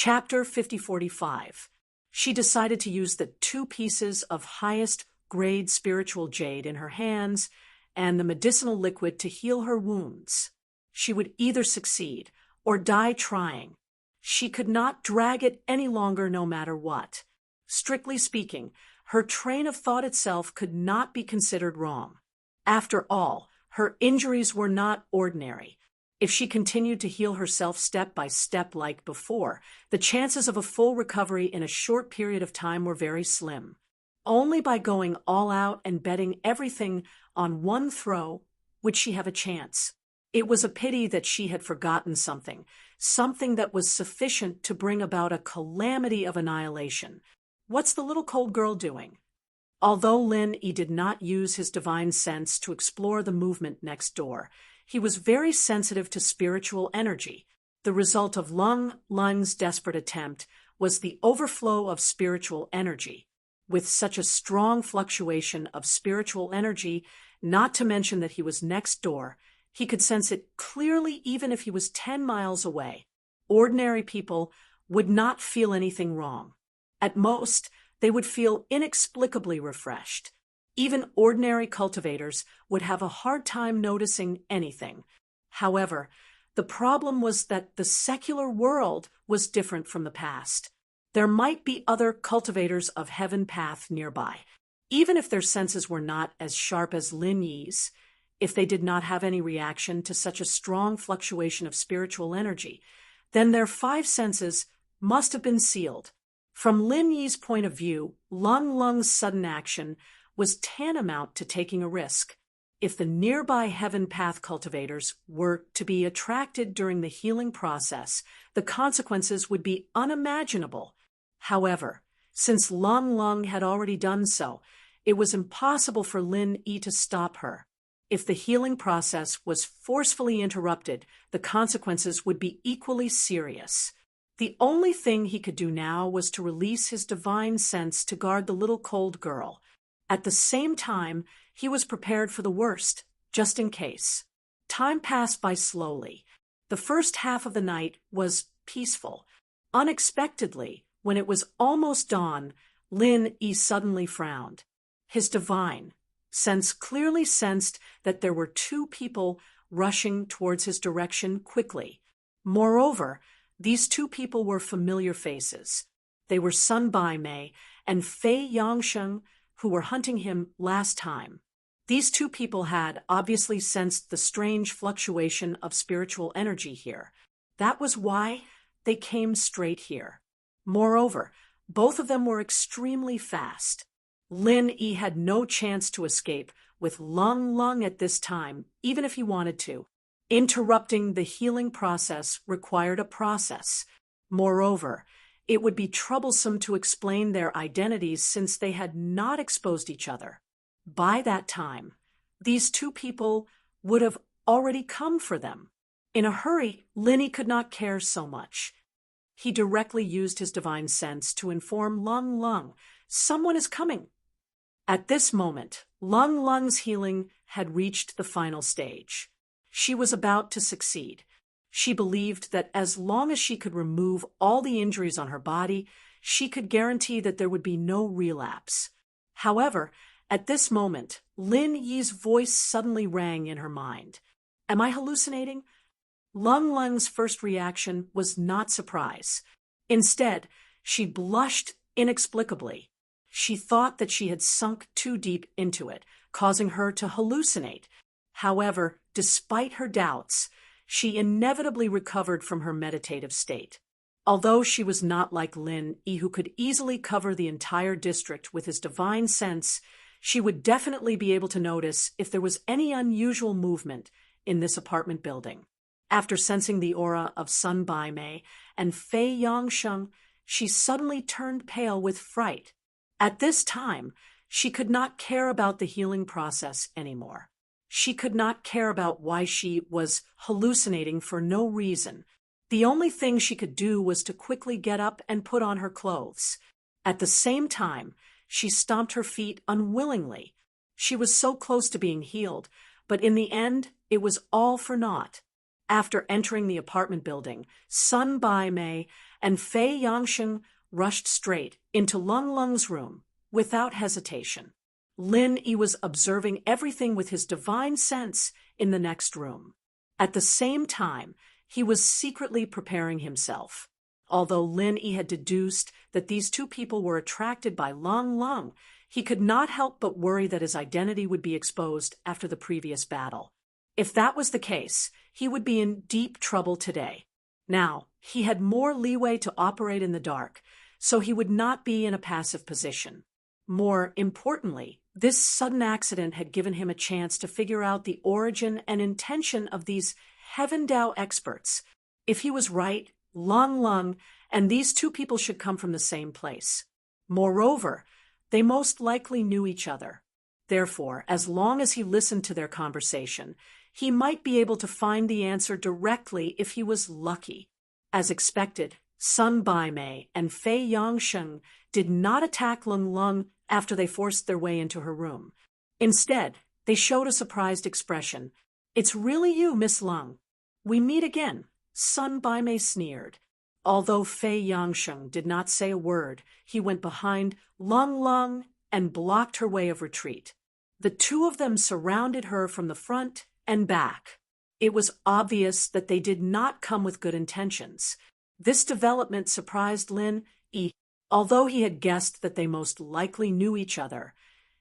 Chapter 5045. She decided to use the 2 pieces of highest grade spiritual jade in her hands and the medicinal liquid to heal her wounds. She would either succeed or die trying. She could not drag it any longer no matter what. Strictly speaking, her train of thought itself could not be considered wrong. After all, her injuries were not ordinary. If she continued to heal herself step by step like before, the chances of a full recovery in a short period of time were very slim. Only by going all out and betting everything on one throw would she have a chance. It was a pity that she had forgotten something that was sufficient to bring about a calamity of annihilation. What's the little cold girl doing? Although Lin Yi did not use his divine sense to explore the movement next door, he was very sensitive to spiritual energy. The result of Lung Lung's desperate attempt was the overflow of spiritual energy. With such a strong fluctuation of spiritual energy, not to mention that he was next door, he could sense it clearly even if he was 10 miles away. Ordinary people would not feel anything wrong. At most, they would feel inexplicably refreshed. Even ordinary cultivators would have a hard time noticing anything. However, the problem was that the secular world was different from the past. There might be other cultivators of Heaven Path nearby. Even if their senses were not as sharp as Lin Yi's, if they did not have any reaction to such a strong fluctuation of spiritual energy, then their 5 senses must have been sealed. From Lin Yi's point of view, Lung Lung's sudden action was tantamount to taking a risk. If the nearby Heaven Path cultivators were to be attracted during the healing process, the consequences would be unimaginable. However, since Lung Lung had already done so, it was impossible for Lin Yi to stop her. If the healing process was forcefully interrupted, the consequences would be equally serious. The only thing he could do now was to release his divine sense to guard the little cold girl. At the same time, he was prepared for the worst, just in case. Time passed by slowly. The first half of the night was peaceful. Unexpectedly, when it was almost dawn, Lin Yi suddenly frowned. His divine sense clearly sensed that there were 2 people rushing towards his direction quickly. Moreover, these 2 people were familiar faces. They were Sun Baimei and Fei Yangsheng, who were hunting him last time. These 2 people had obviously sensed the strange fluctuation of spiritual energy here. That was why they came straight here. Moreover, both of them were extremely fast. Lin Yi had no chance to escape with Lung Lung at this time, even if he wanted to. Interrupting the healing process required a process. Moreover, it would be troublesome to explain their identities since they had not exposed each other. By that time, these 2 people would have already come for them. In a hurry, Lin Yi could not care so much. He directly used his divine sense to inform Lung Lung, "Someone is coming." At this moment, Lung Lung's healing had reached the final stage. She was about to succeed. She believed that as long as she could remove all the injuries on her body, she could guarantee that there would be no relapse. However, at this moment, Lin Yi's voice suddenly rang in her mind. Am I hallucinating? Lung Lung's first reaction was not surprise. Instead, she blushed inexplicably. She thought that she had sunk too deep into it, causing her to hallucinate. However, despite her doubts, she inevitably recovered from her meditative state. Although she was not like Lin Yi, who could easily cover the entire district with his divine sense, she would definitely be able to notice if there was any unusual movement in this apartment building. After sensing the aura of Sun Baimei and Fei Yangsheng, she suddenly turned pale with fright. At this time, she could not care about the healing process anymore. She could not care about why she was hallucinating for no reason. The only thing she could do was to quickly get up and put on her clothes. At the same time, she stomped her feet unwillingly. She was so close to being healed, but in the end, it was all for naught. After entering the apartment building, Sun Baimei and Fei Yangsheng rushed straight into Lung Lung's room without hesitation. Lin Yi was observing everything with his divine sense in the next room. At the same time, he was secretly preparing himself. Although Lin Yi had deduced that these two people were attracted by Lung Lung, he could not help but worry that his identity would be exposed after the previous battle. If that was the case, he would be in deep trouble today. Now, he had more leeway to operate in the dark, so he would not be in a passive position. More importantly, this sudden accident had given him a chance to figure out the origin and intention of these Heaven Dao experts. If he was right, Lung Lung and these two people should come from the same place. Moreover, they most likely knew each other. Therefore, as long as he listened to their conversation, he might be able to find the answer directly if he was lucky. As expected, Sun Baimei and Fei Yangsheng did not attack Lung Lung after they forced their way into her room. Instead, they showed a surprised expression. "It's really you, Miss Lung. We meet again," Sun Baimei sneered. Although Fei Yangsheng did not say a word, he went behind Lung Lung and blocked her way of retreat. The two of them surrounded her from the front and back. It was obvious that they did not come with good intentions. This development surprised Lin Yi. Although he had guessed that they most likely knew each other,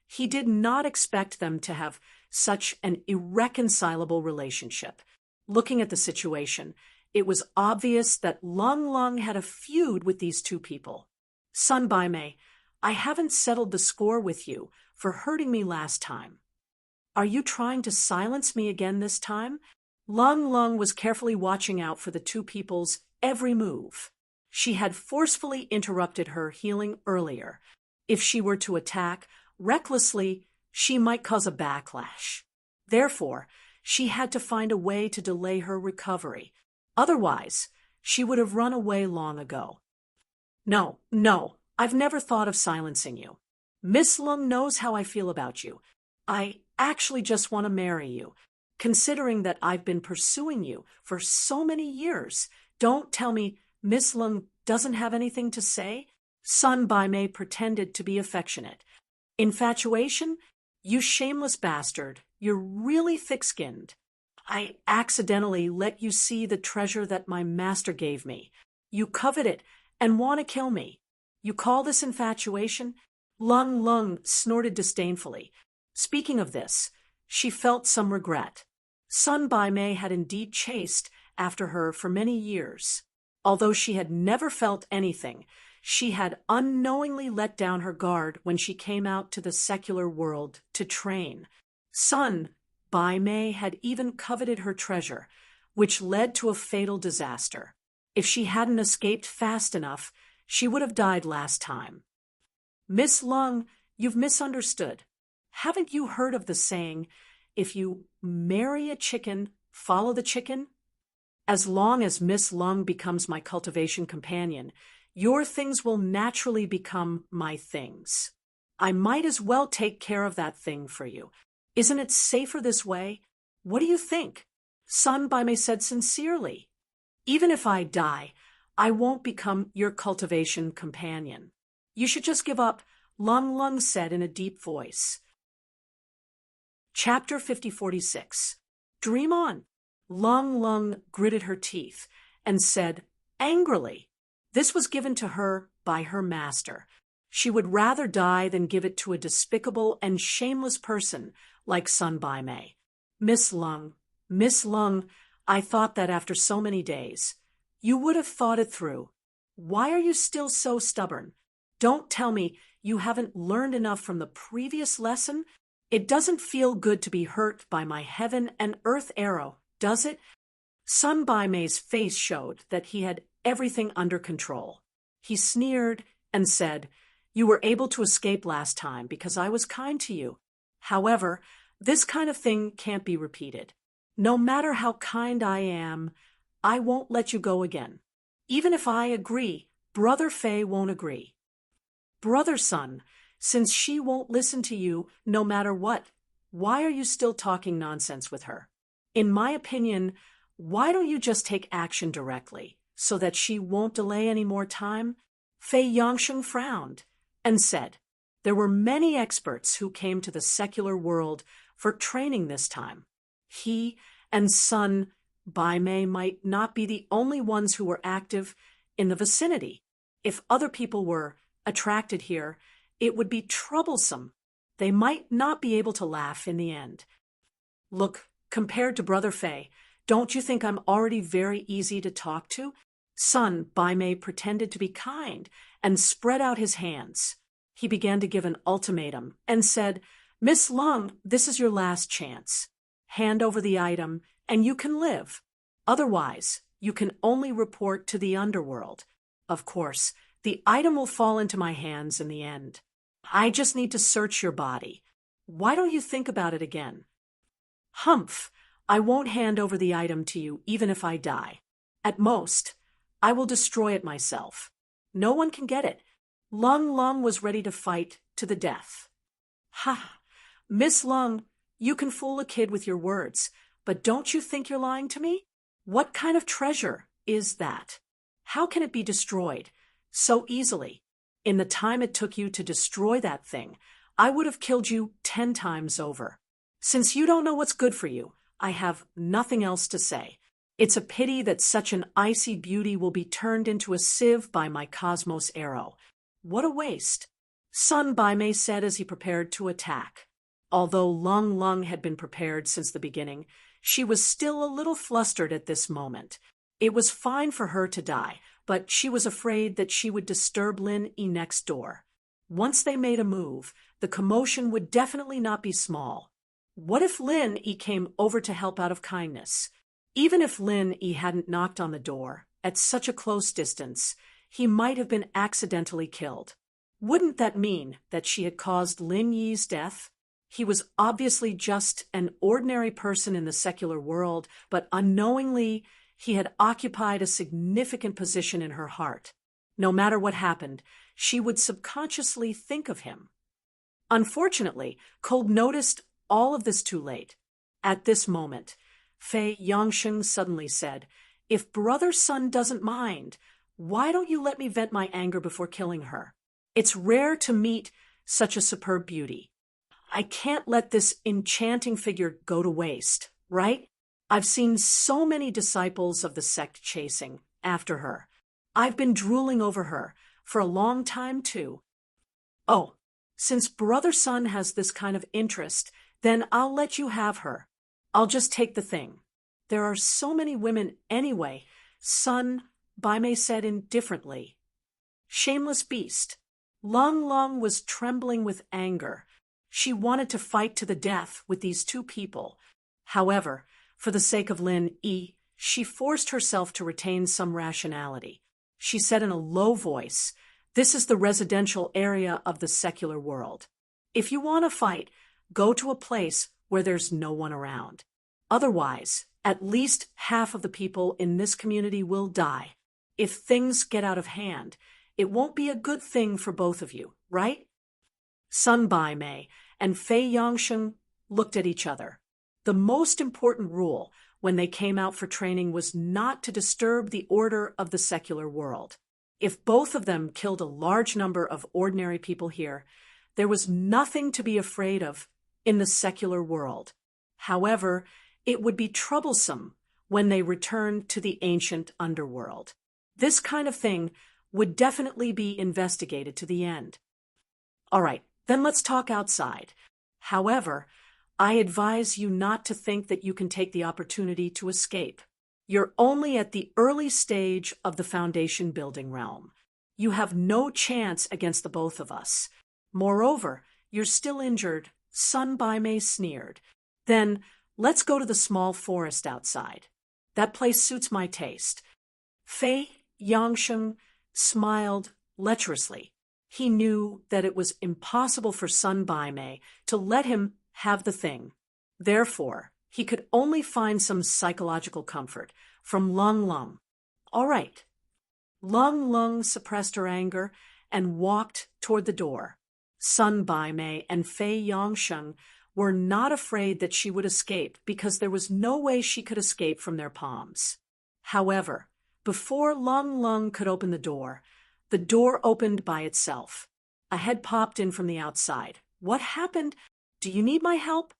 he did not expect them to have such an irreconcilable relationship. Looking at the situation, it was obvious that Lung Lung had a feud with these two people. "Sun Baimei, I haven't settled the score with you for hurting me last time. Are you trying to silence me again this time?" Lung Lung was carefully watching out for the two people's every move. She had forcefully interrupted her healing earlier. If she were to attack recklessly, she might cause a backlash. Therefore, she had to find a way to delay her recovery. Otherwise, she would have run away long ago. No, I've never thought of silencing you. Miss Lung knows how I feel about you. I actually just want to marry you. Considering that I've been pursuing you for so many years, don't tell me Miss Lung doesn't have anything to say? Sun Baimei pretended to be affectionate. "Infatuation? You shameless bastard. You're really thick-skinned. I accidentally let you see the treasure that my master gave me. You covet it and want to kill me. You call this infatuation?" Lung Lung snorted disdainfully. Speaking of this, she felt some regret. Sun Baimei had indeed chased after her for many years. Although she had never felt anything, she had unknowingly let down her guard when she came out to the secular world to train. Sun Baimei had even coveted her treasure, which led to a fatal disaster. If she hadn't escaped fast enough, she would have died last time. "Miss Lung, you've misunderstood. Haven't you heard of the saying, if you marry a chicken, follow the chicken? As long as Miss Lung becomes my cultivation companion, your things will naturally become my things. I might as well take care of that thing for you. Isn't it safer this way? What do you think?" Sun Baimei said sincerely. "Even if I die, I won't become your cultivation companion. You should just give up," Lung Lung said in a deep voice. Chapter 5046. Dream on. Lung Lung gritted her teeth and said angrily, this was given to her by her master. She would rather die than give it to a despicable and shameless person like Sun Baimei. Miss Lung, I thought that after so many days, you would have thought it through. Why are you still so stubborn? Don't tell me you haven't learned enough from the previous lesson. It doesn't feel good to be hurt by my heaven and earth arrow, does it? Sun Baimei's face showed that he had everything under control. He sneered and said, "You were able to escape last time because I was kind to you. However, this kind of thing can't be repeated. No matter how kind I am, I won't let you go again. Even if I agree, Brother Fei won't agree. Brother Sun, since she won't listen to you no matter what, why are you still talking nonsense with her? In my opinion, why don't you just take action directly? so that she won't delay any more time? Fei Yangsheng frowned and said, there were many experts who came to the secular world for training this time. He and Sun Baimei might not be the only ones who were active in the vicinity. If other people were attracted here, it would be troublesome. They might not be able to laugh in the end. Look, compared to Brother Fei, don't you think I'm already very easy to talk to? Sun Baimei pretended to be kind and spread out his hands. He began to give an ultimatum and said, Miss Lung, this is your last chance. Hand over the item and you can live. Otherwise, you can only report to the underworld. Of course, the item will fall into my hands in the end. I just need to search your body. Why don't you think about it again? Humph, I won't hand over the item to you even if I die. At most, I will destroy it myself. No one can get it. Lung Lung was ready to fight to the death. Ha! Miss Lung, you can fool a kid with your words, but don't you think you're lying to me? What kind of treasure is that? How can it be destroyed so easily? In the time it took you to destroy that thing, I would have killed you 10 times over. Since you don't know what's good for you, I have nothing else to say. It's a pity that such an icy beauty will be turned into a sieve by my cosmos arrow. What a waste, Sun Baimei said as he prepared to attack. Although Lung Lung had been prepared since the beginning, she was still a little flustered at this moment. It was fine for her to die, but she was afraid that she would disturb Lin Yi next door. Once they made a move, the commotion would definitely not be small. What if Lin Yi came over to help out of kindness? Even if Lin Yi hadn't knocked on the door, at such a close distance, he might have been accidentally killed. Wouldn't that mean that she had caused Lin Yi's death? He was obviously just an ordinary person in the secular world, but unknowingly, he had occupied a significant position in her heart. No matter what happened, she would subconsciously think of him. Unfortunately, Cold noticed all of this too late. At this moment, Fei Yangsheng suddenly said, If Brother Sun doesn't mind, why don't you let me vent my anger before killing her? It's rare to meet such a superb beauty. I can't let this enchanting figure go to waste, right? I've seen so many disciples of the sect chasing after her. I've been drooling over her for a long time, too. Oh, since Brother Sun has this kind of interest, then I'll let you have her. I'll just take the thing. There are so many women anyway, Sun Baimei said indifferently. Shameless beast. Lung Lung was trembling with anger. She wanted to fight to the death with these two people. However, for the sake of Lin Yi, she forced herself to retain some rationality. She said in a low voice, This is the residential area of the secular world. If you want to fight, go to a place where there's no one around. Otherwise, at least half of the people in this community will die. If things get out of hand, it won't be a good thing for both of you, right? Sun Baimei and Fei Yangsheng looked at each other. The most important rule when they came out for training was not to disturb the order of the secular world. If both of them killed a large number of ordinary people here, there was nothing to be afraid of in the secular world. However, it would be troublesome when they returned to the ancient underworld. This kind of thing would definitely be investigated to the end. All right, then let's talk outside. However, I advise you not to think that you can take the opportunity to escape. You're only at the early stage of the foundation building realm. You have no chance against the both of us. Moreover, you're still injured, Sun Baimei sneered. Then, let's go to the small forest outside. That place suits my taste. Fei Yangsheng smiled lecherously. He knew that it was impossible for Sun Baimei to let him have the thing. Therefore, he could only find some psychological comfort from Lung Lung. All right. Lung Lung suppressed her anger and walked toward the door. Sun Baimei and Fei Yangsheng were not afraid that she would escape because there was no way she could escape from their palms. However, Before Long Lung could open the door opened by itself. A head popped in from the outside. What happened? Do you need my help?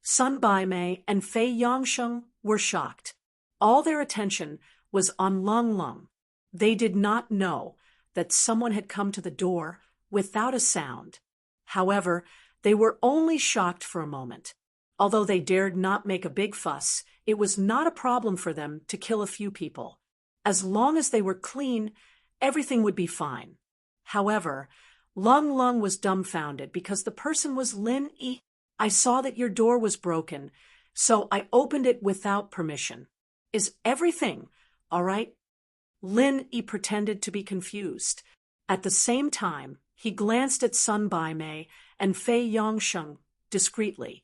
Sun Baimei and Fei Yongsheng were shocked. All their attention was on Long Lung. They did not know that someone had come to the door without a sound. However, they were only shocked for a moment. Although they dared not make a big fuss, it was not a problem for them to kill a few people. As long as they were clean, everything would be fine. However, Long Lung was dumbfounded because the person was Lin Yi. I saw that your door was broken, so I opened it without permission. Is everything all right? Lin Yi pretended to be confused. At the same time, he glanced at Sun Baimei and Fei Yongsheng discreetly.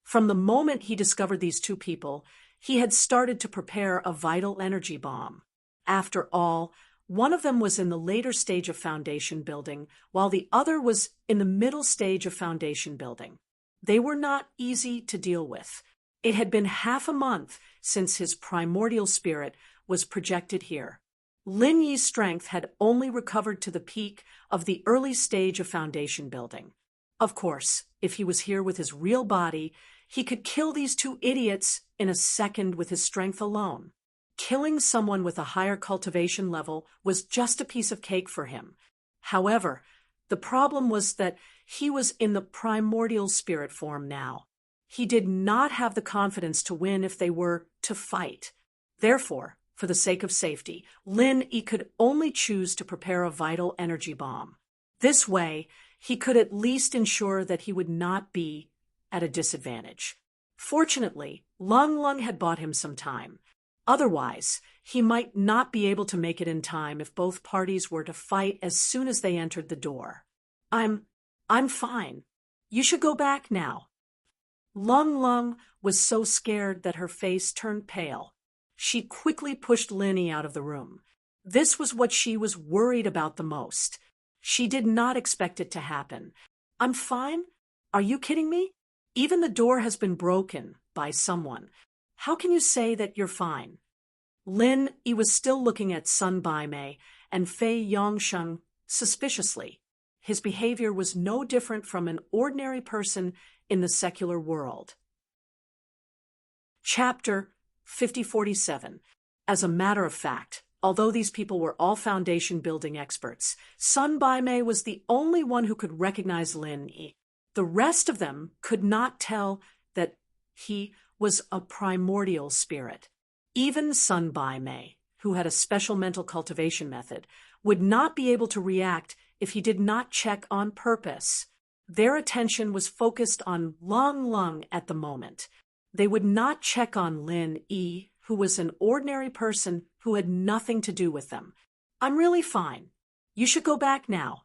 From the moment he discovered these two people, he had started to prepare a vital energy bomb. After all, one of them was in the later stage of foundation building, while the other was in the middle stage of foundation building. They were not easy to deal with. It had been half a month since his primordial spirit was projected here. Lin Yi's strength had only recovered to the peak of the early stage of foundation building. Of course, if he was here with his real body, he could kill these two idiots in a second with his strength alone. Killing someone with a higher cultivation level was just a piece of cake for him. However, the problem was that he was in the primordial spirit form now. He did not have the confidence to win if they were to fight. Therefore, for the sake of safety, Lin Yi could only choose to prepare a vital energy bomb. This way, he could at least ensure that he would not be at a disadvantage. Fortunately, Long Lung had bought him some time. Otherwise, he might not be able to make it in time if both parties were to fight as soon as they entered the door. I'm fine. You should go back now. Long Lung was so scared that her face turned pale. She quickly pushed Lin Yi out of the room. This was what she was worried about the most. She did not expect it to happen. I'm fine? Are you kidding me? Even the door has been broken by someone. How can you say that you're fine? Lin Yi was still looking at Sun Baimei and Fei Yongsheng suspiciously. His behavior was no different from an ordinary person in the secular world. Chapter 5047. As a matter of fact, although these people were all foundation building experts, Sun Baimei was the only one who could recognize Lin Yi. The rest of them could not tell that he was a primordial spirit. Even Sun Baimei, who had a special mental cultivation method, would not be able to react if he did not check on purpose. Their attention was focused on Long Lung at the moment. They would not check on Lin Yi, who was an ordinary person who had nothing to do with them. I'm really fine. You should go back now.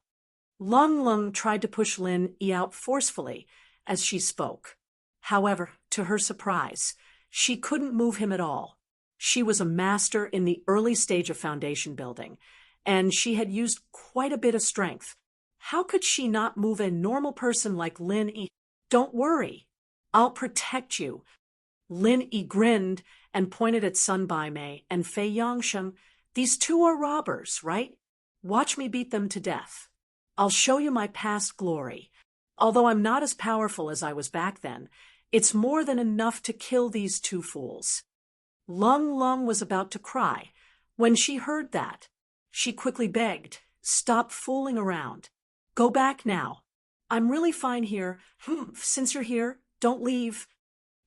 Long Lung tried to push Lin Yi out forcefully as she spoke. However, to her surprise, she couldn't move him at all. She was a master in the early stage of foundation building, and she had used quite a bit of strength. How could she not move a normal person like Lin Yi? Don't worry. I'll protect you. Lin Yi grinned and pointed at Sun Baimei and Fei Yongsheng. These two are robbers, right? Watch me beat them to death. I'll show you my past glory. Although I'm not as powerful as I was back then, it's more than enough to kill these two fools. Long Lung was about to cry. When she heard that, she quickly begged, stop fooling around. Go back now. I'm really fine here. Since you're here, don't leave.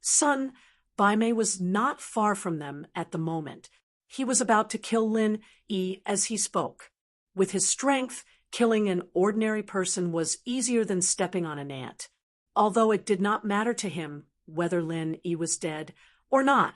Sun Baimei was not far from them at the moment. He was about to kill Lin Yi as he spoke. With his strength, killing an ordinary person was easier than stepping on an ant. Although it did not matter to him whether Lin Yi was dead or not,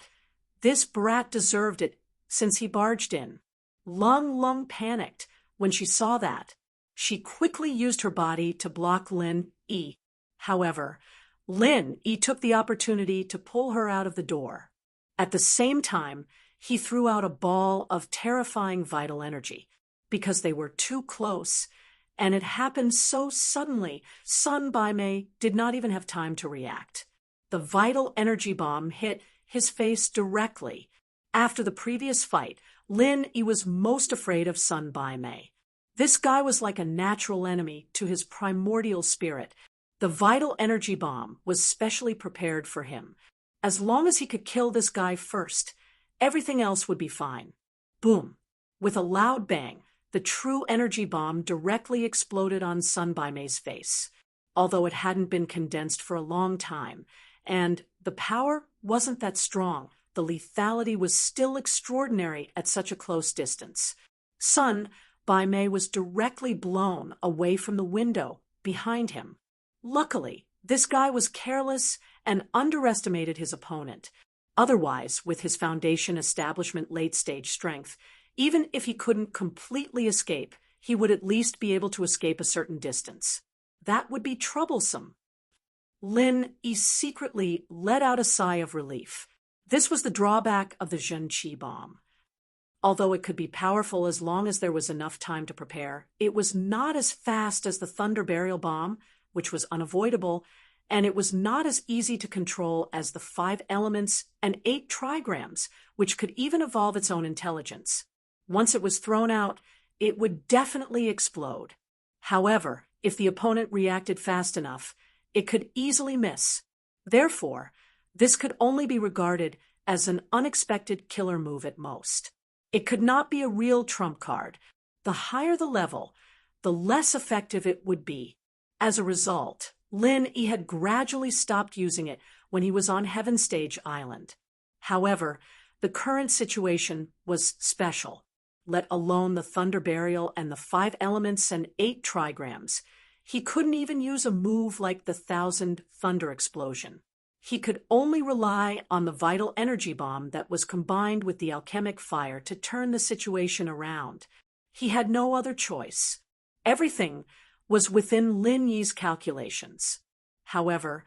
this brat deserved it since he barged in. Long Lung panicked when she saw that. She quickly used her body to block Lin Yi. However, Lin Yi took the opportunity to pull her out of the door. At the same time, he threw out a ball of terrifying vital energy. Because they were too close, and it happened so suddenly, Sun Baimei did not even have time to react. The vital energy bomb hit his face directly. After the previous fight, Lin Yi was most afraid of Sun Bai Mei. This guy was like a natural enemy to his primordial spirit. The vital energy bomb was specially prepared for him. As long as he could kill this guy first, everything else would be fine. Boom! With a loud bang, the true energy bomb directly exploded on Sun Bai Mei's face, although it hadn't been condensed for a long time, and the power wasn't that strong. The lethality was still extraordinary at such a close distance. Sun Bai Mei was directly blown away from the window behind him. Luckily, this guy was careless and underestimated his opponent. Otherwise, with his foundation establishment late-stage strength, even if he couldn't completely escape, he would at least be able to escape a certain distance. That would be troublesome. Lin Yi secretly let out a sigh of relief. This was the drawback of the Zhenqi bomb. Although it could be powerful as long as there was enough time to prepare, it was not as fast as the Thunder Burial bomb, which was unavoidable, and it was not as easy to control as the 5 elements and 8 trigrams, which could even evolve its own intelligence. Once it was thrown out, it would definitely explode. However, if the opponent reacted fast enough, it could easily miss. Therefore, this could only be regarded as an unexpected killer move at most. It could not be a real trump card. The higher the level, the less effective it would be. As a result, Lin Yi had gradually stopped using it when he was on Heaven Stage Island. However, the current situation was special, let alone the Thunder Burial and the 5 elements and 8 trigrams. He couldn't even use a move like the 1000 Thunder Explosion. He could only rely on the vital energy bomb that was combined with the alchemic fire to turn the situation around. He had no other choice. Everything was within Lin Yi's calculations. However,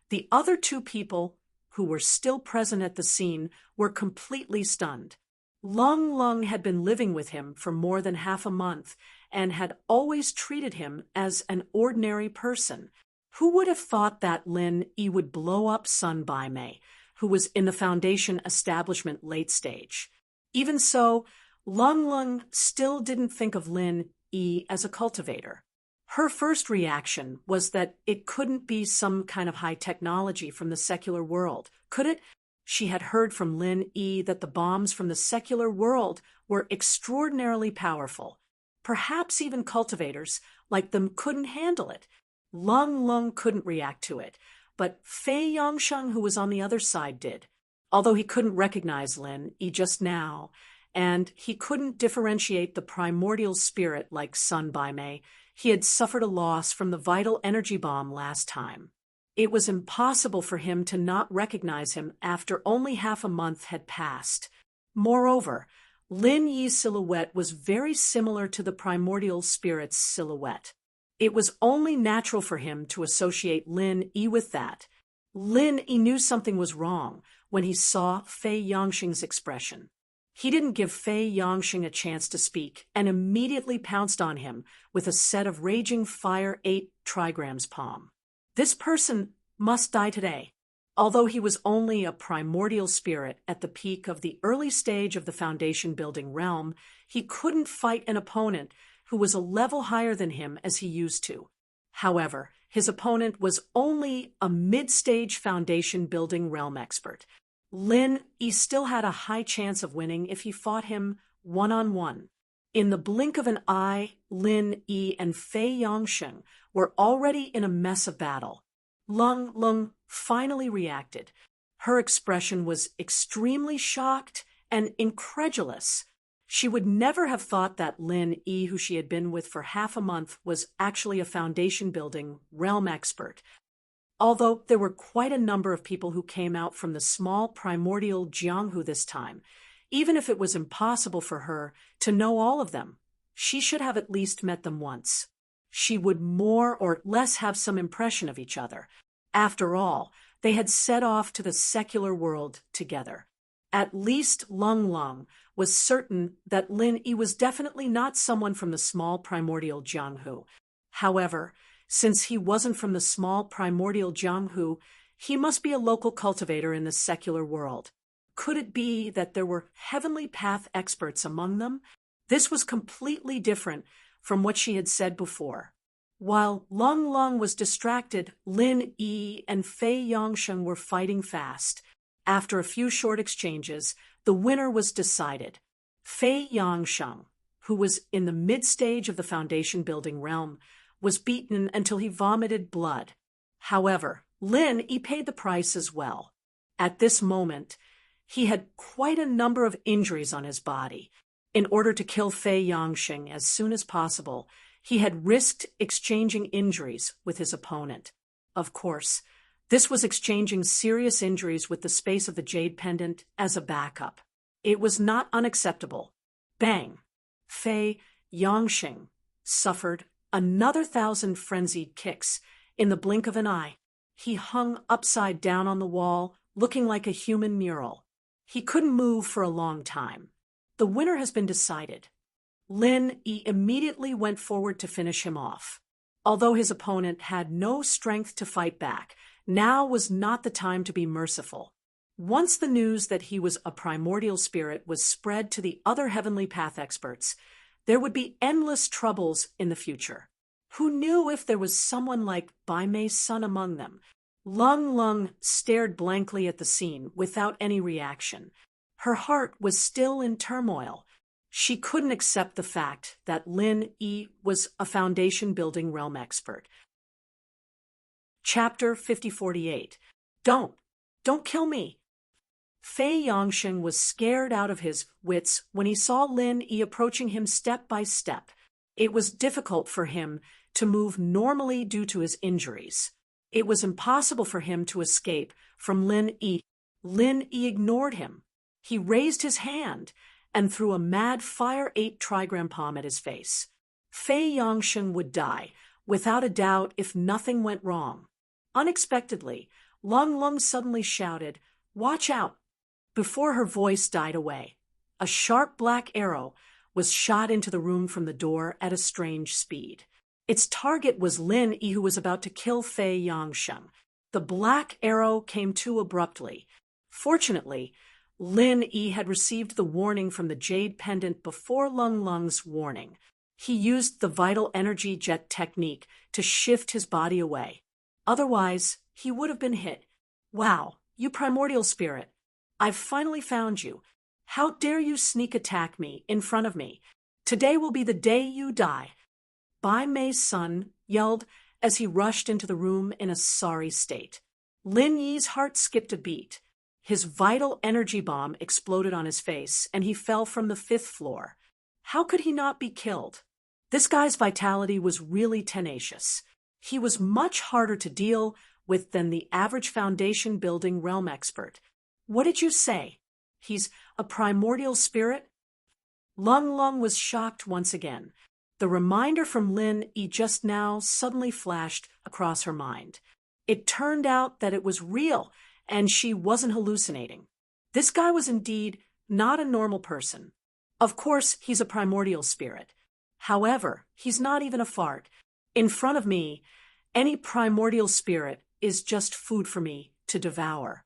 the other 2 people who were still present at the scene were completely stunned. Lung Lung had been living with him for more than half a month and had always treated him as an ordinary person. Who would have thought that Lin Yi would blow up Sun Bai Mei, who was in the Foundation establishment late stage? Even so, Lung Lung still didn't think of Lin Yi as a cultivator. Her first reaction was that it couldn't be some kind of high technology from the secular world, could it? She had heard from Lin Yi that the bombs from the secular world were extraordinarily powerful. Perhaps even cultivators like them couldn't handle it. Lung Lung couldn't react to it, but Fei Yongsheng, who was on the other side, did. Although he couldn't recognize Lin Yi just now, and he couldn't differentiate the primordial spirit like Sun Bai Mei, he had suffered a loss from the vital energy bomb last time. It was impossible for him to not recognize him after only half a month had passed. Moreover, Lin Yi's silhouette was very similar to the primordial spirit's silhouette. It was only natural for him to associate Lin Yi with that. Lin Yi knew something was wrong when he saw Fei Yongxing's expression. He didn't give Fei Yongxing a chance to speak and immediately pounced on him with a set of raging fire 8 trigrams palm. This person must die today. Although he was only a primordial spirit at the peak of the early stage of the foundation building realm, he couldn't fight an opponent who was a level higher than him as he used to. However, his opponent was only a mid-stage foundation building realm expert. Lin Yi still had a high chance of winning if he fought him one-on-one. In the blink of an eye, Lin Yi and Fei Yongsheng were already in a mess of battle. Lung Lung finally reacted. Her expression was extremely shocked and incredulous. She would never have thought that Lin Yi, who she had been with for half a month, was actually a foundation-building realm expert. Although there were quite a number of people who came out from the small primordial Jianghu this time, even if it was impossible for her to know all of them, she should have at least met them once. She would more or less have some impression of each other. After all, they had set off to the secular world together. At least Lung Lung was certain that Lin Yi was definitely not someone from the small primordial Jianghu. However, since he wasn't from the small primordial Jianghu, he must be a local cultivator in the secular world. Could it be that there were heavenly path experts among them? This was completely different from what she had said before. While Lung Lung was distracted, Lin Yi and Fei Yongsheng were fighting fast. After a few short exchanges, the winner was decided. Fei Yongsheng, who was in the mid-stage of the foundation building realm, was beaten until he vomited blood. However, Lin Yi paid the price as well. At this moment, he had quite a number of injuries on his body. In order to kill Fei Yongsheng as soon as possible, he had risked exchanging injuries with his opponent. Of course, this was exchanging serious injuries with the space of the jade pendant as a backup. It was not unacceptable. Bang! Fei Yongsheng suffered another 1,000 frenzied kicks in the blink of an eye. He hung upside down on the wall, looking like a human mural. He couldn't move for a long time. The winner has been decided. Lin Yi immediately went forward to finish him off. Although his opponent had no strength to fight back, now was not the time to be merciful. Once the news that he was a primordial spirit was spread to the other heavenly path experts, there would be endless troubles in the future. Who knew if there was someone like Bai Mei's son among them? Lung Lung stared blankly at the scene without any reaction. Her heart was still in turmoil. She couldn't accept the fact that Lin Yi was a foundation-building realm expert. Chapter 5048. Don't kill me. Fei Yongsheng was scared out of his wits when he saw Lin Yi approaching him step by step. It was difficult for him to move normally due to his injuries. It was impossible for him to escape from Lin Yi. Lin Yi ignored him. He raised his hand and threw a mad Fire 8 trigram palm at his face. Fei Yongsheng would die, without a doubt, if nothing went wrong. Unexpectedly, Lung Lung suddenly shouted, "Watch out!" Before her voice died away, a sharp black arrow was shot into the room from the door at a strange speed. Its target was Lin Yi, who was about to kill Fei Yongsheng. The black arrow came too abruptly. Fortunately, Lin Yi had received the warning from the jade pendant before Lung Lung's warning. He used the vital energy jet technique to shift his body away. Otherwise, he would have been hit. "Wow, you primordial spirit. I've finally found you. How dare you sneak attack me in front of me? Today will be the day you die." Bai Mei's son yelled as he rushed into the room in a sorry state. Lin Yi's heart skipped a beat. His vital energy bomb exploded on his face, and he fell from the 5th floor. How could he not be killed? This guy's vitality was really tenacious. He was much harder to deal with than the average foundation-building realm expert. "What did you say? He's a primordial spirit?" Lung Lung was shocked once again. The reminder from Lin Yi just now suddenly flashed across her mind. It turned out that it was real, and she wasn't hallucinating. This guy was indeed not a normal person. Of course, he's a primordial spirit. However, he's not even a fart. In front of me, any primordial spirit is just food for me to devour.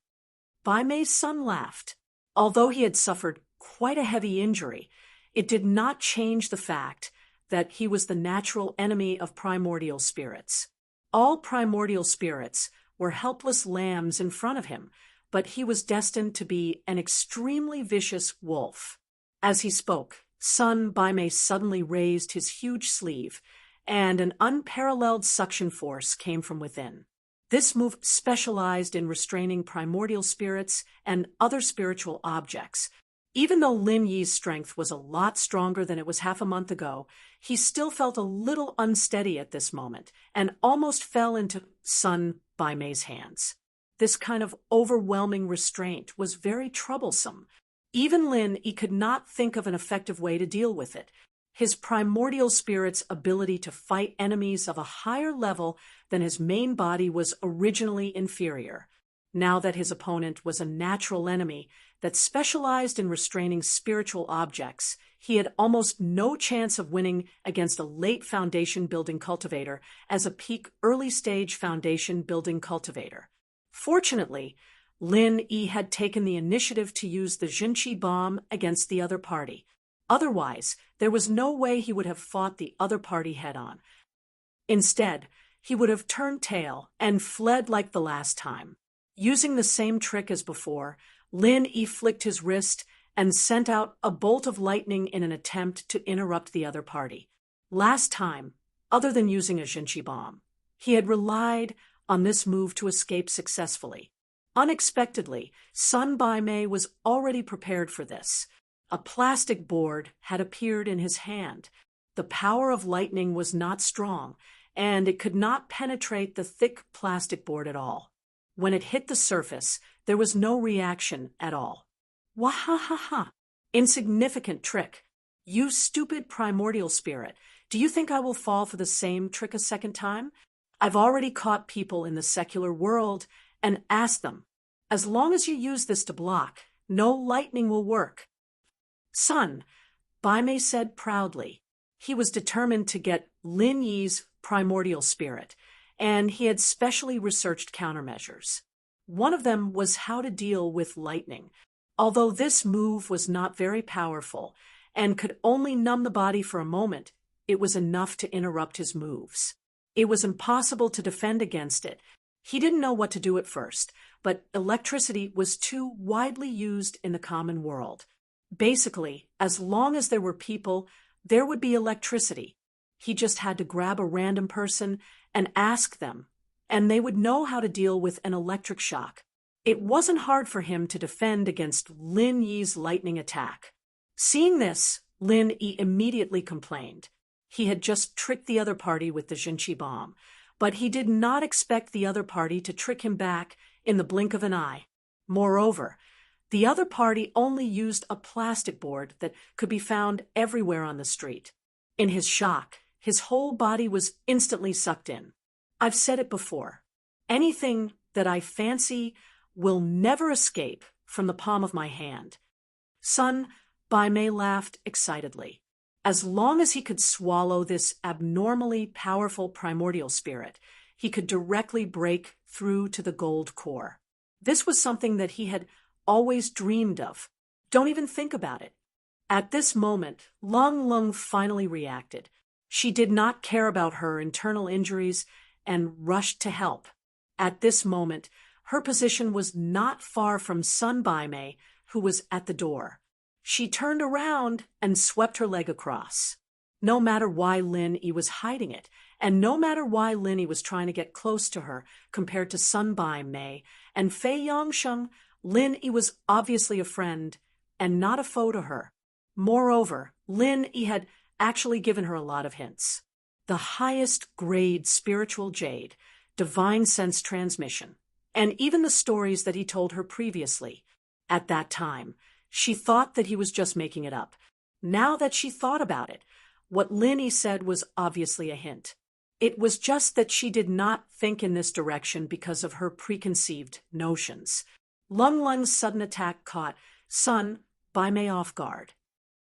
Bai Mei's son laughed. Although he had suffered quite a heavy injury, it did not change the fact that he was the natural enemy of primordial spirits. All primordial spirits were helpless lambs in front of him, but he was destined to be an extremely vicious wolf. As he spoke, Sun Bai Mei suddenly raised his huge sleeve, and an unparalleled suction force came from within. This move specialized in restraining primordial spirits and other spiritual objects. Even though Lin Yi's strength was a lot stronger than it was half a month ago, he still felt a little unsteady at this moment and almost fell into Sun Bai Mei's hands. This kind of overwhelming restraint was very troublesome. Even Lin Yi could not think of an effective way to deal with it. His primordial spirit's ability to fight enemies of a higher level than his main body was originally inferior. Now that his opponent was a natural enemy that specialized in restraining spiritual objects, he had almost no chance of winning against a late foundation-building cultivator as a peak early-stage foundation-building cultivator. Fortunately, Lin Yi had taken the initiative to use the Jinchi bomb against the other party. Otherwise, there was no way he would have fought the other party head-on. Instead, he would have turned tail and fled like the last time. Using the same trick as before, Lin Yi flicked his wrist and sent out a bolt of lightning in an attempt to interrupt the other party. Last time, other than using a Jinchi bomb, he had relied on this move to escape successfully. Unexpectedly, Sun Baimei was already prepared for this. A plastic board had appeared in his hand. The power of lightning was not strong, and it could not penetrate the thick plastic board at all. When it hit the surface, there was no reaction at all. Wahahaha! Insignificant trick. You stupid primordial spirit, do you think I will fall for the same trick a second time? I've already caught people in the secular world and asked them, as long as you use this to block, no lightning will work. Son, Baimei said proudly. He was determined to get Lin Yi's primordial spirit, and he had specially researched countermeasures. One of them was how to deal with lightning. Although this move was not very powerful and could only numb the body for a moment, it was enough to interrupt his moves. It was impossible to defend against it. He didn't know what to do at first, but electricity was too widely used in the common world. Basically, as long as there were people, there would be electricity. He just had to grab a random person and ask them, and they would know how to deal with an electric shock. It wasn't hard for him to defend against Lin Yi's lightning attack. Seeing this, Lin Yi immediately complained. He had just tricked the other party with the Jinchi bomb, but he did not expect the other party to trick him back in the blink of an eye. Moreover, the other party only used a plastic board that could be found everywhere on the street. In his shock, his whole body was instantly sucked in. I've said it before. Anything that I fancy will never escape from the palm of my hand. Sun Baimei laughed excitedly. As long as he could swallow this abnormally powerful primordial spirit, he could directly break through to the gold core. This was something that he had always dreamed of. Don't even think about it. At this moment, Lung Lung finally reacted. She did not care about her internal injuries and rushed to help. At this moment, her position was not far from Sun Baimei, who was at the door. She turned around and swept her leg across. No matter why Lin Yi was hiding it, and no matter why Lin Yi was trying to get close to her compared to Sun Baimei and Fei Yongsheng, Lin Yi was obviously a friend and not a foe to her. Moreover, Lin Yi had actually given her a lot of hints. The highest grade spiritual jade, divine sense transmission, and even the stories that he told her previously. At that time, she thought that he was just making it up. Now that she thought about it, what Lin Yi said was obviously a hint. It was just that she did not think in this direction because of her preconceived notions. Lung Lung's sudden attack caught Sun Baimei off guard.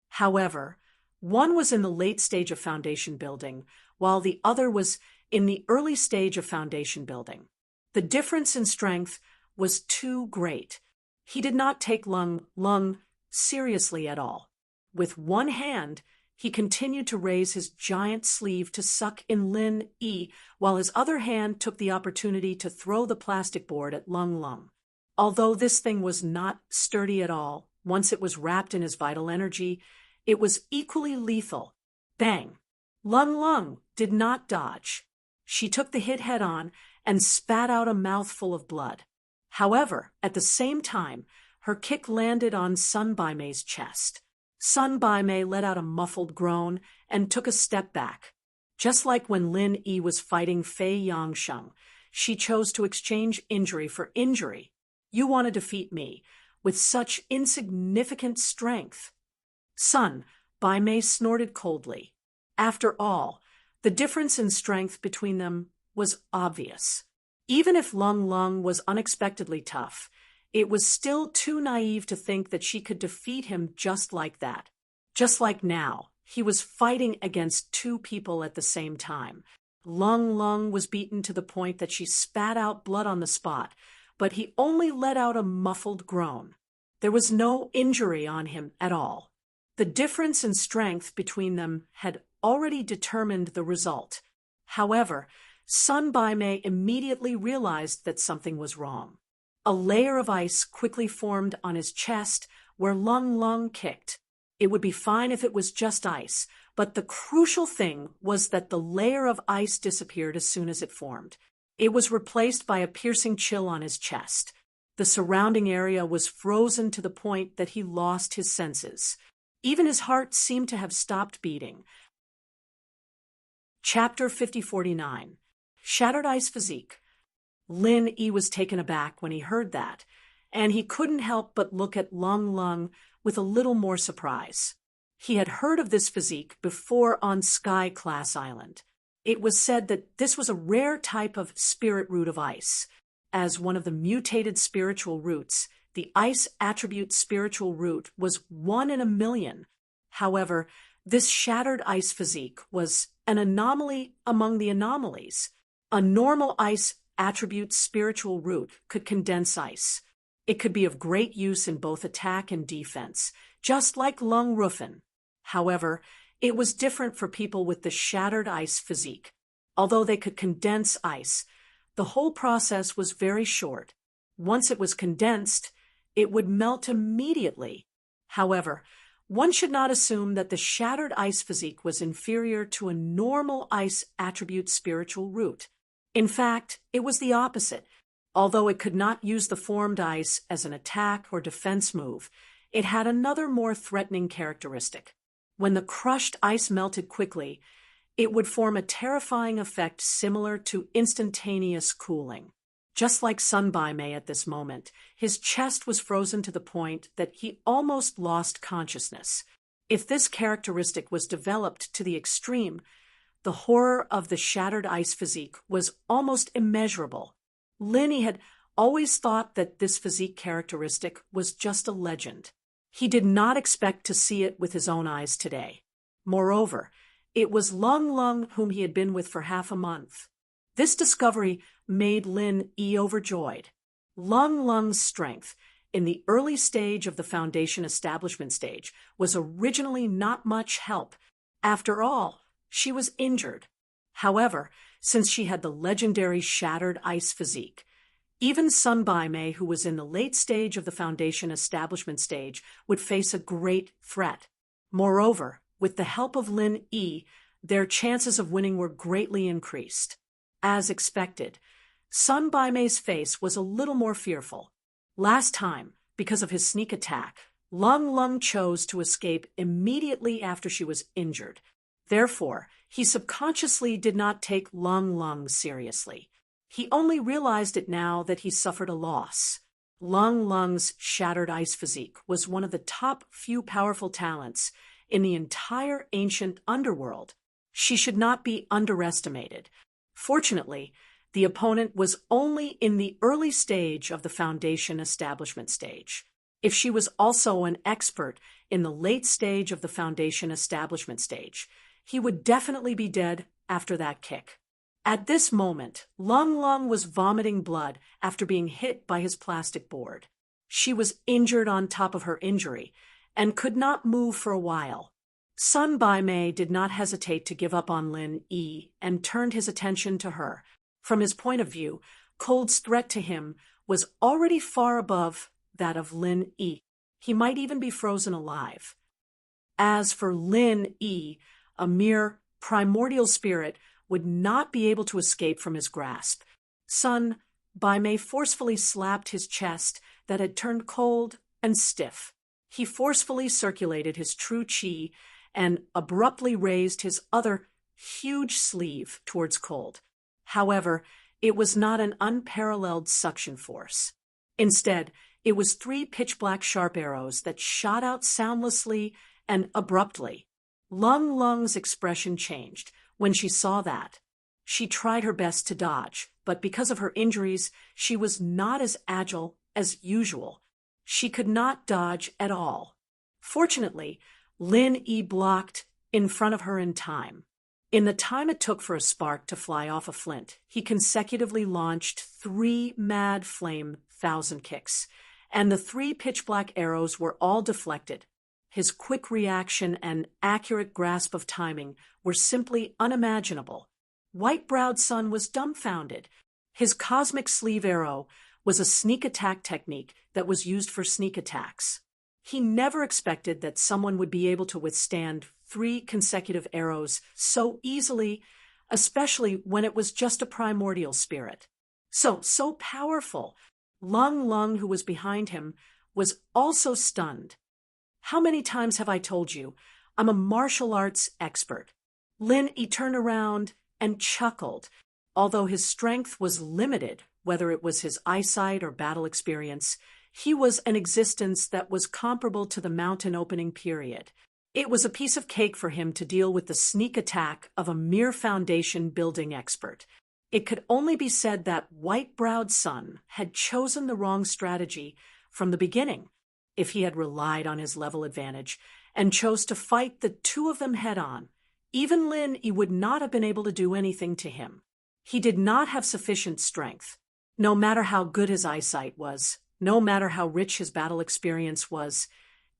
However, one was in the late stage of foundation building, while the other was in the early stage of foundation building. The difference in strength was too great. He did not take Lung Lung seriously at all. With one hand, he continued to raise his giant sleeve to suck in Lin Yi, while his other hand took the opportunity to throw the plastic board at Lung Lung. Although this thing was not sturdy at all, once it was wrapped in his vital energy, it was equally lethal. Bang! Lung Lung did not dodge. She took the hit head-on and spat out a mouthful of blood. However, at the same time, her kick landed on Sun Baimei's chest. Sun Baimei let out a muffled groan and took a step back. Just like when Lin Yi was fighting Fei Yongsheng, she chose to exchange injury for injury. You want to defeat me with such insignificant strength. Sun Baimei snorted coldly. After all, the difference in strength between them was obvious. Even if Lung Lung was unexpectedly tough, it was still too naive to think that she could defeat him just like that. Just like now, he was fighting against two people at the same time. Lung Lung was beaten to the point that she spat out blood on the spot, but he only let out a muffled groan. There was no injury on him at all. The difference in strength between them had already determined the result. However, Sun Baimei immediately realized that something was wrong. A layer of ice quickly formed on his chest where Lung Lung kicked. It would be fine if it was just ice, but the crucial thing was that the layer of ice disappeared as soon as it formed. It was replaced by a piercing chill on his chest. The surrounding area was frozen to the point that he lost his senses. Even his heart seemed to have stopped beating. Chapter 5049. Shattered Ice Physique. Lin Yi was taken aback when he heard that, and he couldn't help but look at Lung Lung with a little more surprise. He had heard of this physique before on Sky Class Island. It was said that this was a rare type of spirit root of ice. As one of the mutated spiritual roots, the ice attribute spiritual root was 1 in a million. However, this shattered ice physique was an anomaly among the anomalies. A normal ice attribute spiritual root could condense ice. It could be of great use in both attack and defense, just like Lung Rufen. However, it was different for people with the shattered ice physique. Although they could condense ice, the whole process was very short. Once it was condensed, it would melt immediately. However, one should not assume that the shattered ice physique was inferior to a normal ice attribute spiritual root. In fact, it was the opposite. Although it could not use the formed ice as an attack or defense move, it had another more threatening characteristic. When the crushed ice melted quickly, it would form a terrifying effect similar to instantaneous cooling. Just like Sun Baimei at this moment, his chest was frozen to the point that he almost lost consciousness. If this characteristic was developed to the extreme, the horror of the shattered ice physique was almost immeasurable. Lin Yi had always thought that this physique characteristic was just a legend. He did not expect to see it with his own eyes today. Moreover, it was Lung Lung whom he had been with for half a month. This discovery made Lin Yi overjoyed. Lung Lung's strength, in the early stage of the Foundation establishment stage, was originally not much help. After all, she was injured. However, since she had the legendary shattered ice physique, even Sun Baimei, who was in the late stage of the Foundation establishment stage, would face a great threat. Moreover, with the help of Lin Yi, their chances of winning were greatly increased. As expected, Sun Baimei's face was a little more fearful. Last time, because of his sneak attack, Lung Lung chose to escape immediately after she was injured. Therefore, he subconsciously did not take Lung Lung seriously. He only realized it now that he suffered a loss. Lung Lung's shattered ice physique was one of the top few powerful talents in the entire ancient underworld. She should not be underestimated. Fortunately, the opponent was only in the early stage of the Foundation establishment stage. If she was also an expert in the late stage of the Foundation establishment stage, he would definitely be dead after that kick. At this moment, Lung Lung was vomiting blood after being hit by his plastic board. She was injured on top of her injury and could not move for a while. Sun Baimei did not hesitate to give up on Lin Yi and turned his attention to her. From his point of view, Cold's threat to him was already far above that of Lin Yi. He might even be frozen alive. As for Lin Yi, a mere primordial spirit would not be able to escape from his grasp. Sun Baimei forcefully slapped his chest that had turned cold and stiff. He forcefully circulated his true chi and abruptly raised his other huge sleeve towards Cold. However, it was not an unparalleled suction force. Instead, it was 3 pitch-black sharp arrows that shot out soundlessly and abruptly. Lung Lung's expression changed when she saw that. She tried her best to dodge, but because of her injuries, she was not as agile as usual. She could not dodge at all. Fortunately, Lin Yi blocked in front of her in time. In the time it took for a spark to fly off a flint, he consecutively launched 3 mad flame 1,000 kicks, and the 3 pitch-black arrows were all deflected. His quick reaction and accurate grasp of timing were simply unimaginable. White-browed Sun was dumbfounded. His cosmic sleeve arrow was a sneak attack technique that was used for sneak attacks. He never expected that someone would be able to withstand 3 consecutive arrows so easily, especially when it was just a primordial spirit. So powerful. Lung Lung, who was behind him, was also stunned. How many times have I told you, I'm a martial arts expert? Lin Yi turned around and chuckled. Although his strength was limited, whether it was his eyesight or battle experience, he was an existence that was comparable to the mountain opening period. It was a piece of cake for him to deal with the sneak attack of a mere foundation building expert. It could only be said that White-browed Sun had chosen the wrong strategy from the beginning. If he had relied on his level advantage and chose to fight the 2 of them head-on, even Lin Yi would not have been able to do anything to him. He did not have sufficient strength. No matter how good his eyesight was, no matter how rich his battle experience was,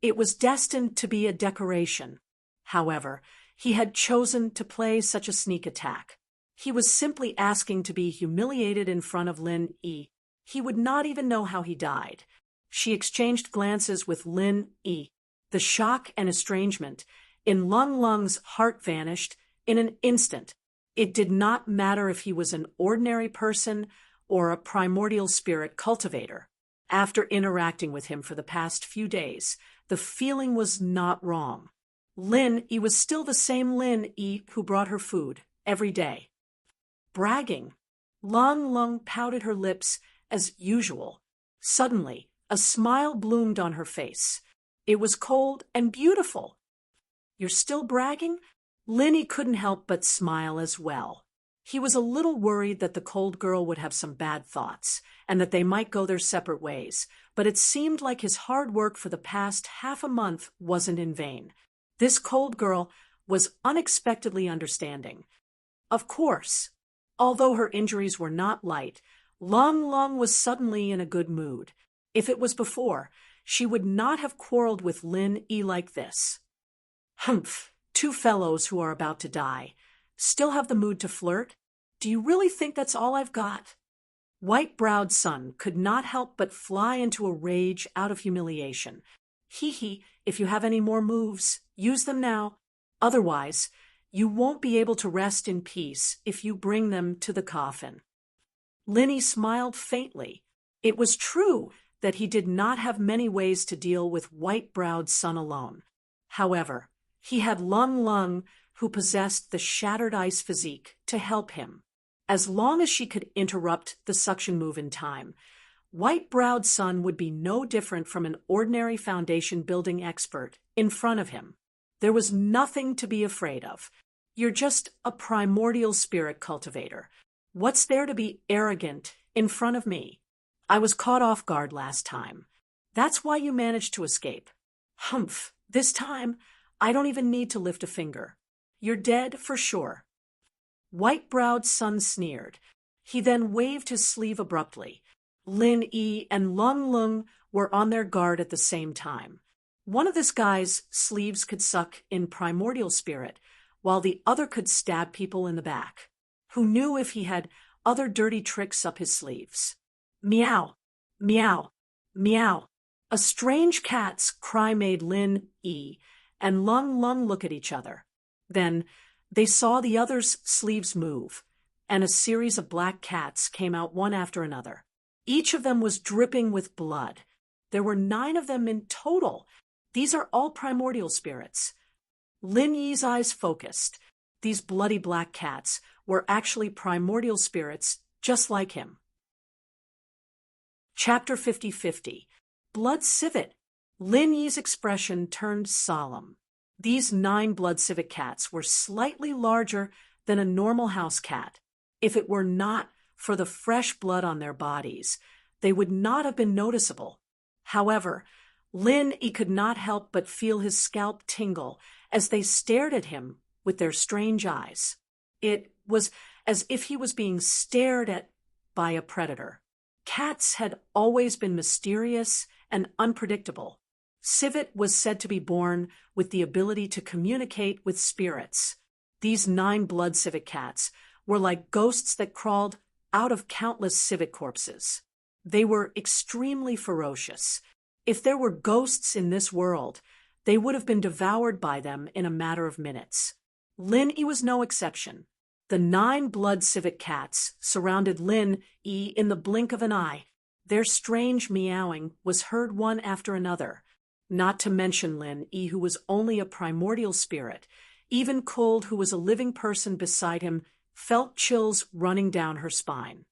it was destined to be a decoration. However, he had chosen to play such a sneak attack. He was simply asking to be humiliated in front of Lin Yi. He would not even know how he died. She exchanged glances with Lin Yi. The shock and estrangement in Lung Lung's heart vanished in an instant. It did not matter if he was an ordinary person or a primordial spirit cultivator. After interacting with him for the past few days, the feeling was not wrong. Lin Yi was still the same Lin Yi who brought her food every day. Bragging. Lung Lung pouted her lips as usual. Suddenly, a smile bloomed on her face. It was cold and beautiful. You're still bragging? Lin Yi couldn't help but smile as well. He was a little worried that the cold girl would have some bad thoughts, and that they might go their separate ways, but it seemed like his hard work for the past half a month wasn't in vain. This cold girl was unexpectedly understanding. Of course, although her injuries were not light, Lung Lung was suddenly in a good mood. If it was before, she would not have quarreled with Lin Yi like this. Humph, 2 fellows who are about to die. Still have the mood to flirt? Do you really think that's all I've got? White-browed Sun could not help but fly into a rage out of humiliation. Hee, if you have any more moves, use them now. Otherwise, you won't be able to rest in peace if you bring them to the coffin. Lin Yi smiled faintly. It was true that he did not have many ways to deal with White-browed Sun alone. However, he had Lung Lung, who possessed the shattered ice physique, to help him. As long as she could interrupt the suction move in time, White-browed Sun would be no different from an ordinary foundation building expert in front of him. There was nothing to be afraid of. You're just a primordial spirit cultivator. What's there to be arrogant in front of me? I was caught off guard last time. That's why you managed to escape. Humph, this time, I don't even need to lift a finger. You're dead for sure. White-browed Sun sneered. He then waved his sleeve abruptly. Lin Yi and Lung Lung were on their guard at the same time. One of this guy's sleeves could suck in primordial spirit, while the other could stab people in the back. Who knew if he had other dirty tricks up his sleeves? Meow, meow, meow. A strange cat's cry made Lin Yi and Lung Lung look at each other. Then they saw the other's sleeves move, and a series of black cats came out one after another. Each of them was dripping with blood. There were 9 of them in total. These are all primordial spirits. Lin Yi's eyes focused. These bloody black cats were actually primordial spirits, just like him. Chapter 50-50. Blood Civet. Lin Yi's expression turned solemn. These 9 blood civet cats were slightly larger than a normal house cat. If it were not for the fresh blood on their bodies, they would not have been noticeable. However, Lin Yi could not help but feel his scalp tingle as they stared at him with their strange eyes. It was as if he was being stared at by a predator. Cats had always been mysterious and unpredictable. Civet was said to be born with the ability to communicate with spirits. These 9 blood civet cats were like ghosts that crawled out of countless civet corpses. They were extremely ferocious. If there were ghosts in this world, they would have been devoured by them in a matter of minutes. Lin E was no exception. The 9 blood civet cats surrounded Lin E in the blink of an eye. Their strange meowing was heard one after another. Not to mention Lin E, who was only a primordial spirit. Even Cold, who was a living person beside him, felt chills running down her spine.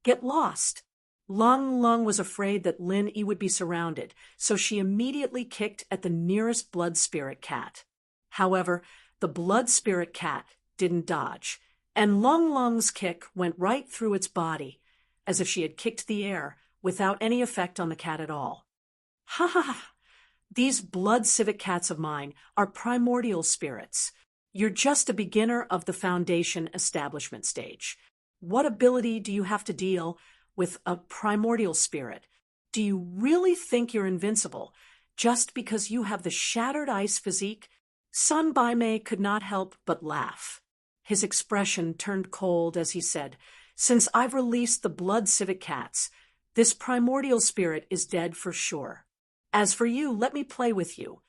Get lost. Lung Lung was afraid that Lin E would be surrounded, so she immediately kicked at the nearest blood spirit cat. However, the blood spirit cat didn't dodge, and Lung Lung's kick went right through its body, as if she had kicked the air, without any effect on the cat at all. Ha ha ha! These blood civet cats of mine are primordial spirits. You're just a beginner of the foundation establishment stage. What ability do you have to deal with a primordial spirit? Do you really think you're invincible just because you have the shattered ice physique? Sun Baimei could not help but laugh. His expression turned cold as he said, "Since I've released the blood civet cats, this primordial spirit is dead for sure. As for you, let me play with you."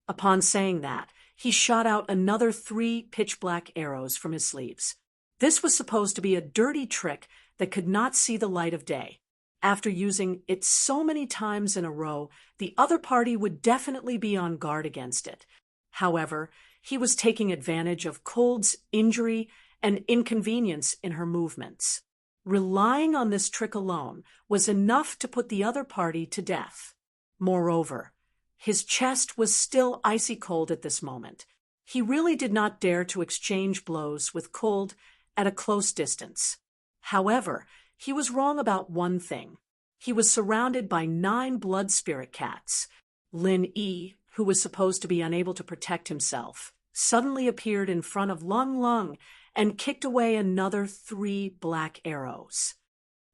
Upon saying that, he shot out another 3 pitch-black arrows from his sleeves. This was supposed to be a dirty trick that could not see the light of day. After using it so many times in a row, the other party would definitely be on guard against it. However, he was taking advantage of Cold's injury and inconvenience in her movements. Relying on this trick alone was enough to put the other party to death. Moreover, his chest was still icy cold at this moment. He really did not dare to exchange blows with Cold at a close distance. However, he was wrong about one thing. He was surrounded by 9 blood spirit cats. Lin E, who was supposed to be unable to protect himself, suddenly appeared in front of Lung Lung and kicked away another 3 black arrows.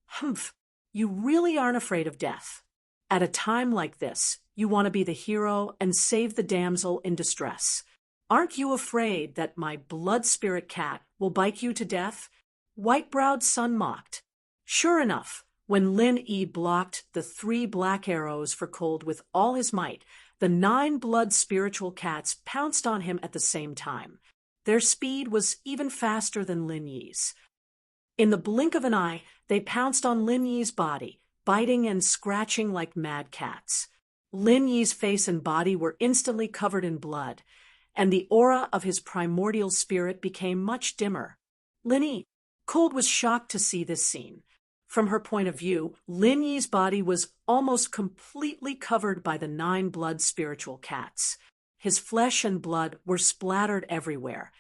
Humph, you really aren't afraid of death. At a time like this, you want to be the hero and save the damsel in distress. Aren't you afraid that my blood spirit cat will bite you to death? White-browed Sun mocked. Sure enough, when Lin E blocked the 3 black arrows for Cold with all his might, the 9 blood spiritual cats pounced on him at the same time. Their speed was even faster than Lin Yi's. In the blink of an eye, they pounced on Lin Yi's body, biting and scratching like mad cats. Lin Yi's face and body were instantly covered in blood, and the aura of his primordial spirit became much dimmer. Lin Yi, Cold was shocked to see this scene. From her point of view, Lin Yi's body was almost completely covered by the 9 blood spiritual cats. His flesh and blood were splattered everywhere,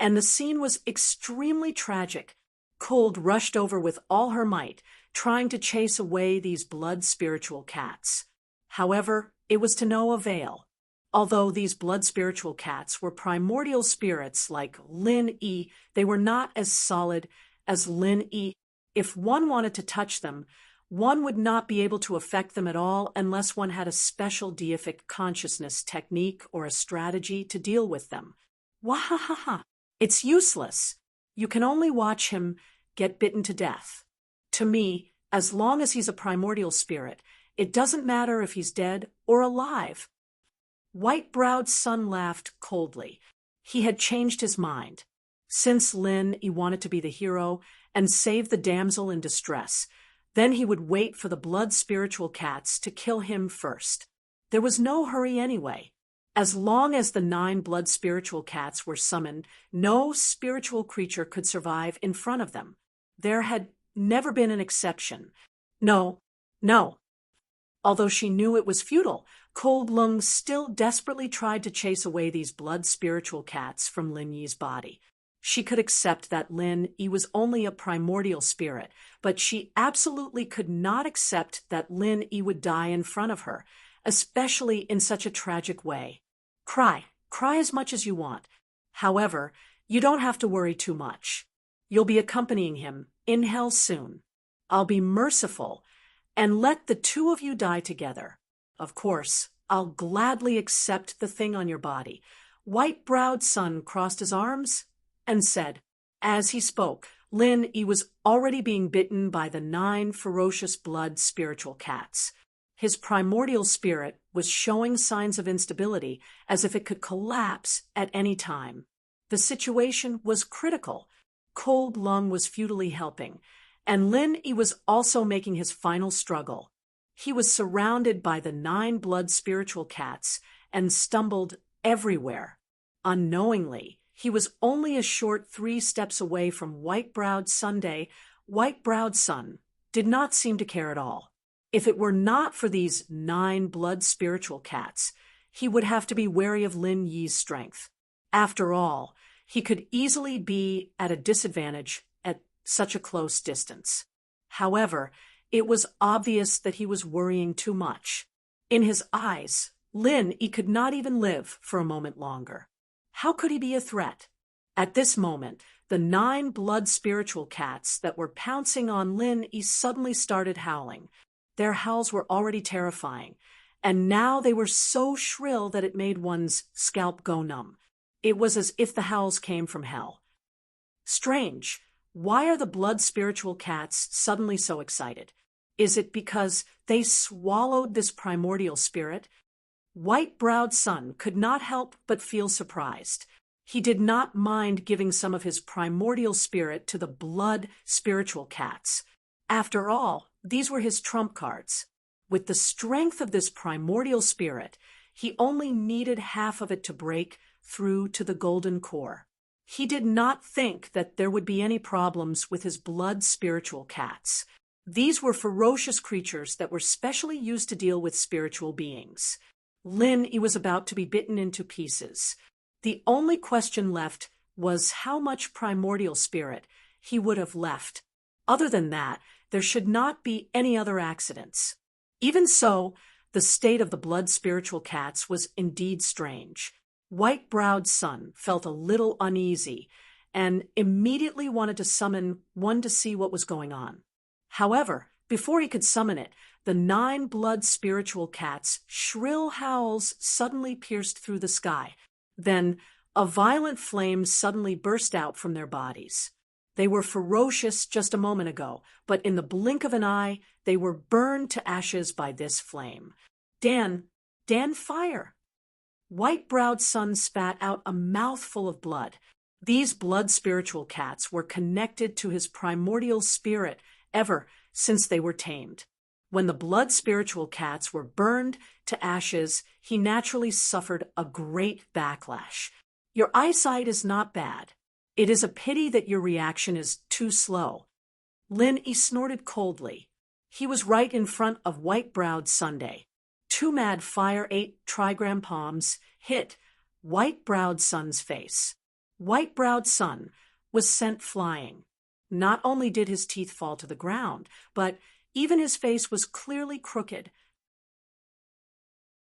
and the scene was extremely tragic. Cold rushed over with all her might, trying to chase away these blood spiritual cats. However, it was to no avail. Although these blood spiritual cats were primordial spirits like Lin E, they were not as solid as Lin E. If one wanted to touch them, one would not be able to affect them at all unless one had a special deific consciousness technique or a strategy to deal with them. Wahahaha! It's useless. You can only watch him get bitten to death. To me, as long as he's a primordial spirit, it doesn't matter if he's dead or alive. White-browed Sun laughed coldly. He had changed his mind. Since Lin he wanted to be the hero and save the damsel in distress, then he would wait for the blood spiritual cats to kill him first. There was no hurry anyway. As long as the 9 blood spiritual cats were summoned, no spiritual creature could survive in front of them. There had never been an exception. No. Although she knew it was futile, Cold Lung still desperately tried to chase away these blood spiritual cats from Lin Yi's body. She could accept that Lin Yi was only a primordial spirit, but she absolutely could not accept that Lin Yi would die in front of her, especially in such a tragic way. Cry as much as you want. However, you don't have to worry too much. You'll be accompanying him in hell soon. I'll be merciful and let the two of you die together. Of course, I'll gladly accept the thing on your body." White-browed Sun crossed his arms and said. As he spoke, Lin Yi was already being bitten by the 9 ferocious blood spiritual cats. His primordial spirit was showing signs of instability, as if it could collapse at any time. The situation was critical. Cold Lung was futilely helping, and Lin Yi was also making his final struggle. He was surrounded by the 9 blood spiritual cats and stumbled everywhere. Unknowingly, he was only a short 3 steps away from White-browed Sunday. White-browed Sun did not seem to care at all. If it were not for these 9 blood spiritual cats, he would have to be wary of Lin Yi's strength. After all, he could easily be at a disadvantage at such a close distance. However, it was obvious that he was worrying too much. In his eyes, Lin Yi could not even live for a moment longer. How could he be a threat? At this moment, the 9 blood spiritual cats that were pouncing on Lin Yi suddenly started howling. Their howls were already terrifying, and now they were so shrill that it made one's scalp go numb. It was as if the howls came from hell. Strange. Why are the blood spiritual cats suddenly so excited? Is it because they swallowed this primordial spirit? White-browed Sun could not help but feel surprised. He did not mind giving some of his primordial spirit to the blood spiritual cats. After all, these were his trump cards. With the strength of this primordial spirit, he only needed half of it to break through to the golden core. He did not think that there would be any problems with his blood spiritual cats. These were ferocious creatures that were specially used to deal with spiritual beings. Lin Yi was about to be bitten into pieces. The only question left was how much primordial spirit he would have left. Other than that, there should not be any other accidents. Even so, the state of the blood spiritual cats was indeed strange. White-browed Sun felt a little uneasy and immediately wanted to summon one to see what was going on. However, before he could summon it, the 9 blood spiritual cats' shrill howls suddenly pierced through the sky. Then a violent flame suddenly burst out from their bodies. They were ferocious just a moment ago, but in the blink of an eye, they were burned to ashes by this flame. Dan, fire! White-browed Sun spat out a mouthful of blood. These blood spiritual cats were connected to his primordial spirit ever since they were tamed. When the blood spiritual cats were burned to ashes, he naturally suffered a great backlash. Your eyesight is not bad. It is a pity that your reaction is too slow. Lin Yi snorted coldly. He was right in front of White-browed Sunday. 2 mad fire 8 trigram palms hit White-browed Sun's face. White-browed Sun was sent flying. Not only did his teeth fall to the ground, but even his face was clearly crooked.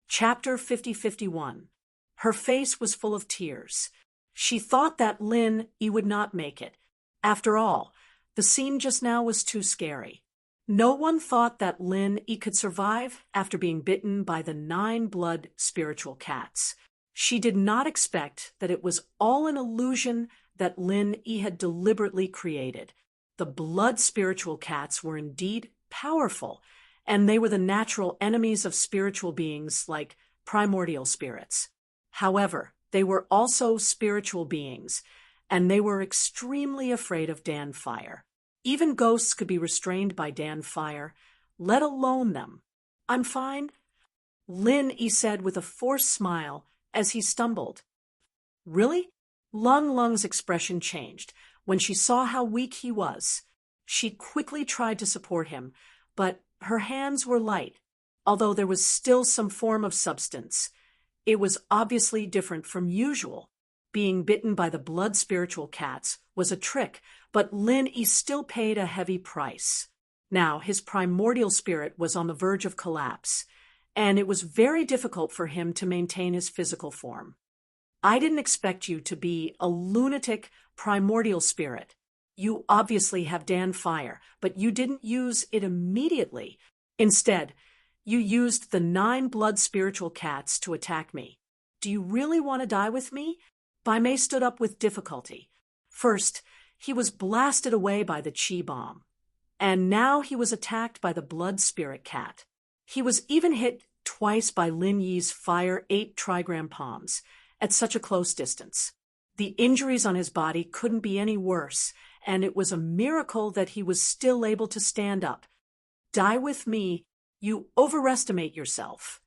Chapter 50-51. Her face was full of tears. She thought that Lin Yi would not make it. After all, the scene just now was too scary. No one thought that Lin Yi could survive after being bitten by the 9 blood spiritual cats. She did not expect that it was all an illusion that Lin Yi had deliberately created. The blood spiritual cats were indeed powerful, and they were the natural enemies of spiritual beings like primordial spirits. However, they were also spiritual beings, and they were extremely afraid of Dan Fire. Even ghosts could be restrained by Dan Fire, let alone them. "I'm fine," Lin Yi said with a forced smile as he stumbled. "Really?" Lung's expression changed when she saw how weak he was. She quickly tried to support him, but her hands were light, although there was still some form of substance. It was obviously different from usual. Being bitten by the blood spiritual cats was a trick, but Lin Yi still paid a heavy price. Now, his primordial spirit was on the verge of collapse, and it was very difficult for him to maintain his physical form. "I didn't expect you to be a lunatic primordial spirit," You obviously have Dan fire, but you didn't use it immediately. Instead, you used the 9 blood spiritual cats to attack me. Do you really want to die with me? Bai Mei stood up with difficulty. First, he was blasted away by the chi bomb, and now he was attacked by the blood spirit cat. He was even hit twice by Lin Yi's fire 8 trigram palms at such a close distance. The injuries on his body couldn't be any worse, and it was a miracle that he was still able to stand up. Die with me, you overestimate yourself.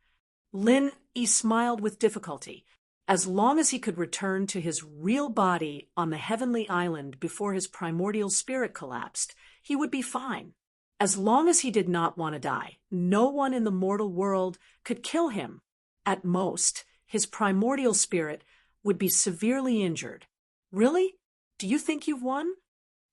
Lin Yi smiled with difficulty. As long as he could return to his real body on the heavenly island before his primordial spirit collapsed, he would be fine. As long as he did not want to die, no one in the mortal world could kill him. At most, his primordial spirit would be severely injured. Really? Do you think you've won?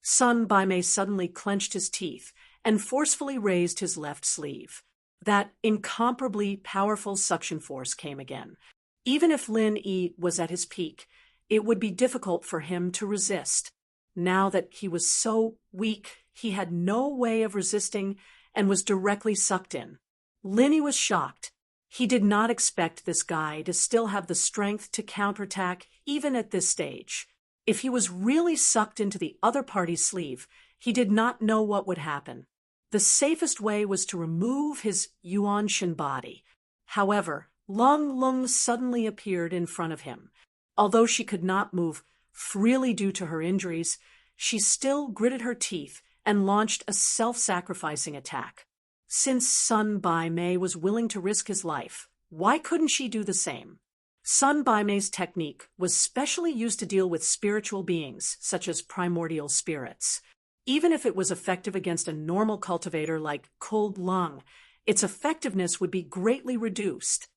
Sun Bai Mei suddenly clenched his teeth and forcefully raised his left sleeve. That incomparably powerful suction force came again. Even if Lin Yi was at his peak, it would be difficult for him to resist. Now that he was so weak, he had no way of resisting and was directly sucked in. Lin Yi was shocked. He did not expect this guy to still have the strength to counterattack even at this stage. If he was really sucked into the other party's sleeve, he did not know what would happen. The safest way was to remove his Yuanshan body. However, Long Lung suddenly appeared in front of him. Although she could not move freely due to her injuries, she still gritted her teeth and launched a self-sacrificing attack. Since Sun Bai Mei was willing to risk his life, why couldn't she do the same? Sun Bai Mei's technique was specially used to deal with spiritual beings, such as primordial spirits. Even if it was effective against a normal cultivator like Cold Lung, its effectiveness would be greatly reduced.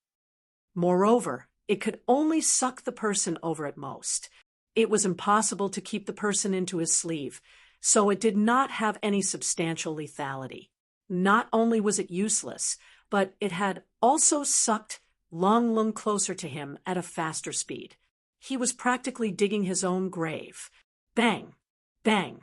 Moreover, it could only suck the person over at most. It was impossible to keep the person into his sleeve, so it did not have any substantial lethality. Not only was it useless, but it had also sucked Long Lung closer to him at a faster speed. He was practically digging his own grave. Bang! Bang!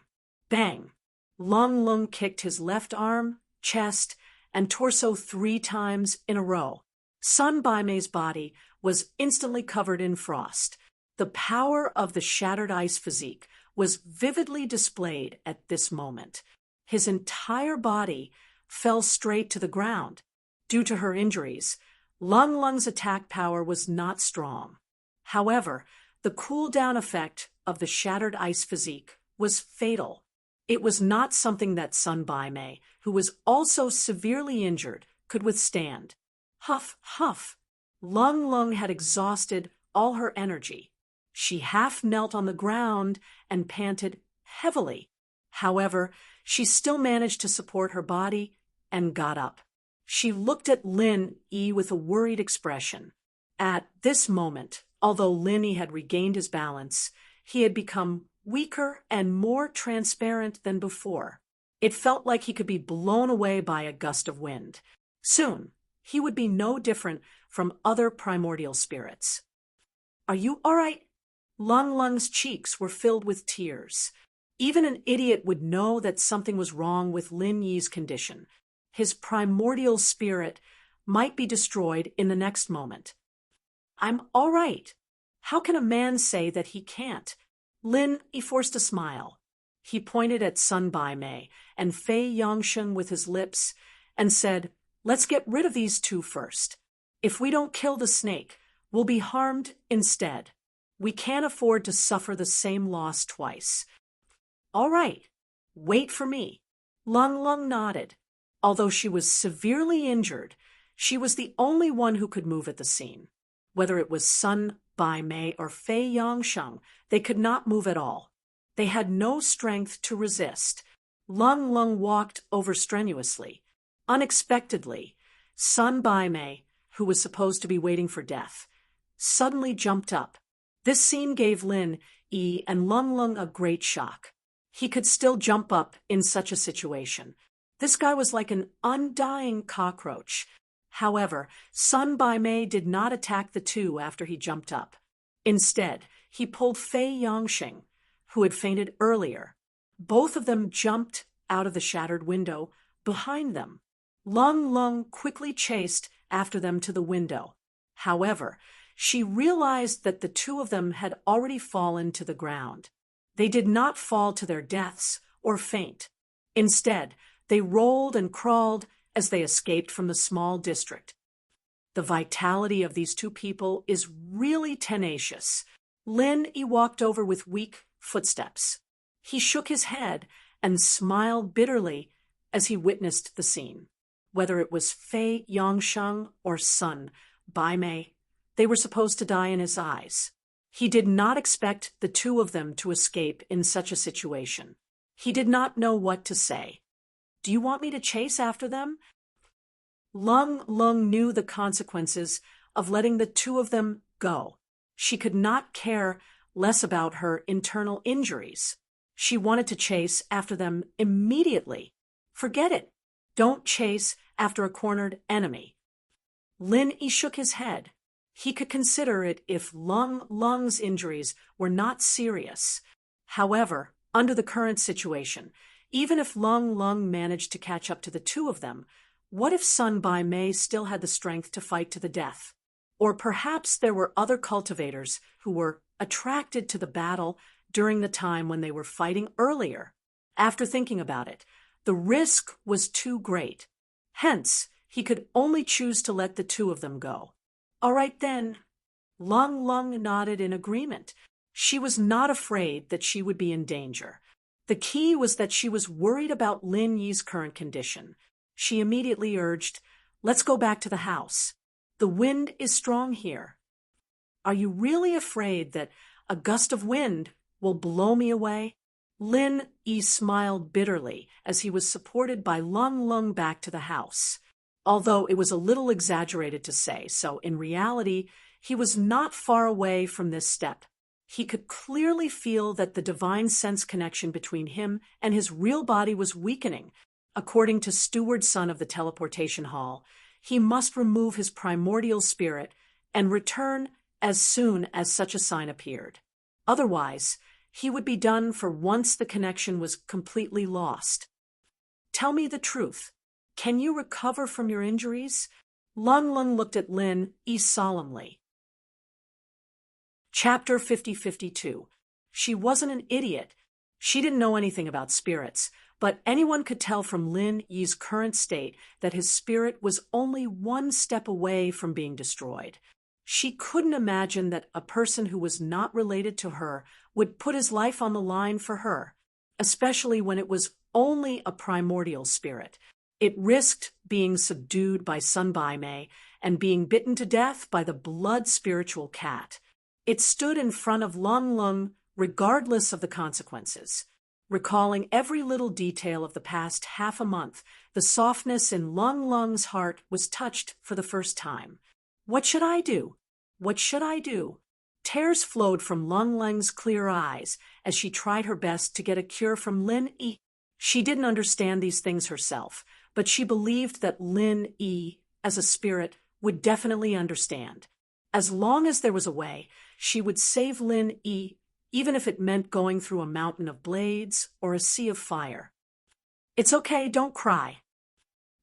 Bang! Long Lung kicked his left arm, chest, and torso 3 times in a row. Sun Bai Mei's body was instantly covered in frost. The power of the shattered ice physique was vividly displayed at this moment. His entire body fell straight to the ground. Due to her injuries, Long Lung's attack power was not strong. However, the cool-down effect of the shattered ice physique was fatal. It was not something that Sun Bai Mei, who was also severely injured, could withstand. Huff, huff. Long Lung had exhausted all her energy. She half knelt on the ground and panted heavily. However, she still managed to support her body and got up. She looked at Lin Yi with a worried expression. At this moment, although Lin Yi had regained his balance, he had become weaker and more transparent than before. It felt like he could be blown away by a gust of wind. Soon, he would be no different from other primordial spirits. Are you all right? Long Lung's cheeks were filled with tears. Even an idiot would know that something was wrong with Lin Yi's condition. His primordial spirit might be destroyed in the next moment. I'm all right. How can a man say that he can't? Lin Yi forced a smile. He pointed at Sun Bai Mei and Fei Yongsheng with his lips and said, "Let's get rid of these 2 first. If we don't kill the snake, we'll be harmed instead. We can't afford to suffer the same loss twice." "All right. Wait for me." Long Lung nodded. Although she was severely injured, she was the only one who could move at the scene. Whether it was Sun Bai Mei or Fei Yongsheng, they could not move at all. They had no strength to resist. Long Lung walked over strenuously. Unexpectedly, Sun Bai Mei, who was supposed to be waiting for death, suddenly jumped up. This scene gave Lin Yi and Long Lung a great shock. He could still jump up in such a situation. This guy was like an undying cockroach. However, Sun Bai Mei did not attack the 2 after he jumped up. Instead, he pulled Fei Yongsheng, who had fainted earlier. Both of them jumped out of the shattered window behind them. Lung Lung quickly chased after them to the window. However, she realized that the two of them had already fallen to the ground. They did not fall to their deaths or faint. Instead, they rolled and crawled as they escaped from the small district. The vitality of these two people is really tenacious. Lin Yi walked over with weak footsteps. He shook his head and smiled bitterly as he witnessed the scene. Whether it was Fei Yongsheng or Sun Bai Mei, they were supposed to die in his eyes. He did not expect the two of them to escape in such a situation. He did not know what to say. "Do you want me to chase after them?" Lung Lung knew the consequences of letting the two of them go. She could not care less about her internal injuries. She wanted to chase after them immediately. Forget it. Don't chase after a cornered enemy. Lin Yi shook his head. He could consider it if Lung Lung's injuries were not serious. However, under the current situation, even if Lung Lung managed to catch up to the two of them, what if Sun Bai Mei still had the strength to fight to the death? Or perhaps there were other cultivators who were attracted to the battle during the time when they were fighting earlier. After thinking about it, the risk was too great. Hence, he could only choose to let the two of them go. All right then. Lung Lung nodded in agreement. She was not afraid that she would be in danger. The key was that she was worried about Lin Yi's current condition. She immediately urged, "Let's go back to the house. The wind is strong here." "Are you really afraid that a gust of wind will blow me away?" Lin Yi smiled bitterly as he was supported by Lung Lung back to the house. Although it was a little exaggerated to say so, in reality, he was not far away from this step. He could clearly feel that the divine sense connection between him and his real body was weakening. According to Steward Son of the Teleportation Hall, he must remove his primordial spirit and return as soon as such a sign appeared. Otherwise, he would be done for once the connection was completely lost. "Tell me the truth. Can you recover from your injuries?" Lung Lung looked at Lin Yi solemnly. Chapter 5052. She wasn't an idiot. She didn't know anything about spirits, but anyone could tell from Lin Yi's current state that his spirit was only one step away from being destroyed. She couldn't imagine that a person who was not related to her would put his life on the line for her, especially when it was only a primordial spirit. It risked being subdued by Sun Bai Mei and being bitten to death by the blood spiritual cat. It stood in front of Lung Lung regardless of the consequences. Recalling every little detail of the past half a month, the softness in Lung Lung's heart was touched for the first time. "What should I do? What should I do?" Tears flowed from Lung Lung's clear eyes as she tried her best to get a cure from Lin Yi. She didn't understand these things herself, but she believed that Lin Yi, as a spirit, would definitely understand. As long as there was a way, she would save Lin Yi, even if it meant going through a mountain of blades or a sea of fire. "It's okay, don't cry."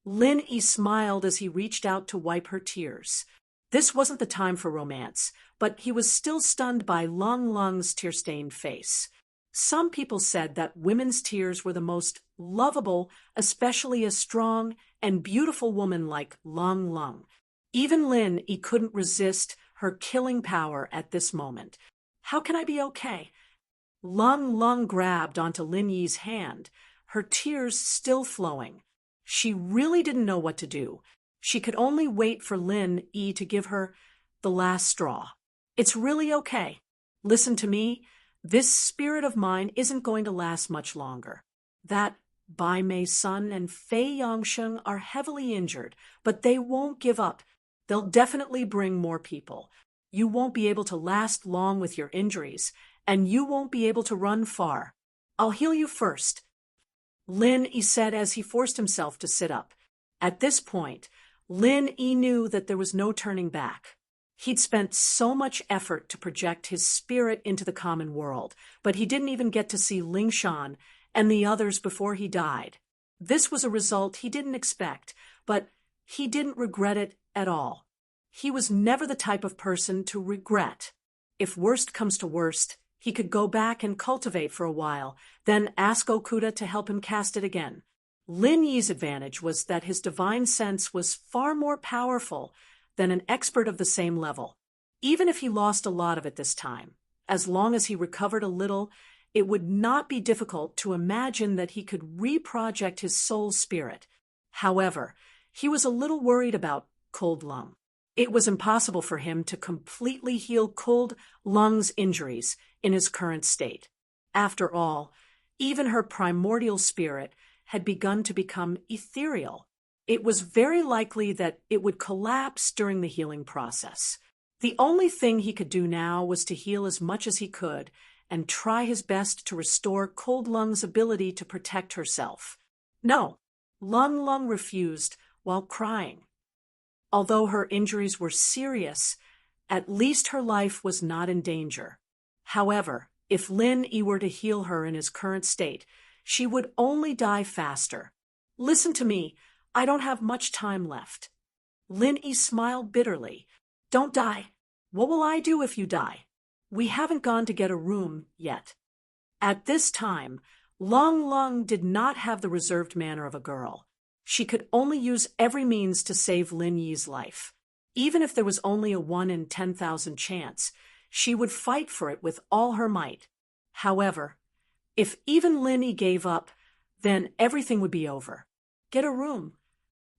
Lin Yi smiled as he reached out to wipe her tears. This wasn't the time for romance, but he was still stunned by Lung Lung's tear-stained face. Some people said that women's tears were the most lovable, especially a strong and beautiful woman like Lung Lung. Even Lin Yi couldn't resist her killing power at this moment. "How can I be okay?" Lung Lung grabbed onto Lin Yi's hand, her tears still flowing. She really didn't know what to do. She could only wait for Lin Yi to give her the last straw. "It's really okay. Listen to me. This spirit of mine isn't going to last much longer. That Bai Mei's son and Fei Yongsheng are heavily injured, but they won't give up. They'll definitely bring more people. You won't be able to last long with your injuries, and you won't be able to run far. I'll heal you first." Lin Yi said as he forced himself to sit up. At this point, Lin Yi knew that there was no turning back. He'd spent so much effort to project his spirit into the common world, but he didn't even get to see Ling Shan and the others before he died. This was a result he didn't expect, but he didn't regret it at all. He was never the type of person to regret. If worst comes to worst, he could go back and cultivate for a while, then ask Okuda to help him cast it again. Lin Yi's advantage was that his divine sense was far more powerful than an expert of the same level. Even if he lost a lot of it this time, as long as he recovered a little, it would not be difficult to imagine that he could reproject his soul spirit. However, he was a little worried about Cold Lung. It was impossible for him to completely heal Cold Lung's injuries in his current state. After all, even her primordial spirit had begun to become ethereal. It was very likely that it would collapse during the healing process. The only thing he could do now was to heal as much as he could and try his best to restore Cold Lung's ability to protect herself. No, Lung refused while crying. Although her injuries were serious, at least her life was not in danger. However, if Lin Yi were to heal her in his current state, she would only die faster. Listen to me, I don't have much time left. Lin Yi smiled bitterly. Don't die. What will I do if you die? We haven't gone to get a room yet. At this time, Lung did not have the reserved manner of a girl. She could only use every means to save Lin Yi's life. Even if there was only a 1 in 10,000 chance, she would fight for it with all her might. However, if even Lin Yi gave up, then everything would be over. Get a room.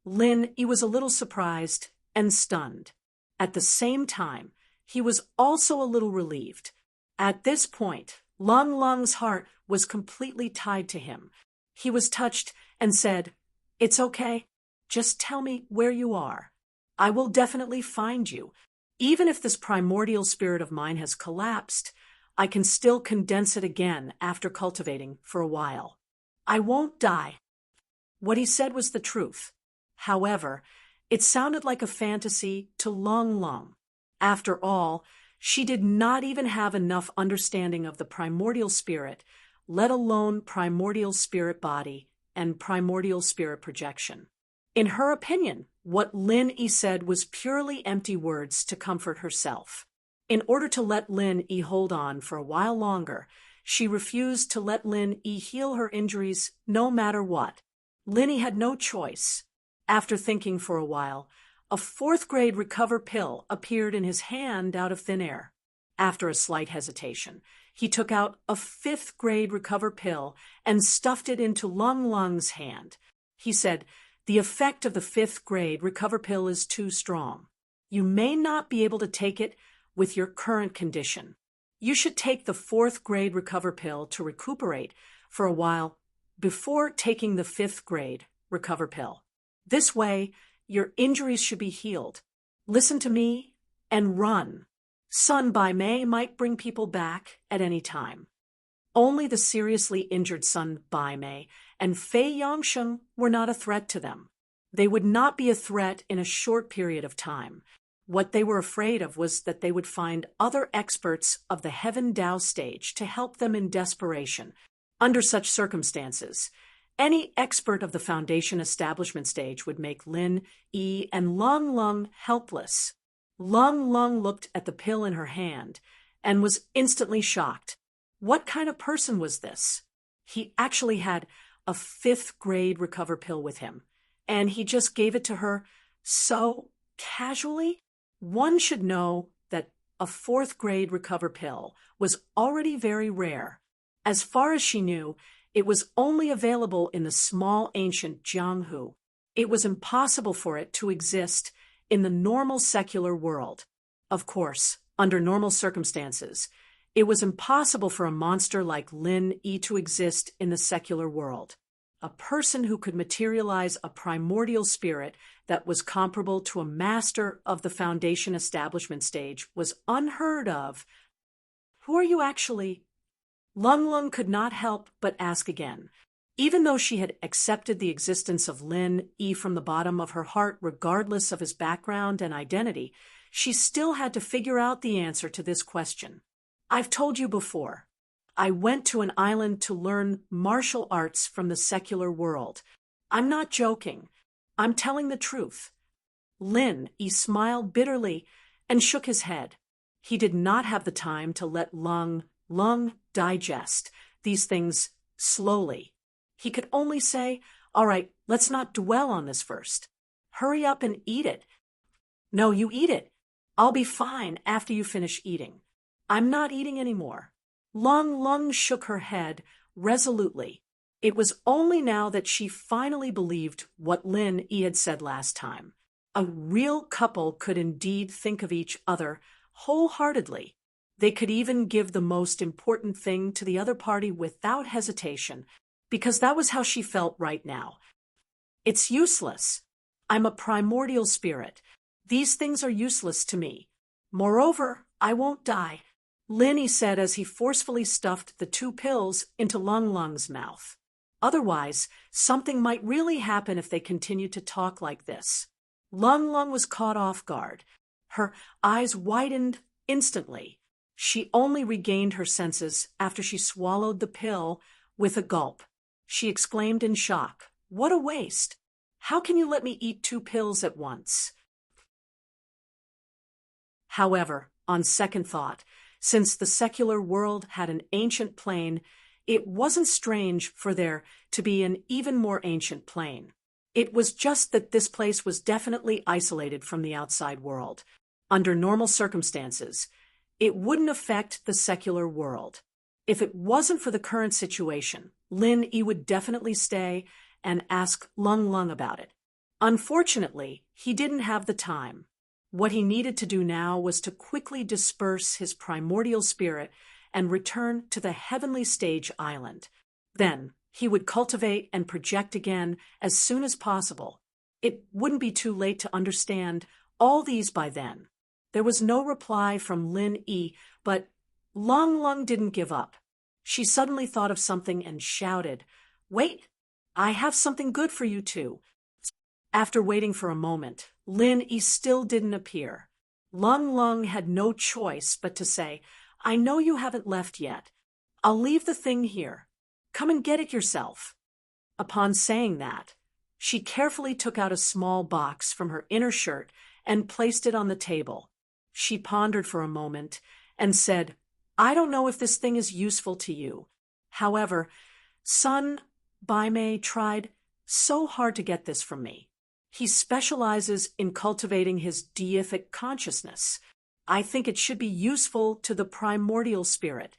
Lin Yi was a little surprised and stunned. At the same time, he was also a little relieved. At this point, Lung's heart was completely tied to him. He was touched and said, "It's okay. Just tell me where you are. I will definitely find you. Even if this primordial spirit of mine has collapsed, I can still condense it again after cultivating for a while. I won't die." What he said was the truth. However, it sounded like a fantasy to Lung. After all, she did not even have enough understanding of the primordial spirit, let alone primordial spirit body and primordial spirit projection. In her opinion, what Lin Yi said was purely empty words to comfort herself. In order to let Lin Yi hold on for a while longer, she refused to let Lin Yi heal her injuries no matter what. Lin Yi had no choice. After thinking for a while, a 4th-grade recover pill appeared in his hand out of thin air. After a slight hesitation, he took out a 5th-grade recover pill and stuffed it into Lung's hand. He said, "The effect of the 5th-grade recover pill is too strong. You may not be able to take it with your current condition. You should take the 4th-grade recover pill to recuperate for a while before taking the 5th-grade recover pill. This way, your injuries should be healed. Listen to me and run. Sun Bai Mei might bring people back at any time." Only the seriously injured Sun Bai Mei and Fei Yongsheng were not a threat to them. They would not be a threat in a short period of time. What they were afraid of was that they would find other experts of the Heaven Dao stage to help them in desperation. Under such circumstances, any expert of the Foundation establishment stage would make Lin Yi and Lung helpless. Lung looked at the pill in her hand and was instantly shocked. What kind of person was this? He actually had a 5th-grade recover pill with him, and he just gave it to her so casually? One should know that a 4th-grade recover pill was already very rare. As far as she knew, it was only available in the small ancient Jianghu. It was impossible for it to exist in the normal secular world. Of course, under normal circumstances, it was impossible for a monster like Lin Yi to exist in the secular world. A person who could materialize a primordial spirit that was comparable to a master of the Foundation establishment stage was unheard of. Who are you actually? Lung could not help but ask again. Even though she had accepted the existence of Lin Yi from the bottom of her heart regardless of his background and identity, she still had to figure out the answer to this question. I've told you before. I went to an island to learn martial arts from the secular world. I'm not joking. I'm telling the truth. Lin Yi smiled bitterly and shook his head. He did not have the time to let Lung digest these things slowly. He could only say, "All right, let's not dwell on this first. Hurry up and eat it." "No, you eat it. I'll be fine after you finish eating." "I'm not eating anymore." Lung shook her head resolutely. It was only now that she finally believed what Lin Yi had said last time. A real couple could indeed think of each other wholeheartedly. They could even give the most important thing to the other party without hesitation, because that was how she felt right now. "It's useless. I'm a primordial spirit. These things are useless to me. Moreover, I won't die," Lin Yi said as he forcefully stuffed the 2 pills into Lung's mouth. Otherwise, something might really happen if they continued to talk like this. Lung was caught off guard. Her eyes widened instantly. She only regained her senses after she swallowed the pill with a gulp. She exclaimed in shock, "What a waste! How can you let me eat 2 pills at once?" However, on second thought, since the secular world had an ancient plane, it wasn't strange for there to be an even more ancient plane. It was just that this place was definitely isolated from the outside world. Under normal circumstances, it wouldn't affect the secular world. If it wasn't for the current situation, Lin Yi would definitely stay and ask Lung about it. Unfortunately, he didn't have the time. What he needed to do now was to quickly disperse his primordial spirit and return to the heavenly stage island. Then, he would cultivate and project again as soon as possible. It wouldn't be too late to understand all these by then. There was no reply from Lin Yi, but Lung didn't give up. She suddenly thought of something and shouted, "Wait, I have something good for you too." After waiting for a moment, Lin Yi still didn't appear. Lung had no choice but to say, "I know you haven't left yet. I'll leave the thing here. Come and get it yourself." Upon saying that, she carefully took out a small box from her inner shirt and placed it on the table. She pondered for a moment and said, "I don't know if this thing is useful to you. However, Sun Baimei tried so hard to get this from me. He specializes in cultivating his deific consciousness. I think it should be useful to the primordial spirit."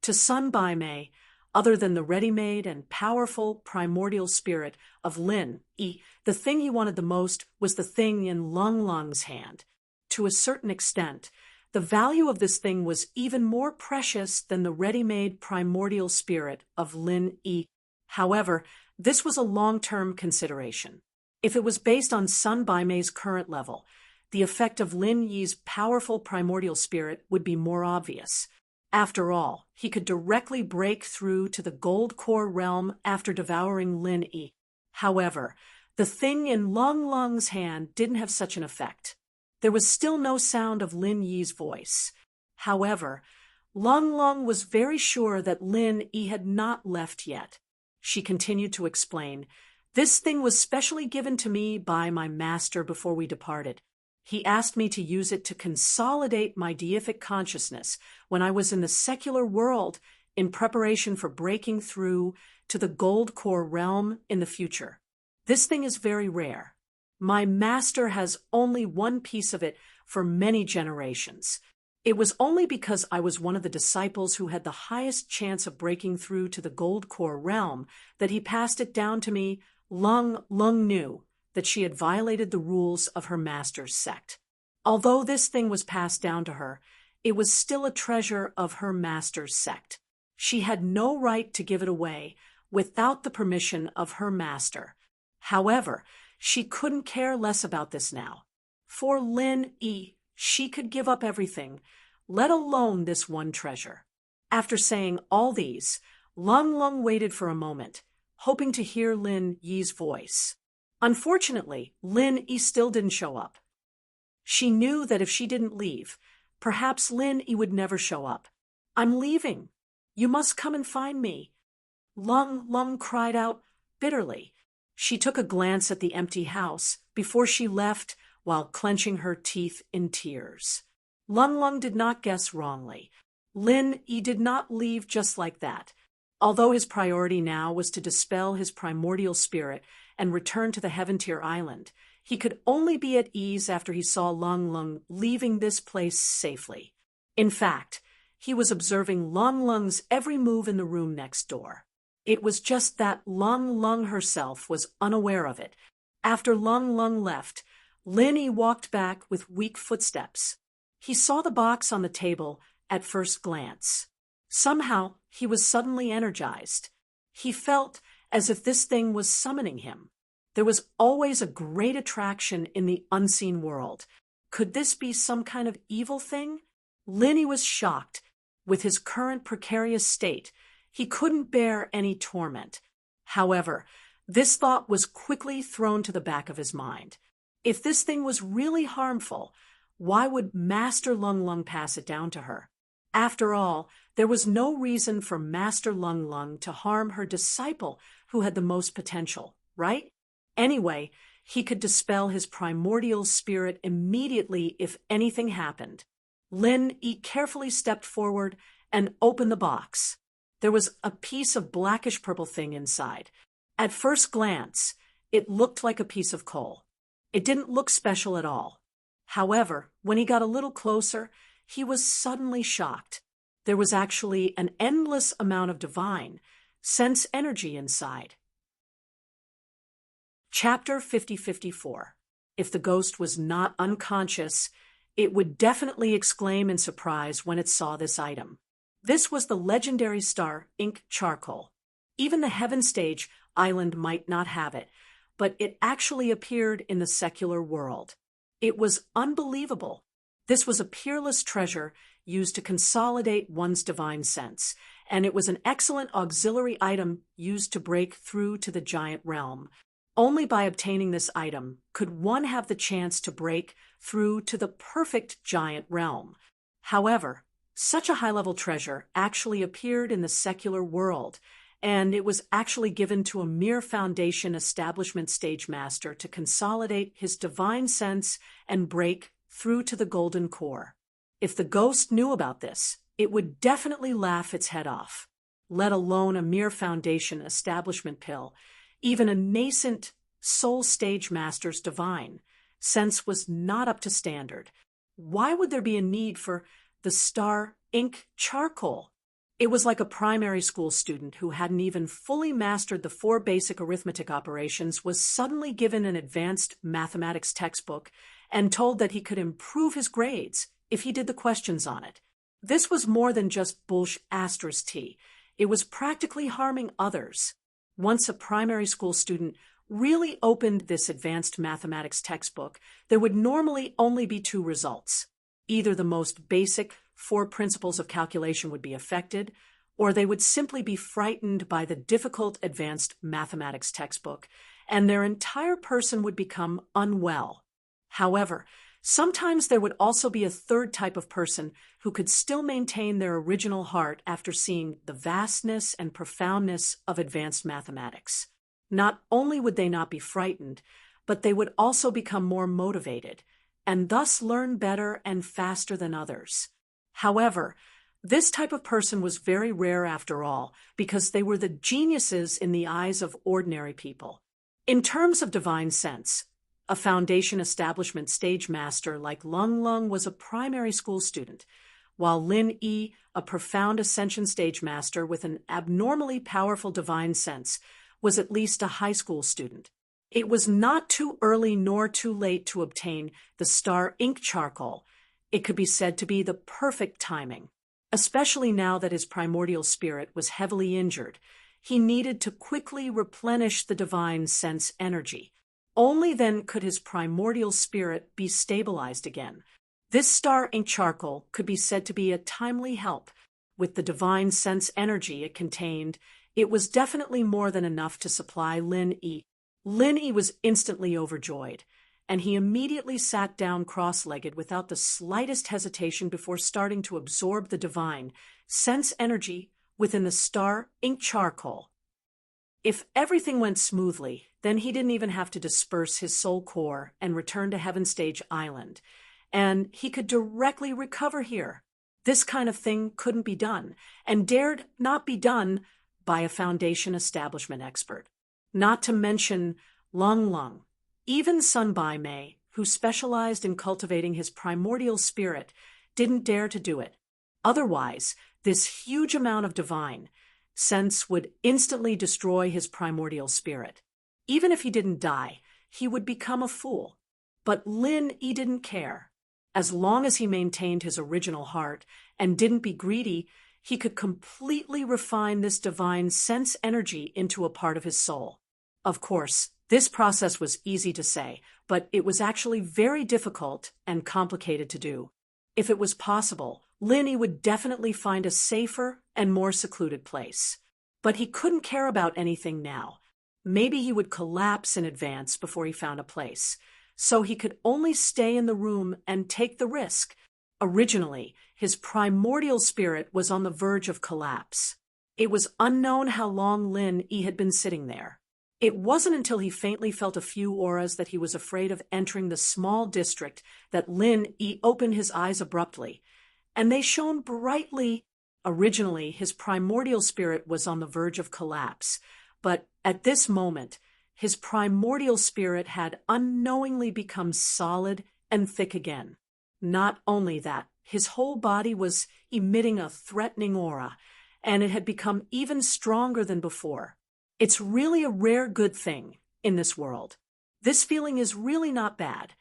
To Sun Baimei, other than the ready-made and powerful primordial spirit of Lin Yi, the thing he wanted the most was the thing in Lung's hand. To a certain extent, the value of this thing was even more precious than the ready-made primordial spirit of Lin Yi. However, this was a long-term consideration. If it was based on Sun Baimei's current level, the effect of Lin Yi's powerful primordial spirit would be more obvious. After all, he could directly break through to the gold core realm after devouring Lin Yi. However, the thing in Lung's hand didn't have such an effect. There was still no sound of Lin Yi's voice. However, Lung was very sure that Lin Yi had not left yet. She continued to explain, "This thing was specially given to me by my master before we departed. He asked me to use it to consolidate my deific consciousness when I was in the secular world in preparation for breaking through to the gold core realm in the future. This thing is very rare. My master has only one piece of it for many generations. It was only because I was one of the disciples who had the highest chance of breaking through to the gold core realm that he passed it down to me." Lung knew that she had violated the rules of her master's sect. Although this thing was passed down to her, it was still a treasure of her master's sect. She had no right to give it away without the permission of her master. However, she couldn't care less about this now. For Lin Yi, she could give up everything, let alone this one treasure. After saying all these, Lung waited for a moment, hoping to hear Lin Yi's voice. Unfortunately, Lin Yi still didn't show up. She knew that if she didn't leave, perhaps Lin Yi would never show up. "I'm leaving. You must come and find me." Lung Lung cried out bitterly. She took a glance at the empty house before she left while clenching her teeth in tears. Lung Lung did not guess wrongly. Lin Yi did not leave just like that. Although his priority now was to dispel his primordial spirit and return to the Heaven-Tier Island, he could only be at ease after he saw Lung Lung leaving this place safely. In fact, he was observing Lung Lung's every move in the room next door. It was just that Lung Lung herself was unaware of it. After Lung Lung left, Lin Yi walked back with weak footsteps. He saw the box on the table at first glance. Somehow, he was suddenly energized. He felt as if this thing was summoning him. There was always a great attraction in the unseen world. Could this be some kind of evil thing? Lin Yi was shocked. With his current precarious state, he couldn't bear any torment. However, this thought was quickly thrown to the back of his mind. If this thing was really harmful, why would Master Lung Lung pass it down to her? After all, there was no reason for Master Lung Lung to harm her disciple who had the most potential, right? Anyway, he could dispel his primordial spirit immediately if anything happened. Lin Yi carefully stepped forward and opened the box. There was a piece of blackish-purple thing inside. At first glance, it looked like a piece of coal. It didn't look special at all. However, when he got a little closer, he was suddenly shocked. There was actually an endless amount of divine sense energy inside. Chapter 5054. If the ghost was not unconscious, it would definitely exclaim in surprise when it saw this item. This was the legendary star ink charcoal. Even the Heaven Stage Island might not have it, but it actually appeared in the secular world. It was unbelievable. This was a peerless treasure used to consolidate one's divine sense, and it was an excellent auxiliary item used to break through to the giant realm. Only by obtaining this item could one have the chance to break through to the perfect giant realm. However, such a high-level treasure actually appeared in the secular world, and it was actually given to a mere Foundation Establishment Stage Master to consolidate his divine sense and break through to the golden core. If the ghost knew about this, it would definitely laugh its head off, let alone a mere Foundation Establishment pill. Even a nascent Soul Stage Master's divine sense was not up to standard. Why would there be a need for the star ink charcoal? It was like a primary school student who hadn't even fully mastered the 4 basic arithmetic operations was suddenly given an advanced mathematics textbook and told that he could improve his grades if he did the questions on it. This was more than just bullsh**. It was practically harming others. Once a primary school student really opened this advanced mathematics textbook, there would normally only be 2 results. Either the most basic 4 principles of calculation would be affected, or they would simply be frightened by the difficult advanced mathematics textbook, and their entire person would become unwell. However, sometimes there would also be a third type of person who could still maintain their original heart after seeing the vastness and profoundness of advanced mathematics. Not only would they not be frightened, but they would also become more motivated, and thus learn better and faster than others. However, this type of person was very rare after all, because they were the geniuses in the eyes of ordinary people. In terms of divine sense, a Foundation Establishment Stage Master like Lung Lung was a primary school student, while Lin Yi, a profound Ascension Stage Master with an abnormally powerful divine sense, was at least a high school student. It was not too early nor too late to obtain the star ink charcoal. It could be said to be the perfect timing. Especially now that his primordial spirit was heavily injured, he needed to quickly replenish the divine sense energy. Only then could his primordial spirit be stabilized again. This star ink charcoal could be said to be a timely help. With the divine sense energy it contained, it was definitely more than enough to supply Lin Yi. Lin Yi was instantly overjoyed, and he immediately sat down cross-legged without the slightest hesitation before starting to absorb the divine sense energy within the star ink charcoal. If everything went smoothly, then he didn't even have to disperse his soul core and return to Heaven Stage Island, and he could directly recover here. This kind of thing couldn't be done, and dared not be done by a Foundation establishment expert. Not to mention Lung Lung. Even Sun Bai Mei, who specialized in cultivating his primordial spirit, didn't dare to do it. Otherwise, this huge amount of divine sense would instantly destroy his primordial spirit. Even if he didn't die, he would become a fool. But Lin Yi didn't care. As long as he maintained his original heart and didn't be greedy, he could completely refine this divine sense energy into a part of his soul. Of course, this process was easy to say, but it was actually very difficult and complicated to do. If it was possible, Lin Yi would definitely find a safer and more secluded place. But he couldn't care about anything now. Maybe he would collapse in advance before he found a place. So he could only stay in the room and take the risk. Originally, his primordial spirit was on the verge of collapse. It was unknown how long Lin Yi had been sitting there. It wasn't until he faintly felt a few auras that he was afraid of entering the small district that Lin Yi opened his eyes abruptly, and they shone brightly. Originally, his primordial spirit was on the verge of collapse, but at this moment, his primordial spirit had unknowingly become solid and thick again. Not only that, his whole body was emitting a threatening aura, and it had become even stronger than before. It's really a rare good thing in this world. This feeling is really not bad.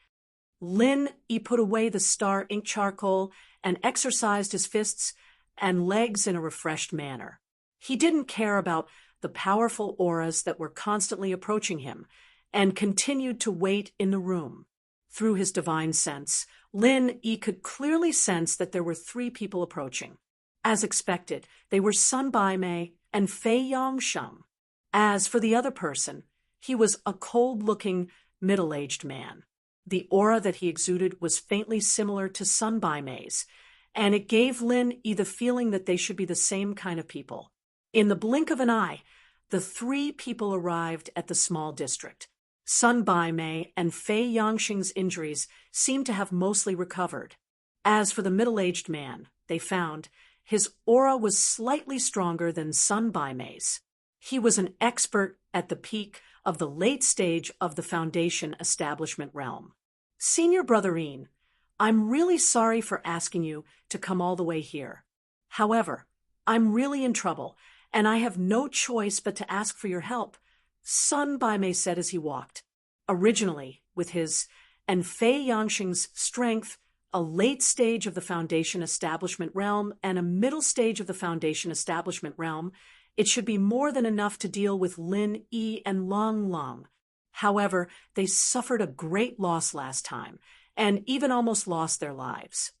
Lin Yi put away the star ink charcoal and exercised his fists and legs in a refreshed manner. He didn't care about the powerful auras that were constantly approaching him, and continued to wait in the room. Through his divine sense, Lin Yi could clearly sense that there were 3 people approaching. As expected, they were Sun Bai Mei and Fei Yongsheng. As for the other person, he was a cold-looking, middle-aged man. The aura that he exuded was faintly similar to Sun Bai Mei's, and it gave Lin Yi the feeling that they should be the same kind of people. In the blink of an eye, the 3 people arrived at the small district. Sun Bai Mei and Fei Yongsheng's injuries seemed to have mostly recovered. As for the middle-aged man, they found, his aura was slightly stronger than Sun Bai Mei's. He was an expert at the peak of the late stage of the Foundation establishment realm. Senior Brother Ian, I'm really sorry for asking you to come all the way here. However, I'm really in trouble, and I have no choice but to ask for your help, Sun Bai Mei said as he walked. Originally, with his and Fei Yongsheng's strength, a late stage of the Foundation establishment realm and a middle stage of the Foundation establishment realm, it should be more than enough to deal with Lin Yi and Lung Lung. However, they suffered a great loss last time, and even almost lost their lives.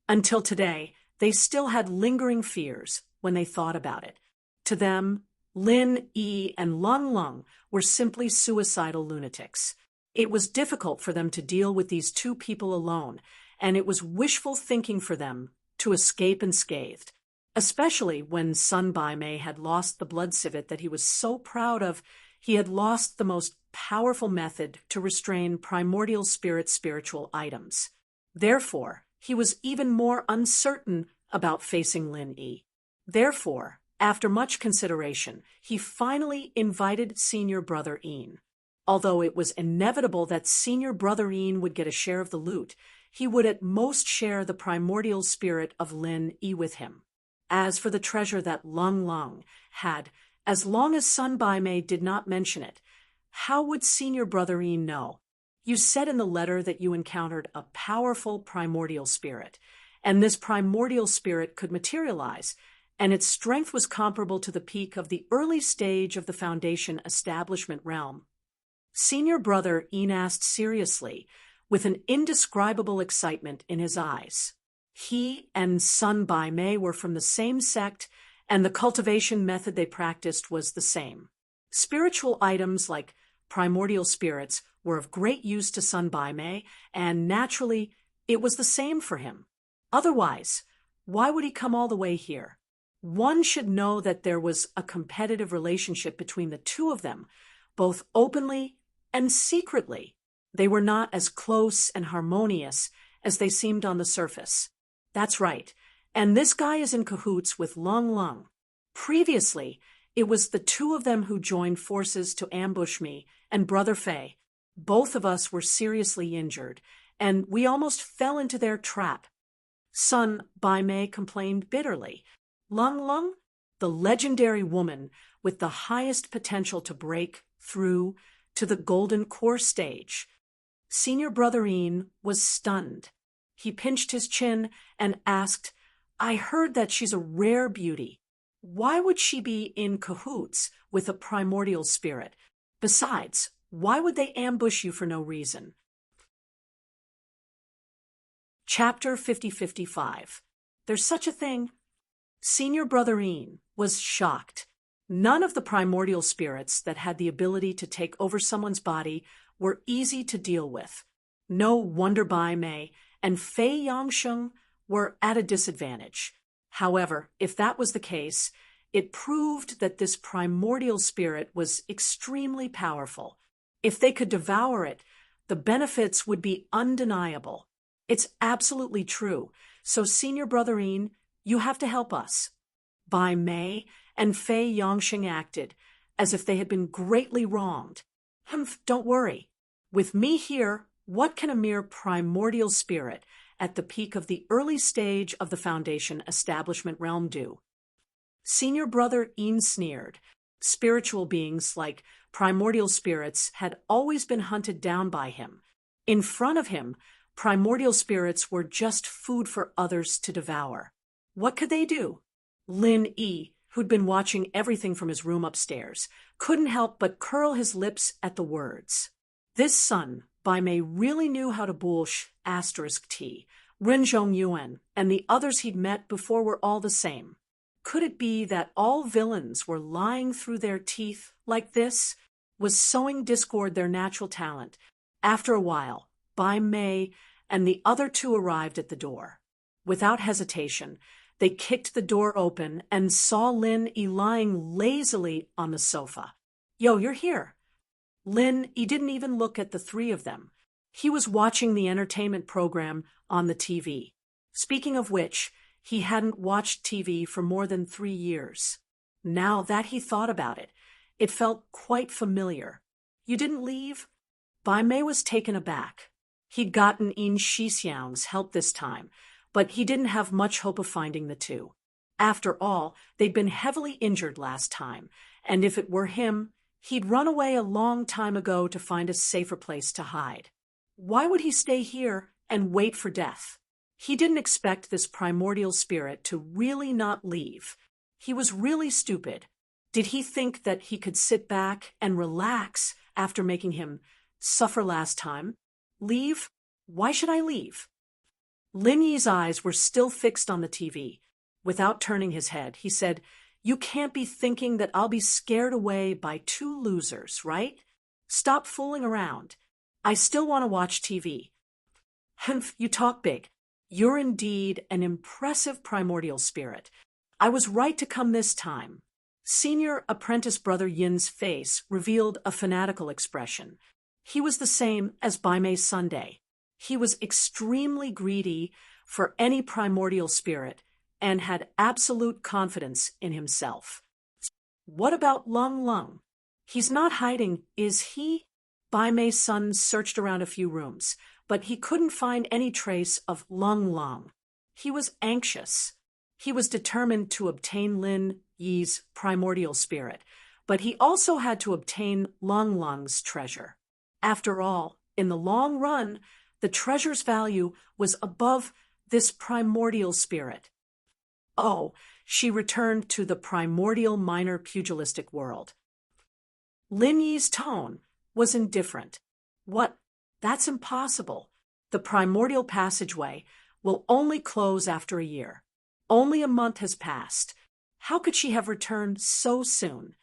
Until today, they still had lingering fears when they thought about it. To them, Lin Yi and Lung Lung were simply suicidal lunatics. It was difficult for them to deal with these 2 people alone, and it was wishful thinking for them to escape unscathed. Especially when Sun Bai Mei had lost the blood civet that he was so proud of, he had lost the most powerful method to restrain primordial spirit spiritual items. Therefore, he was even more uncertain about facing Lin Yi. Therefore, after much consideration, he finally invited Senior Brother Ian. Although it was inevitable that Senior Brother Ian would get a share of the loot, he would at most share the primordial spirit of Lin Yi with him. As for the treasure that Lung Lung had, as long as Sun Bai Mei did not mention it, how would Senior Brother Ian know? You said in the letter that you encountered a powerful primordial spirit, and this primordial spirit could materialize, and its strength was comparable to the peak of the early stage of the Foundation establishment realm. Senior Brother Ian asked seriously, with an indescribable excitement in his eyes. He and Sun Bai Mei were from the same sect, and the cultivation method they practiced was the same. Spiritual items like primordial spirits were of great use to Sun Bai Mei, and naturally, it was the same for him. Otherwise, why would he come all the way here? One should know that there was a competitive relationship between the two of them, both openly and secretly. They were not as close and harmonious as they seemed on the surface. That's right. And this guy is in cahoots with Lung Lung. Previously, it was the two of them who joined forces to ambush me and Brother Fei. Both of us were seriously injured, and we almost fell into their trap. Sun Bai Mei complained bitterly. Lung Lung, the legendary woman with the highest potential to break through to the golden core stage. Senior Brother Ian was stunned. He pinched his chin and asked, I heard that she's a rare beauty. Why would she be in cahoots with a primordial spirit? Besides, why would they ambush you for no reason? Chapter 50-55. There's such a thing. Senior Brother Ian was shocked. None of the primordial spirits that had the ability to take over someone's body were easy to deal with. No wonder Bai Mei and Fei Yangsheng were at a disadvantage. However, if that was the case, it proved that this primordial spirit was extremely powerful. If they could devour it, the benefits would be undeniable. It's absolutely true. So, Senior Brother Ian, you have to help us. Bai Mei and Fei Yangsheng acted as if they had been greatly wronged. Don't worry. With me here, what can a mere primordial spirit at the peak of the early stage of the Foundation establishment realm do? Senior Brother Ian sneered. Spiritual beings like primordial spirits had always been hunted down by him. In front of him, primordial spirits were just food for others to devour. What could they do? Lin Yi, who'd been watching everything from his room upstairs, couldn't help but curl his lips at the words. This son, Bai Mei, really knew how to bullsh *T. Rinzhong Yuan and the others he'd met before were all the same. Could it be that all villains were lying through their teeth like this? Was sowing discord their natural talent? After a while, Bai Mei and the other two arrived at the door. Without hesitation, they kicked the door open and saw Lin Yi lying lazily on the sofa. Yo, you're here. Lin Yi didn't even look at the three of them. He was watching the entertainment program on the TV. Speaking of which, he hadn't watched TV for more than 3 years. Now that he thought about it, it felt quite familiar. You didn't leave? Bai Mei was taken aback. He'd gotten Yin Shixiang's help this time, but he didn't have much hope of finding the two. After all, they'd been heavily injured last time, and if it were him, he'd run away a long time ago to find a safer place to hide. Why would he stay here and wait for death? He didn't expect this primordial spirit to really not leave. He was really stupid. Did he think that he could sit back and relax after making him suffer last time? Leave? Why should I leave? Lin Yi's eyes were still fixed on the TV. Without turning his head, he said, You can't be thinking that I'll be scared away by 2 losers, right? Stop fooling around. I still want to watch TV. Humph, you talk big. You're indeed an impressive primordial spirit. I was right to come this time. Senior Apprentice Brother Yin's face revealed a fanatical expression. He was the same as Bai Mei's Sunday. He was extremely greedy for any primordial spirit and had absolute confidence in himself. What about Lung Lung? He's not hiding, is he? Bai Mei's son searched around a few rooms, but he couldn't find any trace of Lung Lung. He was anxious. He was determined to obtain Lin Yi's primordial spirit, but he also had to obtain Lung Lung's treasure. After all, in the long run, the treasure's value was above this primordial spirit. Oh, she returned to the primordial minor pugilistic world. Lin Yi's tone was indifferent. What? That's impossible. The primordial passageway will only close after a year. Only a month has passed. How could she have returned so soon?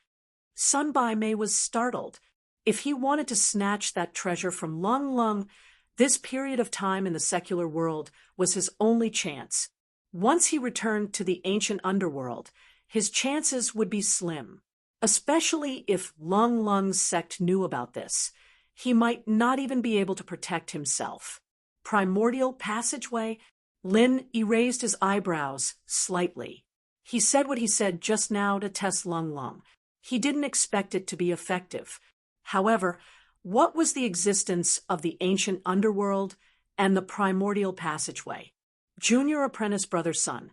Sun Bai Mei was startled. If he wanted to snatch that treasure from Lung Lung, this period of time in the secular world was his only chance. Once he returned to the ancient underworld, his chances would be slim. Especially if Lung Lung's sect knew about this. He might not even be able to protect himself. Primordial passageway? Lin erased his eyebrows slightly. He said what he said just now to test Lung Lung. He didn't expect it to be effective. However, what was the existence of the ancient underworld and the primordial passageway? Junior apprentice brother son.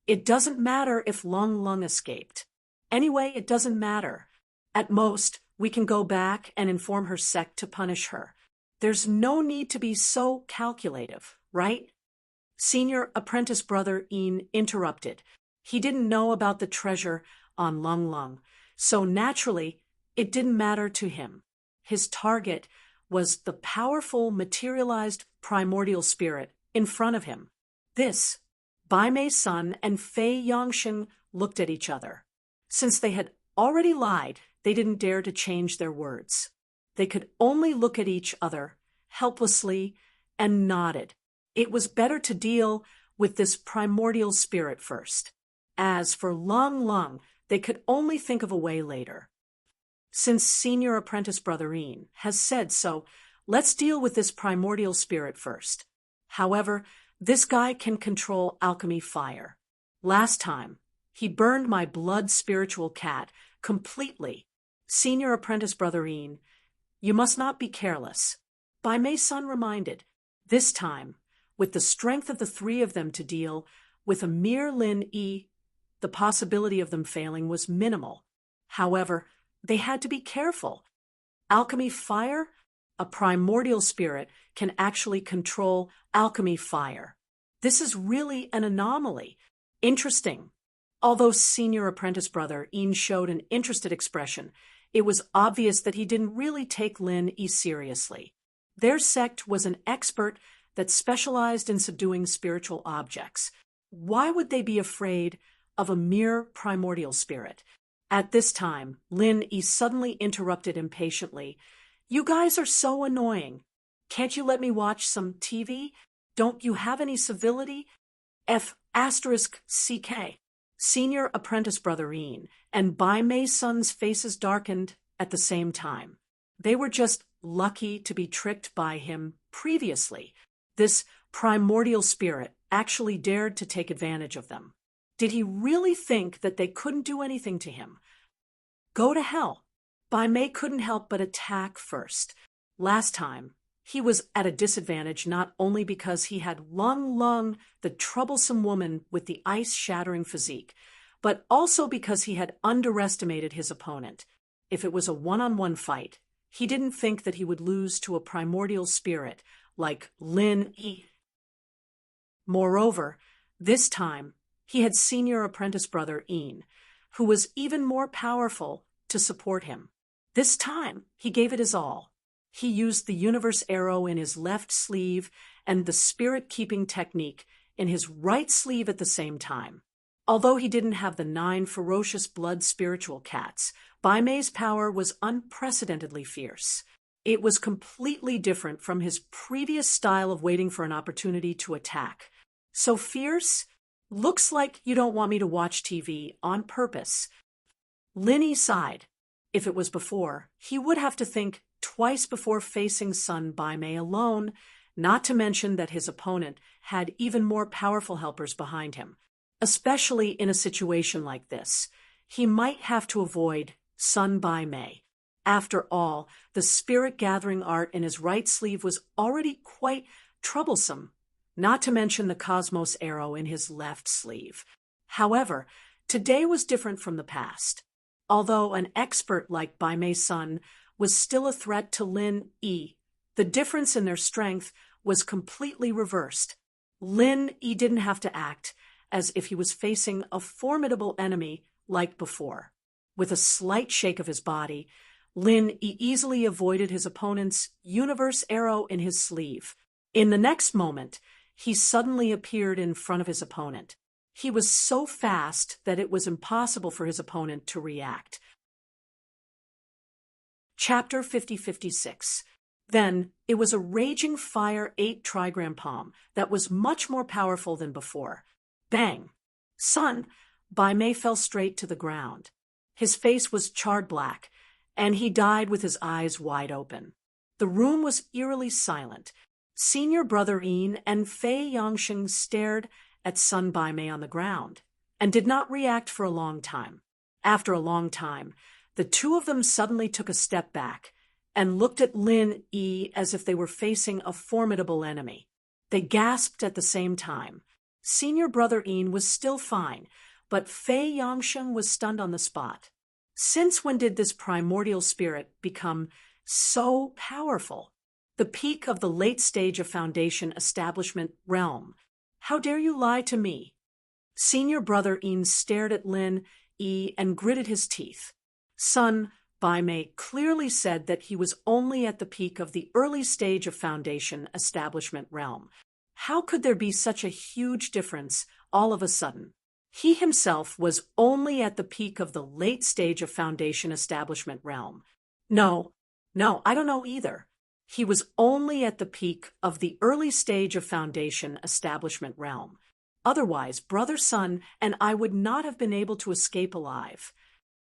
It doesn't matter if Lung Lung escaped. Anyway, it doesn't matter. At most, we can go back and inform her sect to punish her. There's no need to be so calculative, right? Senior apprentice brother Ian interrupted. He didn't know about the treasure on Lung Lung, so naturally, it didn't matter to him. His target was the powerful materialized primordial spirit in front of him. This, Bai Mei's son and Fei Yongxing looked at each other. Since they had already lied, they didn't dare to change their words. They could only look at each other, helplessly, and nodded. It was better to deal with this primordial spirit first. As for Lung Lung, they could only think of a way later. Since senior apprentice brother Ian has said so, let's deal with this primordial spirit first. However, this guy can control alchemy fire. Last time, he burned my blood spiritual cat completely. Senior apprentice brother Ian, you must not be careless. Bai Mei's son reminded, this time, with the strength of the three of them to deal with a mere Lin Yi, the possibility of them failing was minimal. However, they had to be careful. Alchemy fire? A primordial spirit can actually control alchemy fire. This is really an anomaly. Interesting. Although senior apprentice brother Ian showed an interested expression, it was obvious that he didn't really take Lin Yi seriously. Their sect was an expert that specialized in subduing spiritual objects. Why would they be afraid of a mere primordial spirit? At this time, Lin Yi suddenly interrupted impatiently. You guys are so annoying. Can't you let me watch some TV? Don't you have any civility? F***CK. Senior apprentice brother Ian and Bai Mei's son's faces darkened at the same time. They were just lucky to be tricked by him previously. This primordial spirit actually dared to take advantage of them. Did he really think that they couldn't do anything to him? Go to hell. Bai Mei couldn't help but attack first. Last time, he was at a disadvantage not only because he had Lung Lung, the troublesome woman with the ice-shattering physique, but also because he had underestimated his opponent. If it was a one-on-one fight, he didn't think that he would lose to a primordial spirit like Lin Yi. Moreover, this time, he had senior apprentice brother Ian, who was even more powerful to support him. This time, he gave it his all. He used the universe arrow in his left sleeve and the spirit-keeping technique in his right sleeve at the same time. Although he didn't have the 9 ferocious blood spiritual cats, Bai Mei's power was unprecedentedly fierce. It was completely different from his previous style of waiting for an opportunity to attack. So fierce? Looks like you don't want me to watch TV on purpose. Lin Yi sighed. If it was before, he would have to think twice before facing son Bai Mei alone, not to mention that his opponent had even more powerful helpers behind him. Especially in a situation like this, he might have to avoid son Bai Mei. After all, the spirit-gathering art in his right sleeve was already quite troublesome, not to mention the cosmos arrow in his left sleeve. However, today was different from the past. Although an expert like Bai Mei's son was still a threat to Lin Yi, the difference in their strength was completely reversed. Lin Yi didn't have to act as if he was facing a formidable enemy like before. With a slight shake of his body, Lin Yi easily avoided his opponent's universe arrow in his sleeve. In the next moment, he suddenly appeared in front of his opponent. He was so fast that it was impossible for his opponent to react. Chapter 50-56. Then, it was a raging fire 8 trigram palm that was much more powerful than before. Bang! Son, Bai Mei fell straight to the ground. His face was charred black, and he died with his eyes wide open. The room was eerily silent. Senior brother Yin and Fei Yangsheng stared at son Bai Mei on the ground, and did not react for a long time. After a long time, the two of them suddenly took a step back and looked at Lin Yi as if they were facing a formidable enemy. They gasped at the same time. Senior brother Yin was still fine, but Fei Yangsheng was stunned on the spot. Since when did this primordial spirit become so powerful? The peak of the late stage of Foundation establishment realm. How dare you lie to me? Senior brother Yin stared at Lin Yi and gritted his teeth. Son Bai Mei clearly said that he was only at the peak of the early stage of Foundation establishment realm. How could there be such a huge difference all of a sudden? He himself was only at the peak of the late stage of Foundation establishment realm. No, I don't know either. He was only at the peak of the early stage of Foundation establishment realm. Otherwise, brother Sun and I would not have been able to escape alive.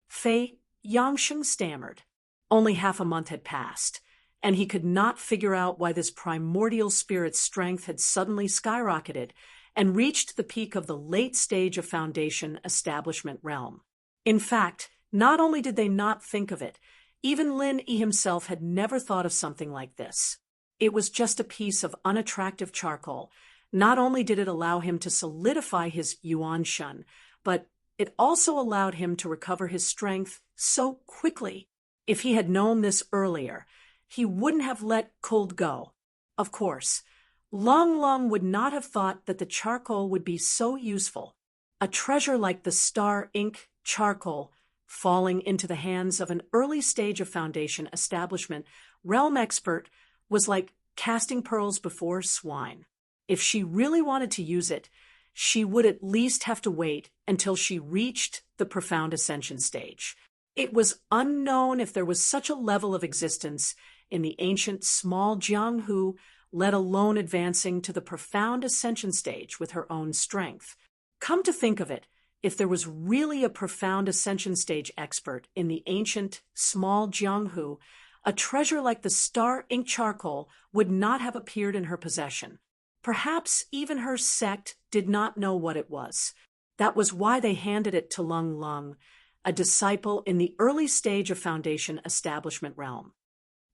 Fei Yangsheng stammered. Only half a month had passed, and he could not figure out why this primordial spirit's strength had suddenly skyrocketed and reached the peak of the late stage of Foundation establishment realm. In fact, not only did they not think of it, even Lin Yi himself had never thought of something like this. It was just a piece of unattractive charcoal. Not only did it allow him to solidify his yuan shun, but it also allowed him to recover his strength so quickly. If he had known this earlier, he wouldn't have let cold go. Of course, Long would not have thought that the charcoal would be so useful. A treasure like the star ink charcoal falling into the hands of an early stage of Foundation establishment realm expert was like casting pearls before swine. If she really wanted to use it, she would at least have to wait until she reached the profound ascension stage. It was unknown if there was such a level of existence in the ancient small Jianghu, let alone advancing to the profound ascension stage with her own strength. Come to think of it, if there was really a profound ascension stage expert in the ancient small Jianghu, a treasure like the star ink charcoal would not have appeared in her possession. Perhaps even her sect did not know what it was. That was why they handed it to Lung, a disciple in the early stage of Foundation establishment realm.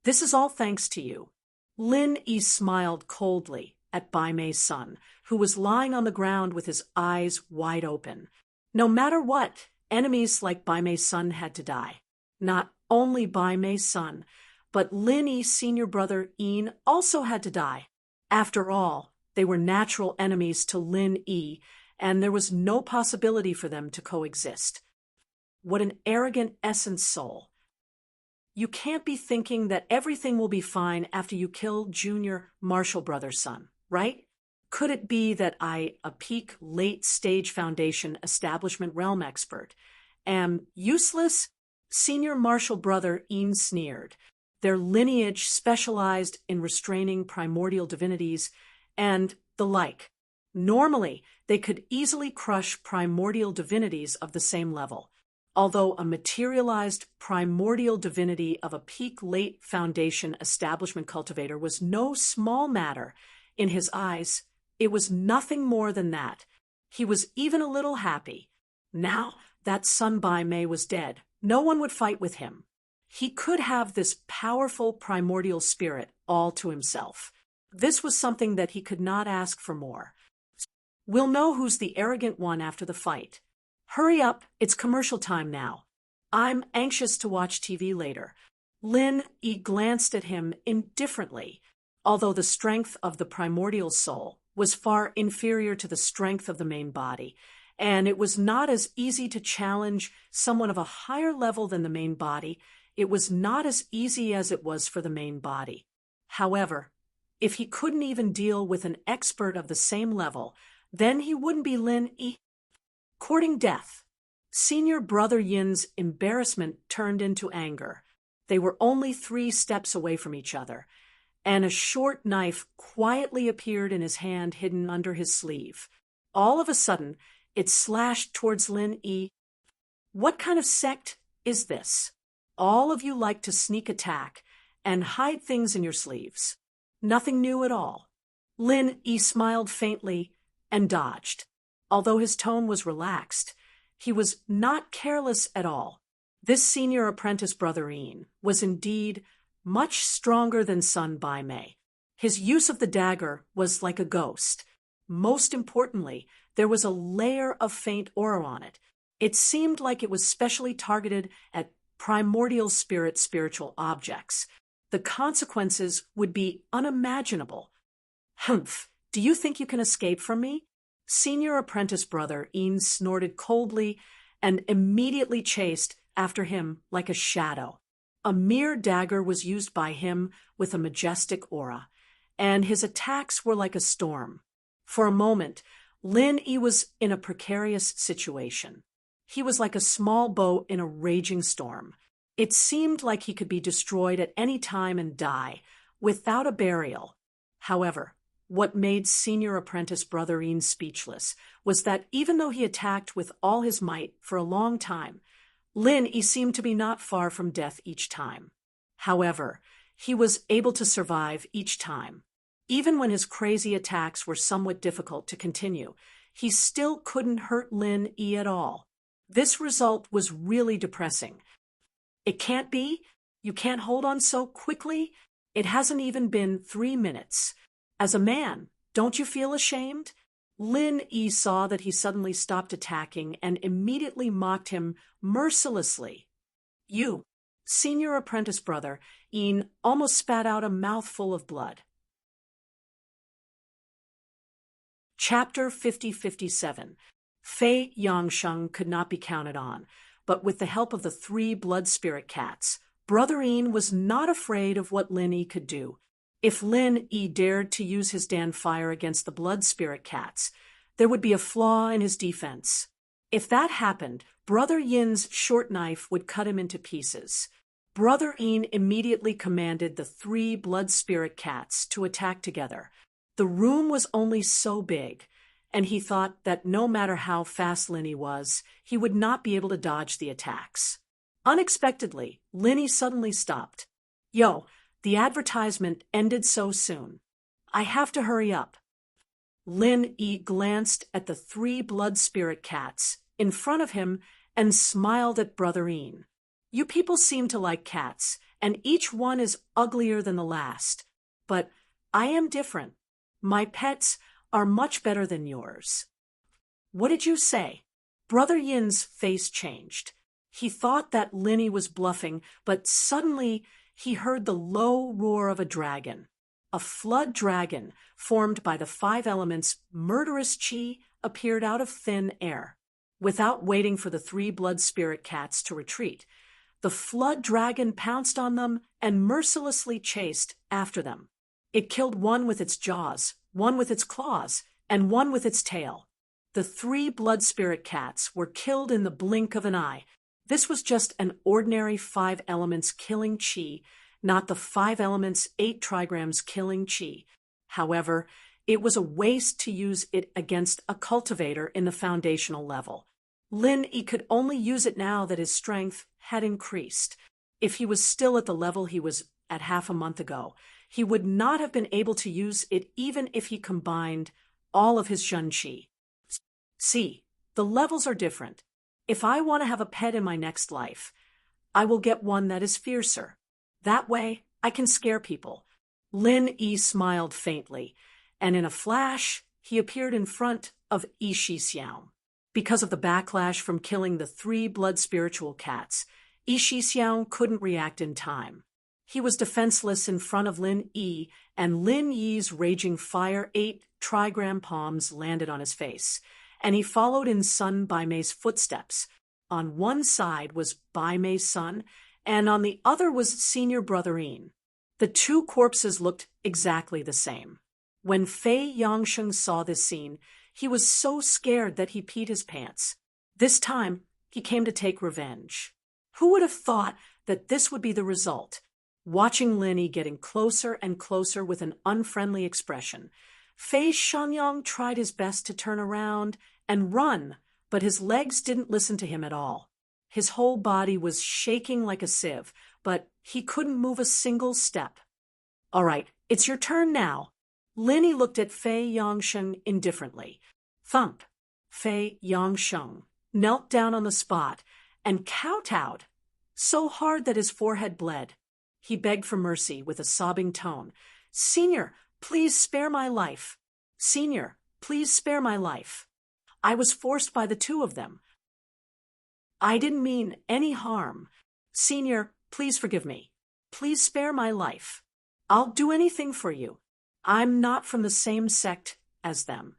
This is all thanks to you. Lin Yi smiled coldly at Bai Mei's son, who was lying on the ground with his eyes wide open. No matter what, enemies like Bai Mei's son had to die. Not only Bai Mei's son, but Lin Yi's senior brother Yin also had to die. After all, they were natural enemies to Lin Yi, and there was no possibility for them to coexist. What an arrogant essence soul. You can't be thinking that everything will be fine after you kill Junior Marshall brother's son, right? Could it be that I, a peak late-stage Foundation establishment realm expert, am useless? Senior Marshall brother Yin sneered. Their lineage specialized in restraining primordial divinities and the like. Normally, they could easily crush primordial divinities of the same level. Although a materialized primordial divinity of a peak late Foundation establishment cultivator was no small matter, in his eyes, it was nothing more than that. He was even a little happy. Now that Sun Bai Mei was dead, no one would fight with him. He could have this powerful primordial spirit all to himself. This was something that he could not ask for more. We'll know who's the arrogant one after the fight. Hurry up, it's commercial time now. I'm anxious to watch TV later. Lin Yi glanced at him indifferently, although the strength of the primordial soul was far inferior to the strength of the main body, and it was not as easy to challenge someone of a higher level than the main body. It was not as easy as it was for the main body. However, if he couldn't even deal with an expert of the same level, then he wouldn't be Lin Yi. Courting death. Senior brother Yin's embarrassment turned into anger. They were only 3 steps away from each other, and a short knife quietly appeared in his hand hidden under his sleeve. All of a sudden, It slashed towards Lin Yi. What kind of sect is this? All of you like to sneak attack and hide things in your sleeves. Nothing new at all. Lin Yi smiled faintly and dodged. Although his tone was relaxed, he was not careless at all. This senior apprentice brother Yin was indeed much stronger than Sun Bai Mei. His use of the dagger was like a ghost. Most importantly, there was a layer of faint aura on it. It seemed like it was specially targeted at primordial spiritual objects. The consequences would be unimaginable. Humph, do you think you can escape from me? Senior apprentice brother Yin snorted coldly and immediately chased after him like a shadow. A mere dagger was used by him with a majestic aura, and his attacks were like a storm. For a moment, Lin Yi was in a precarious situation. He was like a small boat in a raging storm. It seemed like he could be destroyed at any time and die, without a burial. However, what made senior apprentice brother Yin speechless was that even though he attacked with all his might for a long time, Lin Yi seemed to be not far from death each time. However, he was able to survive each time. Even when his crazy attacks were somewhat difficult to continue, he still couldn't hurt Lin Yi at all. This result was really depressing. It can't be? You can't hold on so quickly? It hasn't even been 3 minutes. As a man, don't you feel ashamed? Lin Yi saw that he suddenly stopped attacking and immediately mocked him mercilessly. You, senior apprentice brother, Yin almost spat out a mouthful of blood. Chapter 50-57. Fei Yangsheng could not be counted on, but with the help of the 3 blood spirit cats, brother Yin was not afraid of what Lin Yi could do. If Lin Yi dared to use his Dan fire against the blood spirit cats, there would be a flaw in his defense. If that happened, brother Yin's short knife would cut him into pieces. Brother Yin immediately commanded the 3 blood spirit cats to attack together. The room was only so big, and he thought that no matter how fast Lin Yi was, he would not be able to dodge the attacks. Unexpectedly, Lin Yi suddenly stopped. Yo, the advertisement ended so soon. I have to hurry up. Lin Yi glanced at the 3 blood spirit cats in front of him and smiled at brother Yin. You people seem to like cats, and each one is uglier than the last. But I am different. My pets are much better than yours. What did you say? Brother Yin's face changed. He thought that Lin Yi was bluffing, but suddenly he heard the low roar of a dragon. A flood dragon, formed by the 5 elements' murderous chi, appeared out of thin air. Without waiting for the 3 blood spirit cats to retreat, the flood dragon pounced on them and mercilessly chased after them. It killed one with its jaws, one with its claws, and one with its tail. The 3 blood spirit cats were killed in the blink of an eye. This was just an ordinary 5 elements killing chi, not the 5 elements 8 trigrams killing chi. However, it was a waste to use it against a cultivator in the foundational level. Lin Yi could only use it now that his strength had increased. If he was still at the level he was at half a month ago, he would not have been able to use it even if he combined all of his Shun Qi. See, the levels are different. If I want to have a pet in my next life, I will get one that is fiercer. That way, I can scare people. Lin Yi smiled faintly, and in a flash, he appeared in front of Yi Shixiao. Because of the backlash from killing the 3 blood spiritual cats, Yi Shixiao couldn't react in time. He was defenseless in front of Lin Yi, and Lin Yi's raging fire 8 trigram palms landed on his face, and he followed in Sun Bai Mei's footsteps. On one side was Bai Mei's son, and on the other was senior brother Yin. The 2 corpses looked exactly the same. When Fei Yangsheng saw this scene, he was so scared that he peed his pants. This time, he came to take revenge. Who would have thought that this would be the result? Watching Lin Yi getting closer and closer with an unfriendly expression, Fei Shangyang tried his best to turn around and run, but his legs didn't listen to him at all. His whole body was shaking like a sieve, but he couldn't move a single step. "All right, it's your turn now." Linny looked at Fei Yongsheng indifferently. Thump! Fei Yongsheng knelt down on the spot and kowtowed, so hard that his forehead bled. He begged for mercy with a sobbing tone. "Senior, please spare my life. Senior, please spare my life. I was forced by the two of them. I didn't mean any harm. Senior, please forgive me. Please spare my life. I'll do anything for you. I'm not from the same sect as them,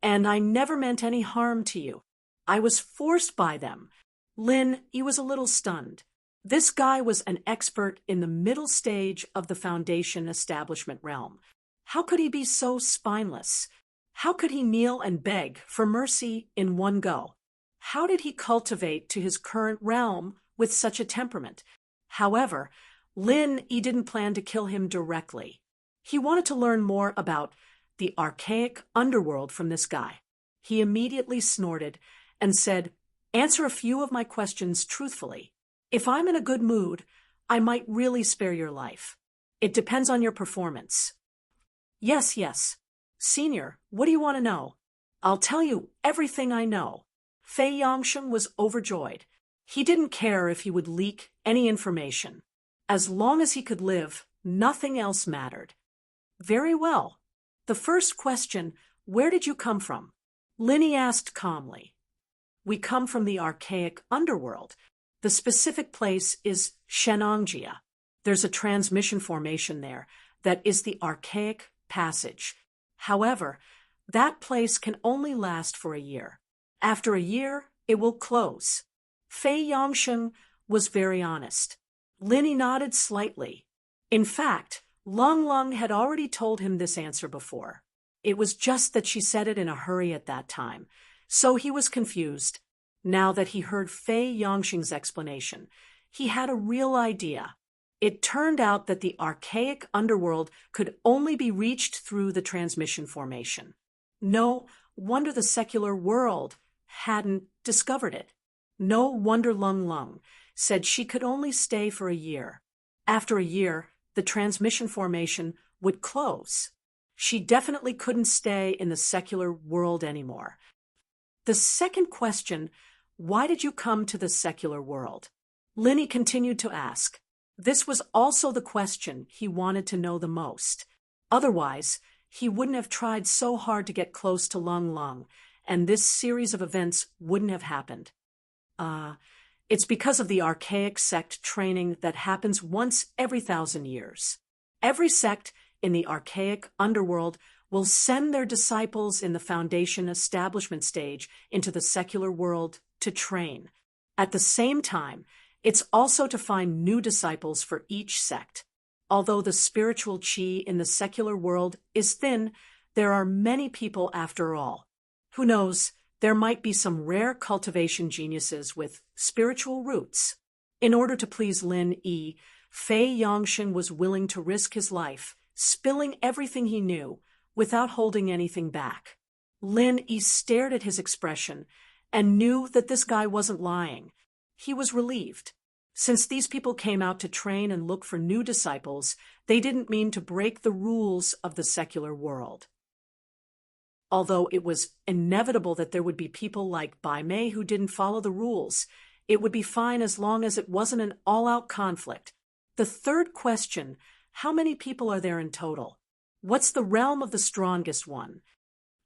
and I never meant any harm to you. I was forced by them." Lin, he was a little stunned. This guy was an expert in the middle stage of the Foundation establishment realm. How could he be so spineless? How could he kneel and beg for mercy in one go? How did he cultivate to his current realm with such a temperament? However, Lin, he didn't plan to kill him directly. He wanted to learn more about the archaic underworld from this guy. He immediately snorted and said, "Answer a few of my questions truthfully. If I'm in a good mood, I might really spare your life. It depends on your performance." "Yes, yes. Senior, what do you want to know?" "I'll tell you everything I know." Fei Yongsheng was overjoyed. He didn't care if he would leak any information. As long as he could live, nothing else mattered. "Very well. The first question, where did you come from?" Linny asked calmly. "We come from the archaic underworld. The specific place is Shenangjia. There's a transmission formation there that is the archaic passage. However, that place can only last for a year. After a year, it will close." Fei Yongsheng was very honest. Linny nodded slightly. In fact, Lung Lung had already told him this answer before. It was just that she said it in a hurry at that time, so he was confused. Now that he heard Fei Yongsheng's explanation, he had a real idea. It turned out that the archaic underworld could only be reached through the transmission formation. No wonder the secular world hadn't discovered it. No wonder Lung Lung said she could only stay for a year. After a year, the transmission formation would close. She definitely couldn't stay in the secular world anymore. The second question, why did you come to the secular world? Linny continued to ask. This was also the question he wanted to know the most. Otherwise, he wouldn't have tried so hard to get close to Lung Lung, and this series of events wouldn't have happened. It's because of the archaic sect training that happens once every 1,000 years. Every sect in the archaic underworld will send their disciples in the Foundation establishment stage into the secular world to train. At the same time, it's also to find new disciples for each sect. Although the spiritual chi in the secular world is thin, there are many people after all. Who knows, there might be some rare cultivation geniuses with spiritual roots. In order to please Lin Yi, Fei Yongsheng was willing to risk his life, spilling everything he knew, without holding anything back. Lin Yi stared at his expression and knew that this guy wasn't lying. He was relieved. Since these people came out to train and look for new disciples, they didn't mean to break the rules of the secular world. Although it was inevitable that there would be people like Bai Mei who didn't follow the rules, it would be fine as long as it wasn't an all-out conflict. The third question, how many people are there in total? What's the realm of the strongest one?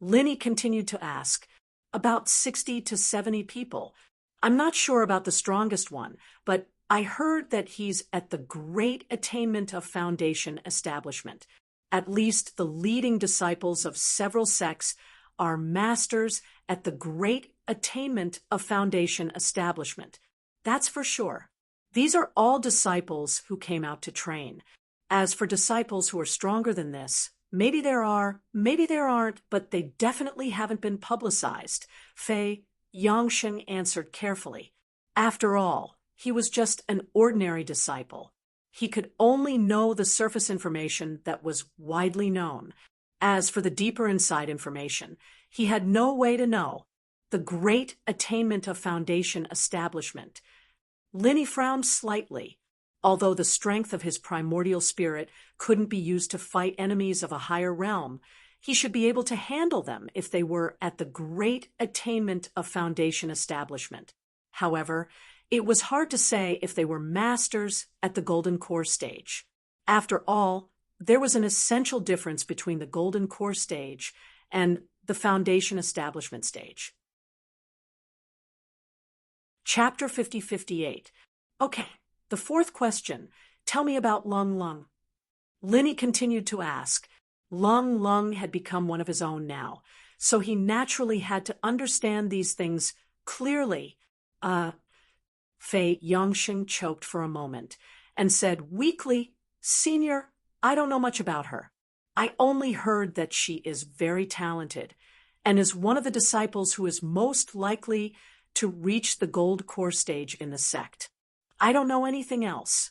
Linny continued to ask. About 60 to 70 people. I'm not sure about the strongest one, but I heard that he's at the great attainment of Foundation establishment. At least the leading disciples of several sects are masters at the great attainment of Foundation establishment. That's for sure. These are all disciples who came out to train. As for disciples who are stronger than this, maybe there are, maybe there aren't, but they definitely haven't been publicized. Fei Yongsheng answered carefully. After all, he was just an ordinary disciple. He could only know the surface information that was widely known. As for the deeper inside information, he had no way to know. the great attainment of foundation establishment. Lin frowned slightly. Although the strength of his primordial spirit couldn't be used to fight enemies of a higher realm, he should be able to handle them if they were at the great attainment of foundation establishment. However, it was hard to say if they were masters at the golden core stage. After all, there was an essential difference between the golden core stage and the foundation establishment stage. Chapter 50-58. Okay, the fourth question. Tell me about Lung Lung. Linny continued to ask. Lung Lung had become one of his own now, so he naturally had to understand these things clearly. Fei Yongxing choked for a moment and said weakly, Senior, I don't know much about her. I only heard that she is very talented and is one of the disciples who is most likely to reach the gold core stage in the sect. I don't know anything else.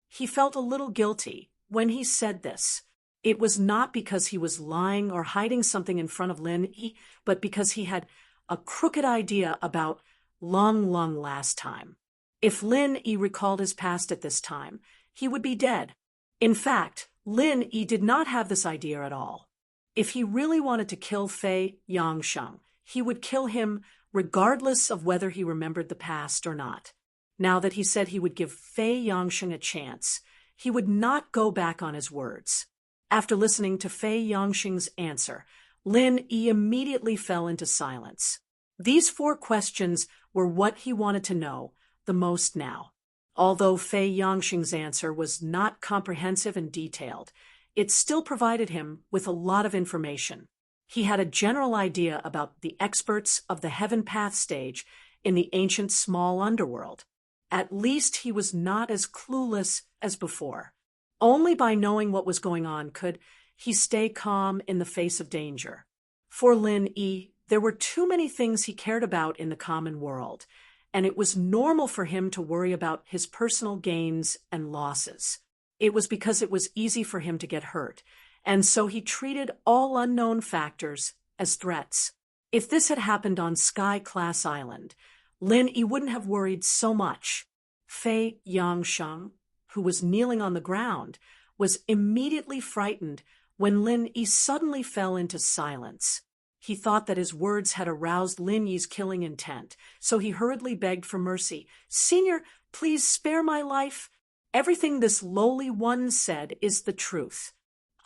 He felt a little guilty when he said this. It was not because he was lying or hiding something in front of Lin Yi, but because he had a crooked idea about Lung Lung last time. If Lin Yi recalled his past at this time, he would be dead. In fact, Lin Yi did not have this idea at all. If he really wanted to kill Fei Yongsheng, he would kill him regardless of whether he remembered the past or not. Now that he said he would give Fei Yongsheng a chance, he would not go back on his words. After listening to Fei Yongsheng's answer, Lin Yi immediately fell into silence. These 4 questions were what he wanted to know the most now. Although Fei Yongxing's answer was not comprehensive and detailed, it still provided him with a lot of information. He had a general idea about the experts of the Heaven Path stage in the ancient small underworld. At least he was not as clueless as before. Only by knowing what was going on could he stay calm in the face of danger. For Lin Yi, there were too many things he cared about in the common world, and it was normal for him to worry about his personal gains and losses. It was because it was easy for him to get hurt, and so he treated all unknown factors as threats. If this had happened on Sky Class Island, Lin Yi wouldn't have worried so much. Fei Yongsheng, who was kneeling on the ground, was immediately frightened when Lin Yi suddenly fell into silence. He thought that his words had aroused Lin Yi's killing intent, so he hurriedly begged for mercy. Senior, please spare my life. Everything this lowly one said is the truth.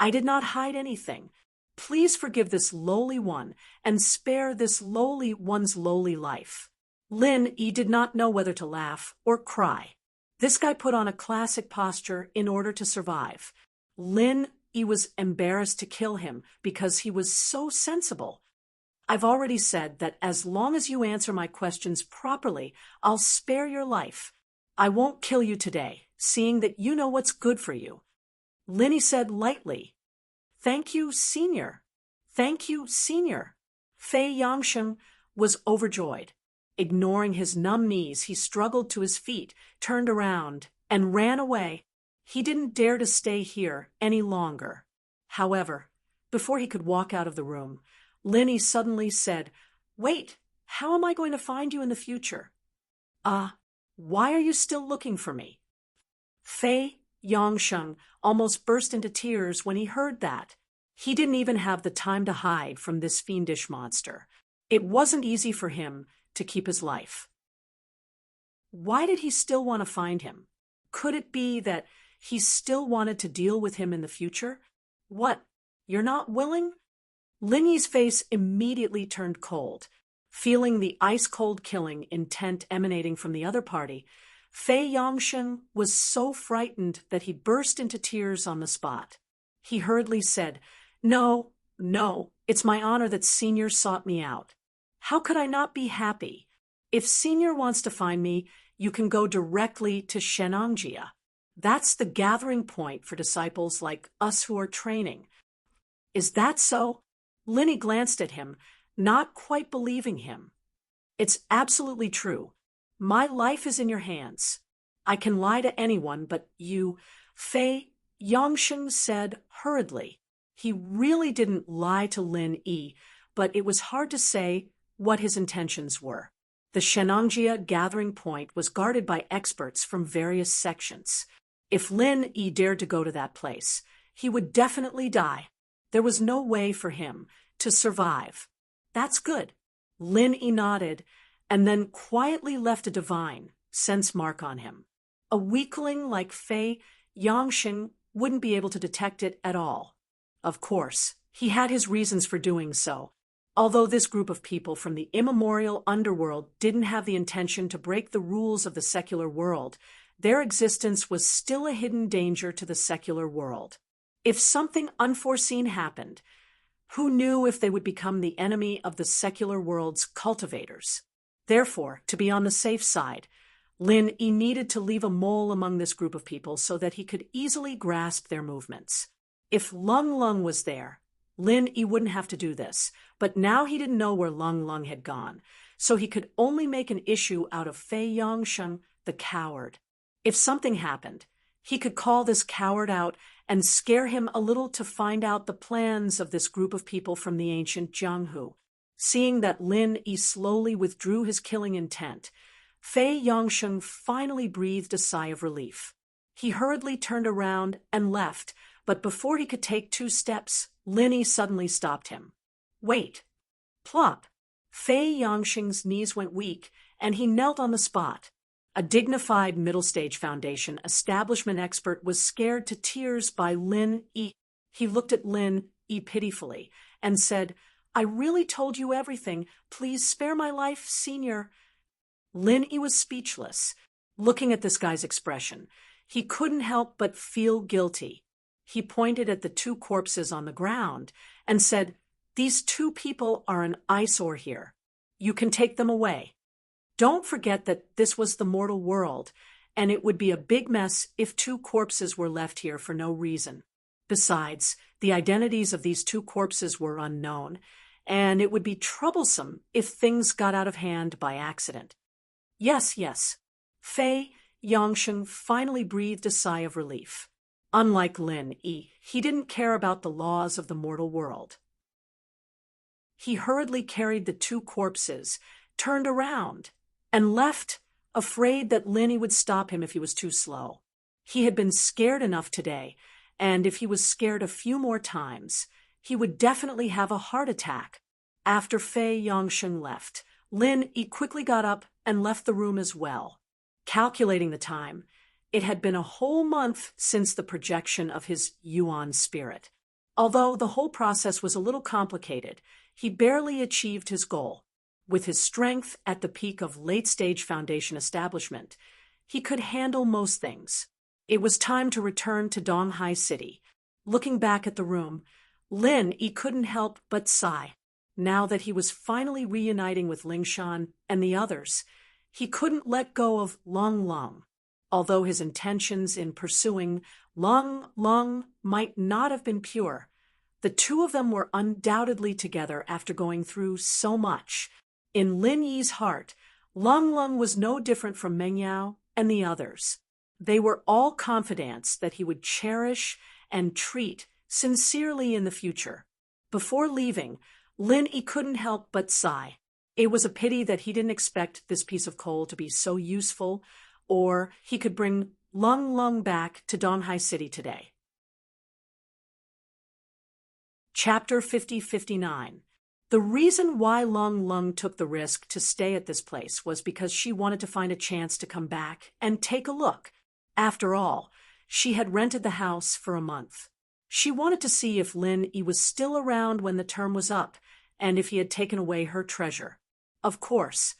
I did not hide anything. Please forgive this lowly one and spare this lowly one's lowly life. Lin Yi did not know whether to laugh or cry. This guy put on a classic posture in order to survive. Lin Yi was embarrassed to kill him because he was so sensible. I've already said that as long as you answer my questions properly, I'll spare your life. I won't kill you today, seeing that you know what's good for you. Lin Yi said lightly. Thank you, Senior. Thank you, Senior. Fei Yongsheng was overjoyed. Ignoring his numb knees, he struggled to his feet, turned around, and ran away. He didn't dare to stay here any longer. However, before he could walk out of the room, Lin Yi suddenly said, Wait, how am I going to find you in the future? Why are you still looking for me? Fei Yongsheng almost burst into tears when he heard that. He didn't even have the time to hide from this fiendish monster. It wasn't easy for him to keep his life. Why did he still want to find him? Could it be that he still wanted to deal with him in the future? What, you're not willing? Lin Yi's face immediately turned cold. Feeling the ice-cold killing intent emanating from the other party, Fei Yongsheng was so frightened that he burst into tears on the spot. He hurriedly said, No, it's my honor that Senior sought me out. How could I not be happy? If Senior wants to find me, you can go directly to Shenangjia. That's the gathering point for disciples like us who are training. Is that so? Lin Yi glanced at him, not quite believing him. It's absolutely true. My life is in your hands. I can lie to anyone but you, Fei Yongsheng said hurriedly. He really didn't lie to Lin Yi, but it was hard to say what his intentions were. The Shenangjia gathering point was guarded by experts from various sections. If Lin Yi dared to go to that place, he would definitely die. There was no way for him to survive. That's good. Lin Yi nodded and then quietly left a divine sense mark on him. A weakling like Fei Yangxing wouldn't be able to detect it at all. Of course, he had his reasons for doing so. Although this group of people from the immemorial underworld didn't have the intention to break the rules of the secular world, their existence was still a hidden danger to the secular world. If something unforeseen happened, who knew if they would become the enemy of the secular world's cultivators? Therefore, to be on the safe side, Lin Yi needed to leave a mole among this group of people so that he could easily grasp their movements. If Lung Lung was there, Lin Yi wouldn't have to do this, but now he didn't know where Lung Lung had gone, so he could only make an issue out of Fei Yangsheng, the coward. If something happened, he could call this coward out and scare him a little to find out the plans of this group of people from the ancient Jianghu. Seeing that Lin Yi slowly withdrew his killing intent, Fei Yangsheng finally breathed a sigh of relief. He hurriedly turned around and left, but before he could take 2 steps, Lin Yi suddenly stopped him. Wait. Plop. Fei Yangsheng's knees went weak, and he knelt on the spot. A dignified middle-stage foundation establishment expert was scared to tears by Lin Yi. He looked at Lin Yi pitifully and said, "I really told you everything. Please spare my life, senior." Lin Yi was speechless. Looking at this guy's expression, he couldn't help but feel guilty. He pointed at the 2 corpses on the ground and said, "These 2 people are an eyesore here. You can take them away. Don't forget that this was the mortal world, and it would be a big mess if 2 corpses were left here for no reason. Besides, the identities of these 2 corpses were unknown, and it would be troublesome if things got out of hand by accident." Yes. Fei Yangsheng finally breathed a sigh of relief. Unlike Lin Yi, he didn't care about the laws of the mortal world. He hurriedly carried the 2 corpses, turned around, and left, afraid that Lin Yi would stop him if he was too slow. He had been scared enough today, and if he was scared a few more times, he would definitely have a heart attack. After Fei Yangsheng left, Lin Yi quickly got up and left the room as well. Calculating the time, it had been a whole month since the projection of his Yuan spirit. Although the whole process was a little complicated, he barely achieved his goal. With his strength at the peak of late-stage foundation establishment, he could handle most things. It was time to return to Donghai City. Looking back at the room, Lin Yi couldn't help but sigh. Now that he was finally reuniting with Lingshan and the others, he couldn't let go of Lung Lung. Although his intentions in pursuing Lung Lung might not have been pure, the 2 of them were undoubtedly together after going through so much. In Lin Yi's heart, Lung Lung was no different from Meng Yao and the others. They were all confidants that he would cherish and treat sincerely in the future. Before leaving, Lin Yi couldn't help but sigh. It was a pity that he didn't expect this piece of coal to be so useful, or he could bring Lung Lung back to Donghai City today. Chapter 50-59. The reason why Lung Lung took the risk to stay at this place was because she wanted to find a chance to come back and take a look. After all, she had rented the house for a month. She wanted to see if Lin Yi was still around when the term was up, and if he had taken away her treasure. Of course,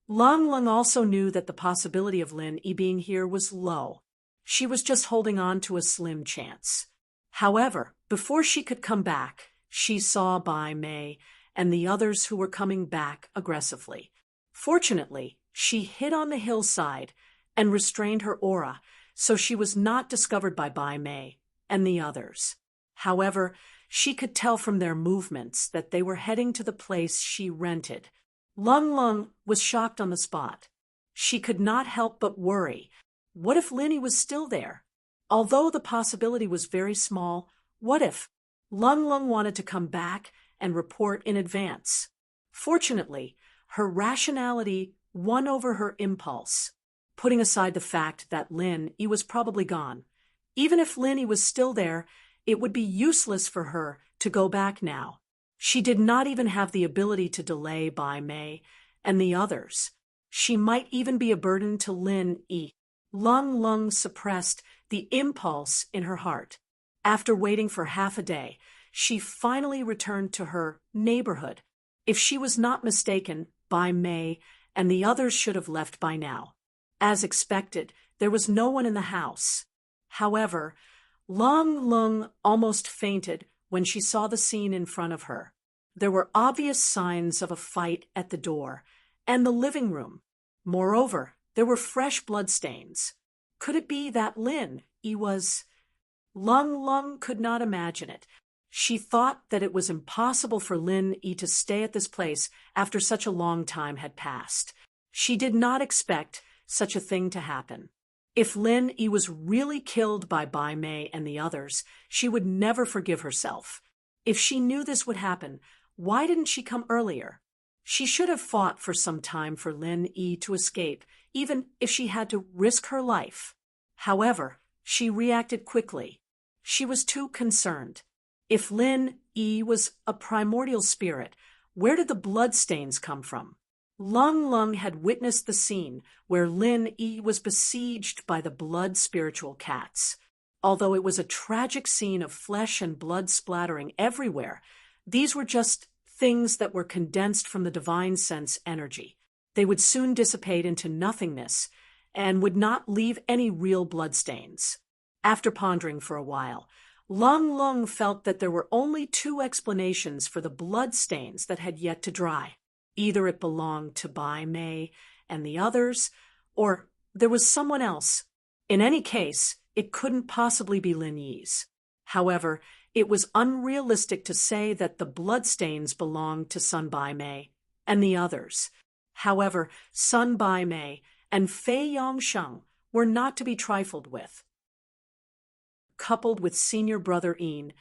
Lung Lung also knew that the possibility of Lin Yi being here was low. She was just holding on to a slim chance. However, before she could come back, she saw Bai Mei and the others who were coming back aggressively. Fortunately, she hid on the hillside and restrained her aura, so she was not discovered by Bai Mei and the others. However, she could tell from their movements that they were heading to the place she rented. Lung Lung was shocked on the spot. She could not help but worry. What if Lin Yi was still there? Although the possibility was very small, what if Lung Lung wanted to come back and report in advance? Fortunately, Her rationality won over her impulse, putting aside the fact that Lin Yi was probably gone. Even if Lin Yi was still there, it would be useless for her to go back now. She did not even have the ability to delay Bai Mei and the others. She might even be a burden to Lin Yi. Lung suppressed the impulse in her heart. After waiting for half a day, she finally returned to her neighborhood. If she was not mistaken, Bai Mei and the others should have left by now. As expected, there was no one in the house. However, Lung almost fainted when she saw the scene in front of her. There were obvious signs of a fight at the door and the living room. Moreover, there were fresh bloodstains. Could it be that Lin Yi was... Lung could not imagine it. She thought that it was impossible for Lin Yi to stay at this place after such a long time had passed. She did not expect such a thing to happen. If Lin Yi was really killed by Bai Mei and the others, she would never forgive herself. If she knew this would happen, why didn't she come earlier? She should have fought for some time for Lin Yi to escape, even if she had to risk her life. However, she reacted quickly. She was too concerned. If Lin Yi was a primordial spirit, where did the bloodstains come from? Lung had witnessed the scene where Lin Yi was besieged by the blood spiritual cats. Although it was a tragic scene of flesh and blood splattering everywhere, these were just things that were condensed from the divine sense energy. They would soon dissipate into nothingness and would not leave any real bloodstains. After pondering for a while, Lung felt that there were only two explanations for the bloodstains that had yet to dry. Either it belonged to Bai Mei and the others, or there was someone else. In any case, it couldn't possibly be Lin Yi's. However, it was unrealistic to say that the bloodstains belonged to Sun Bai Mei and the others. However, Sun Bai Mei and Fei Yongsheng were not to be trifled with. Coupled with senior brother Yin,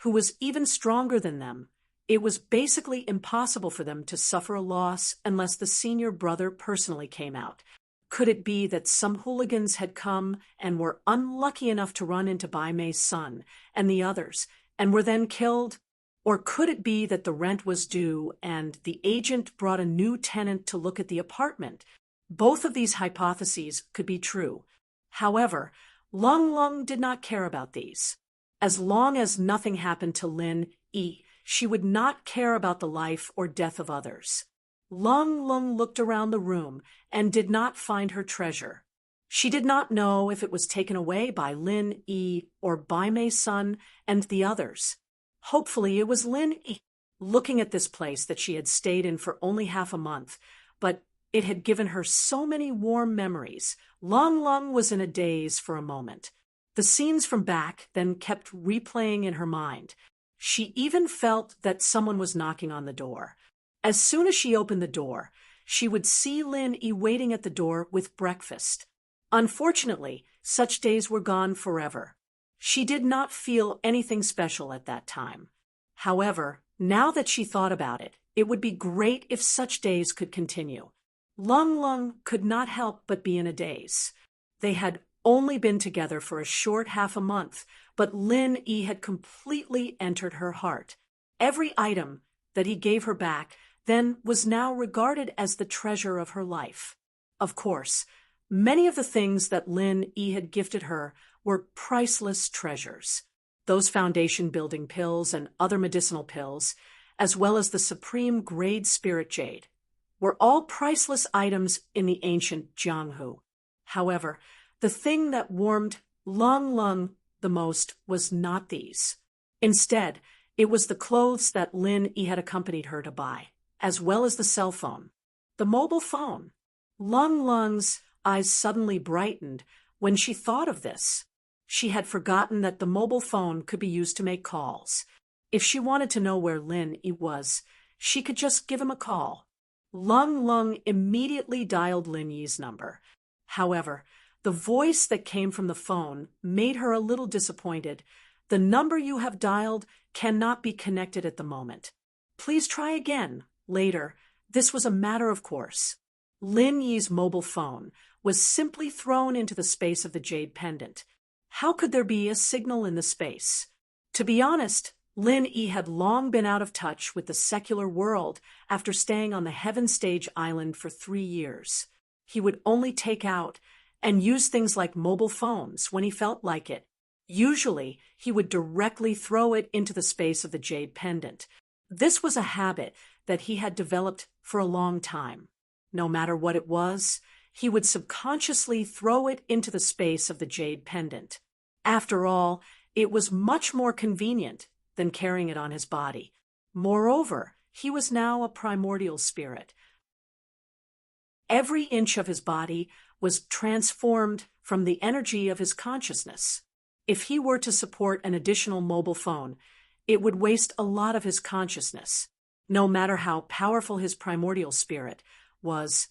who was even stronger than them, it was basically impossible for them to suffer a loss unless the senior brother personally came out. Could it be that some hooligans had come and were unlucky enough to run into Bai Mei's son and the others, and were then killed? Or could it be that the rent was due and the agent brought a new tenant to look at the apartment? Both of these hypotheses could be true. However, Lung did not care about these. As long as nothing happened to Lin Yi, she would not care about the life or death of others. Lung looked around the room and did not find her treasure. She did not know if it was taken away by Lin Yi or Bai Mei's son and the others. Hopefully it was Lin Yi. Looking at this place that she had stayed in for only half a month, but it had given her so many warm memories. Lung was in a daze for a moment. The scenes from back then kept replaying in her mind. She even felt that someone was knocking on the door. As soon as she opened the door, she would see Lin Yi waiting at the door with breakfast. Unfortunately, such days were gone forever. She did not feel anything special at that time. However, now that she thought about it, it would be great if such days could continue. Lung could not help but be in a daze. They had only been together for a short half a month, but Lin Yi had completely entered her heart. Every item that he gave her back then was now regarded as the treasure of her life. Of course, many of the things that Lin Yi had gifted her were priceless treasures. Those foundation-building pills and other medicinal pills, as well as the supreme grade spirit jade, were all priceless items in the ancient Jianghu. However, the thing that warmed Lung the most was not these. Instead, it was the clothes that Lin Yi had accompanied her to buy, as well as the cell phone. The mobile phone. Lung's eyes suddenly brightened when she thought of this. She had forgotten that the mobile phone could be used to make calls. If she wanted to know where Lin Yi was, she could just give him a call. Lung immediately dialed Lin Yi's number. However, the voice that came from the phone made her a little disappointed. The number you have dialed cannot be connected at the moment. Please try again, later, This was a matter of course. Lin Yi's mobile phone was simply thrown into the space of the jade pendant. How could there be a signal in the space? To be honest, Lin Yi had long been out of touch with the secular world after staying on the Heaven Stage Island for 3 years. He would only take out and use things like mobile phones when he felt like it. Usually, he would directly throw it into the space of the jade pendant. This was a habit that he had developed for a long time. No matter what it was, he would subconsciously throw it into the space of the jade pendant. After all, it was much more convenient than carrying it on his body. Moreover, he was now a primordial spirit. Every inch of his body was transformed from the energy of his consciousness. If he were to support an additional mobile phone, it would waste a lot of his consciousness. No matter how powerful his primordial spirit was,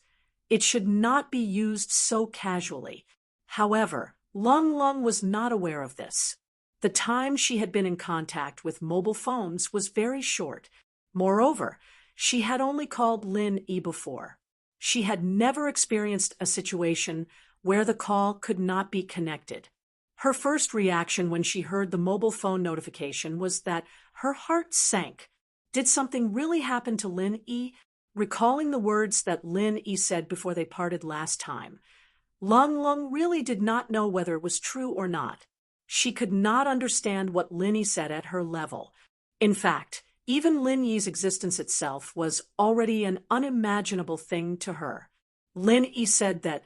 it should not be used so casually. However, Lung Lung was not aware of this. The time she had been in contact with mobile phones was very short. Moreover, she had only called Lin Yi before. She had never experienced a situation where the call could not be connected. Her first reaction when she heard the mobile phone notification was that her heart sank. Did something really happen to Lin Yi? Recalling the words that Lin Yi said before they parted last time, Lung Lung really did not know whether it was true or not. She could not understand what Lin Yi said at her level. In fact, even Lin Yi's existence itself was already an unimaginable thing to her. Lin Yi said that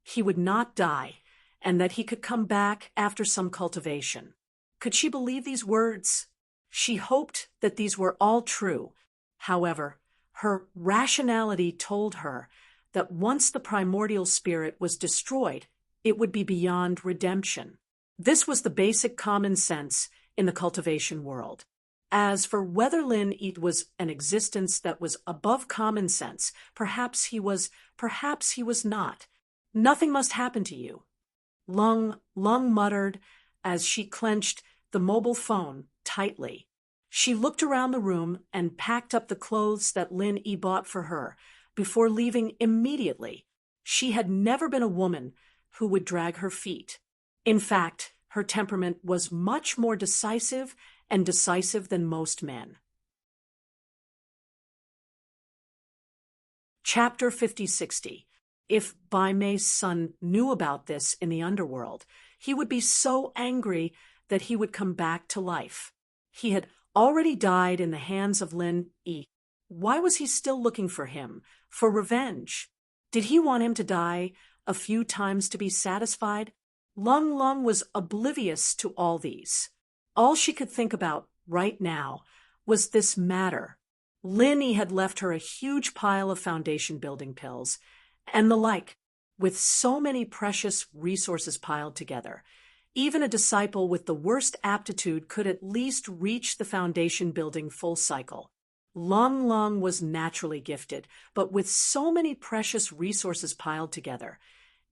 he would not die and that he could come back after some cultivation. Could she believe these words? She hoped that these were all true. However, her rationality told her that once the primordial spirit was destroyed, it would be beyond redemption. This was the basic common sense in the cultivation world. As for whether Lin Yi was an existence that was above common sense, perhaps he was not. Nothing must happen to you. Lung muttered as she clenched the mobile phone tightly. She looked around the room and packed up the clothes that Lin Yi bought for her before leaving immediately. She had never been a woman who would drag her feet. In fact, her temperament was much more decisive than most men. Chapter 50-60. If Bai Mei's son knew about this in the underworld, he would be so angry that he would come back to life. He had already died in the hands of Lin Yi. Why was he still looking for him, for revenge? Did he want him to die a few times to be satisfied? Lung Lung was oblivious to all these. All she could think about right now was this matter. Lin Yi had left her a huge pile of foundation building pills and the like. With so many precious resources piled together, even a disciple with the worst aptitude could at least reach the foundation building full cycle. Lung Lung was naturally gifted, but with so many precious resources piled together,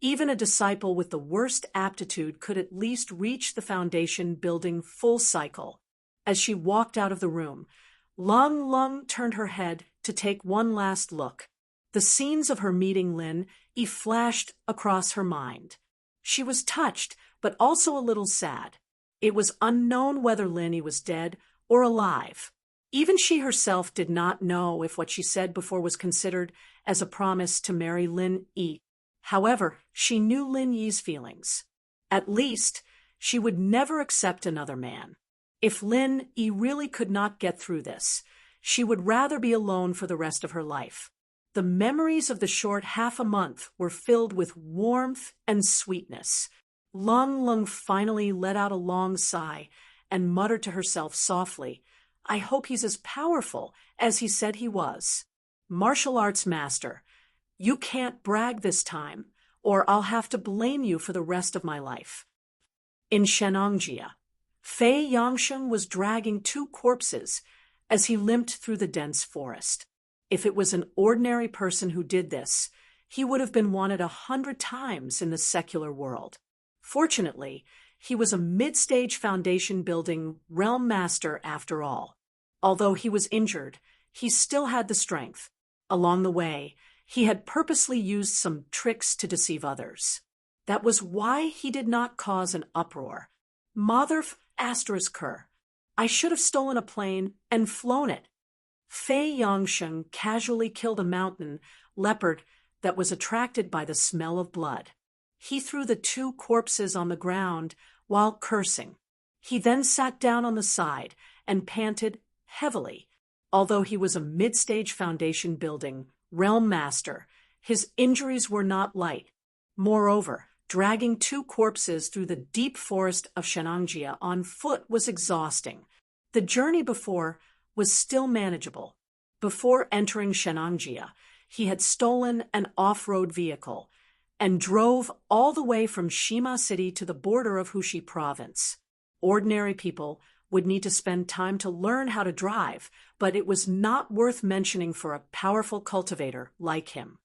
even a disciple with the worst aptitude could at least reach the foundation building full cycle. As she walked out of the room, Lung Lung turned her head to take one last look. The scenes of her meeting Lin Yi flashed across her mind. She was touched, but also a little sad. It was unknown whether Lin Yi was dead or alive. Even she herself did not know if what she said before was considered as a promise to marry Lin Yi. However, she knew Lin Yi's feelings. At least, she would never accept another man. If Lin Yi really could not get through this, she would rather be alone for the rest of her life. The memories of the short half a month were filled with warmth and sweetness. Lung Lung finally let out a long sigh and muttered to herself softly, "I hope he's as powerful as he said he was. Martial arts master, you can't brag this time, or I'll have to blame you for the rest of my life." In Shenongjia, Fei Yangsheng was dragging 2 corpses as he limped through the dense forest. If it was an ordinary person who did this, he would have been wanted 100 times in the secular world. Fortunately, he was a mid-stage foundation building realm master after all. Although he was injured, he still had the strength. Along the way, he had purposely used some tricks to deceive others. That was why he did not cause an uproar. Mother ***, I should have stolen a plane and flown it. Fei Yangsheng casually killed a mountain leopard that was attracted by the smell of blood. He threw the 2 corpses on the ground while cursing. He then sat down on the side and panted heavily. Although he was a mid-stage Foundation building realm master, his injuries were not light. Moreover, dragging 2 corpses through the deep forest of Shenangjia on foot was exhausting. The journey before was still manageable. Before entering Shenangjia, he had stolen an off-road vehicle and drove all the way from Shima City to the border of Hushi Province. Ordinary people would need to spend time to learn how to drive, but it was not worth mentioning for a powerful cultivator like him.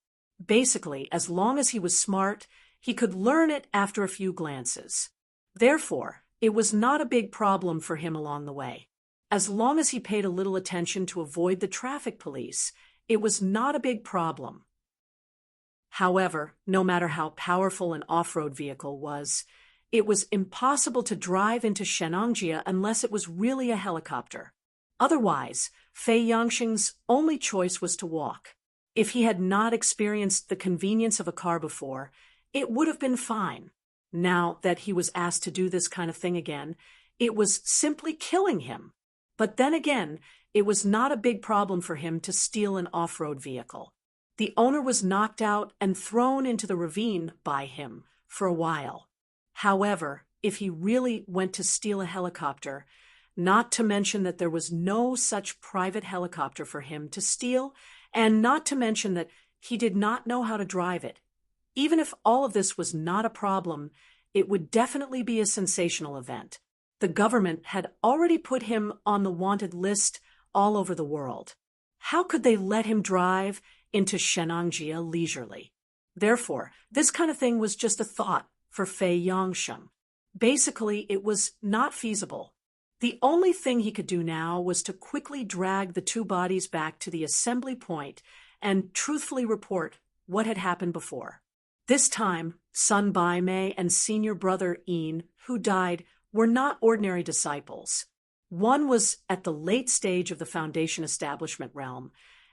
Basically, as long as he was smart, he could learn it after a few glances. Therefore, it was not a big problem for him along the way. As long as he paid a little attention to avoid the traffic police, it was not a big problem. However, no matter how powerful an off-road vehicle was, it was impossible to drive into Shenangjia unless it was really a helicopter. Otherwise, Fei Yangsheng's only choice was to walk. If he had not experienced the convenience of a car before, it would have been fine. Now that he was asked to do this kind of thing again, it was simply killing him. But then again, it was not a big problem for him to steal an off-road vehicle. The owner was knocked out and thrown into the ravine by him for a while. However, if he really went to steal a helicopter, not to mention that there was no such private helicopter for him to steal, and not to mention that he did not know how to drive it. Even if all of this was not a problem, it would definitely be a sensational event. The government had already put him on the wanted list all over the world. How could they let him drive into Shenangjia leisurely? Therefore, this kind of thing was just a thought for Fei Yangsheng. Basically, it was not feasible. The only thing he could do now was to quickly drag the 2 bodies back to the assembly point and truthfully report what had happened before. This time, Sun Bai Mei and senior brother Yin, who died, were not ordinary disciples. One was at the late stage of the Foundation establishment realm,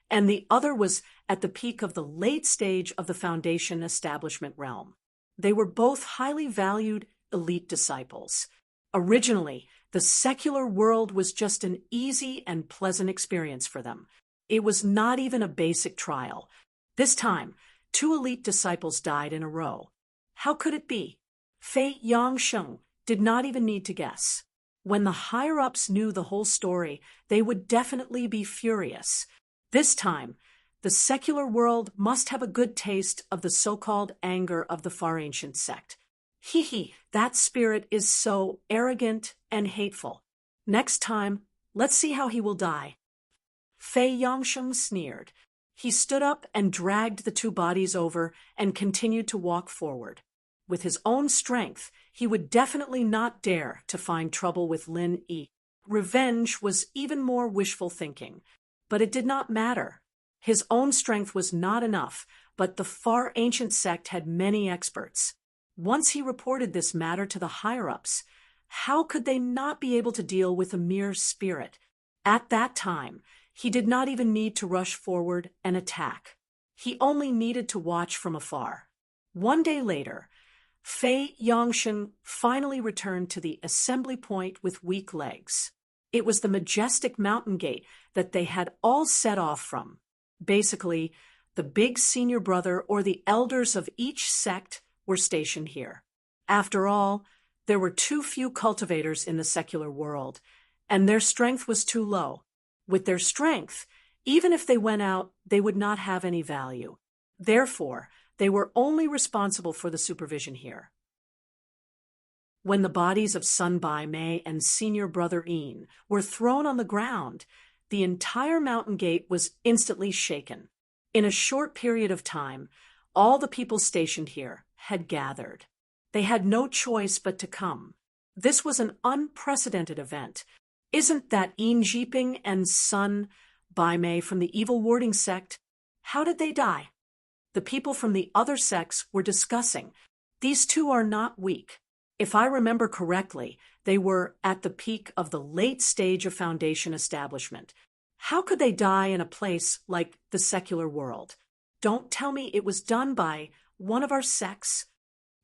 and the other was at the peak of the late stage of the Foundation establishment realm. They were both highly valued elite disciples. Originally, the secular world was just an easy and pleasant experience for them. It was not even a basic trial. This time, 2 elite disciples died in a row. How could it be? Fei Yangsheng did not even need to guess. When the higher-ups knew the whole story, they would definitely be furious. This time, the secular world must have a good taste of the so-called anger of the far ancient sect. That spirit is so arrogant and hateful. Next time, let's see how he will die. Fei Yangsheng sneered. He stood up and dragged the 2 bodies over and continued to walk forward. With his own strength, he would definitely not dare to find trouble with Lin Yi. Revenge was even more wishful thinking, but it did not matter. His own strength was not enough, but the far ancient sect had many experts. Once he reported this matter to the higher-ups, how could they not be able to deal with a mere spirit? At that time, he did not even need to rush forward and attack. He only needed to watch from afar. One day later, Fei Yangsheng finally returned to the assembly point with weak legs. It was the majestic mountain gate that they had all set off from. Basically, the big senior brother or the elders of each sect were stationed here. After all, there were too few cultivators in the secular world, and their strength was too low. With their strength, even if they went out, they would not have any value. Therefore, they were only responsible for the supervision here. When the bodies of Sun Bai Mei and senior brother Yin were thrown on the ground, the entire mountain gate was instantly shaken. In a short period of time, all the people stationed here had gathered. They had no choice but to come. This was an unprecedented event. Isn't that Yin Jiping and Sun Bai Mei from the evil warding sect? How did they die? The people from the other sects were discussing. These two are not weak. If I remember correctly, they were at the peak of the late stage of Foundation establishment. How could they die in a place like the secular world? Don't tell me it was done by one of our sects.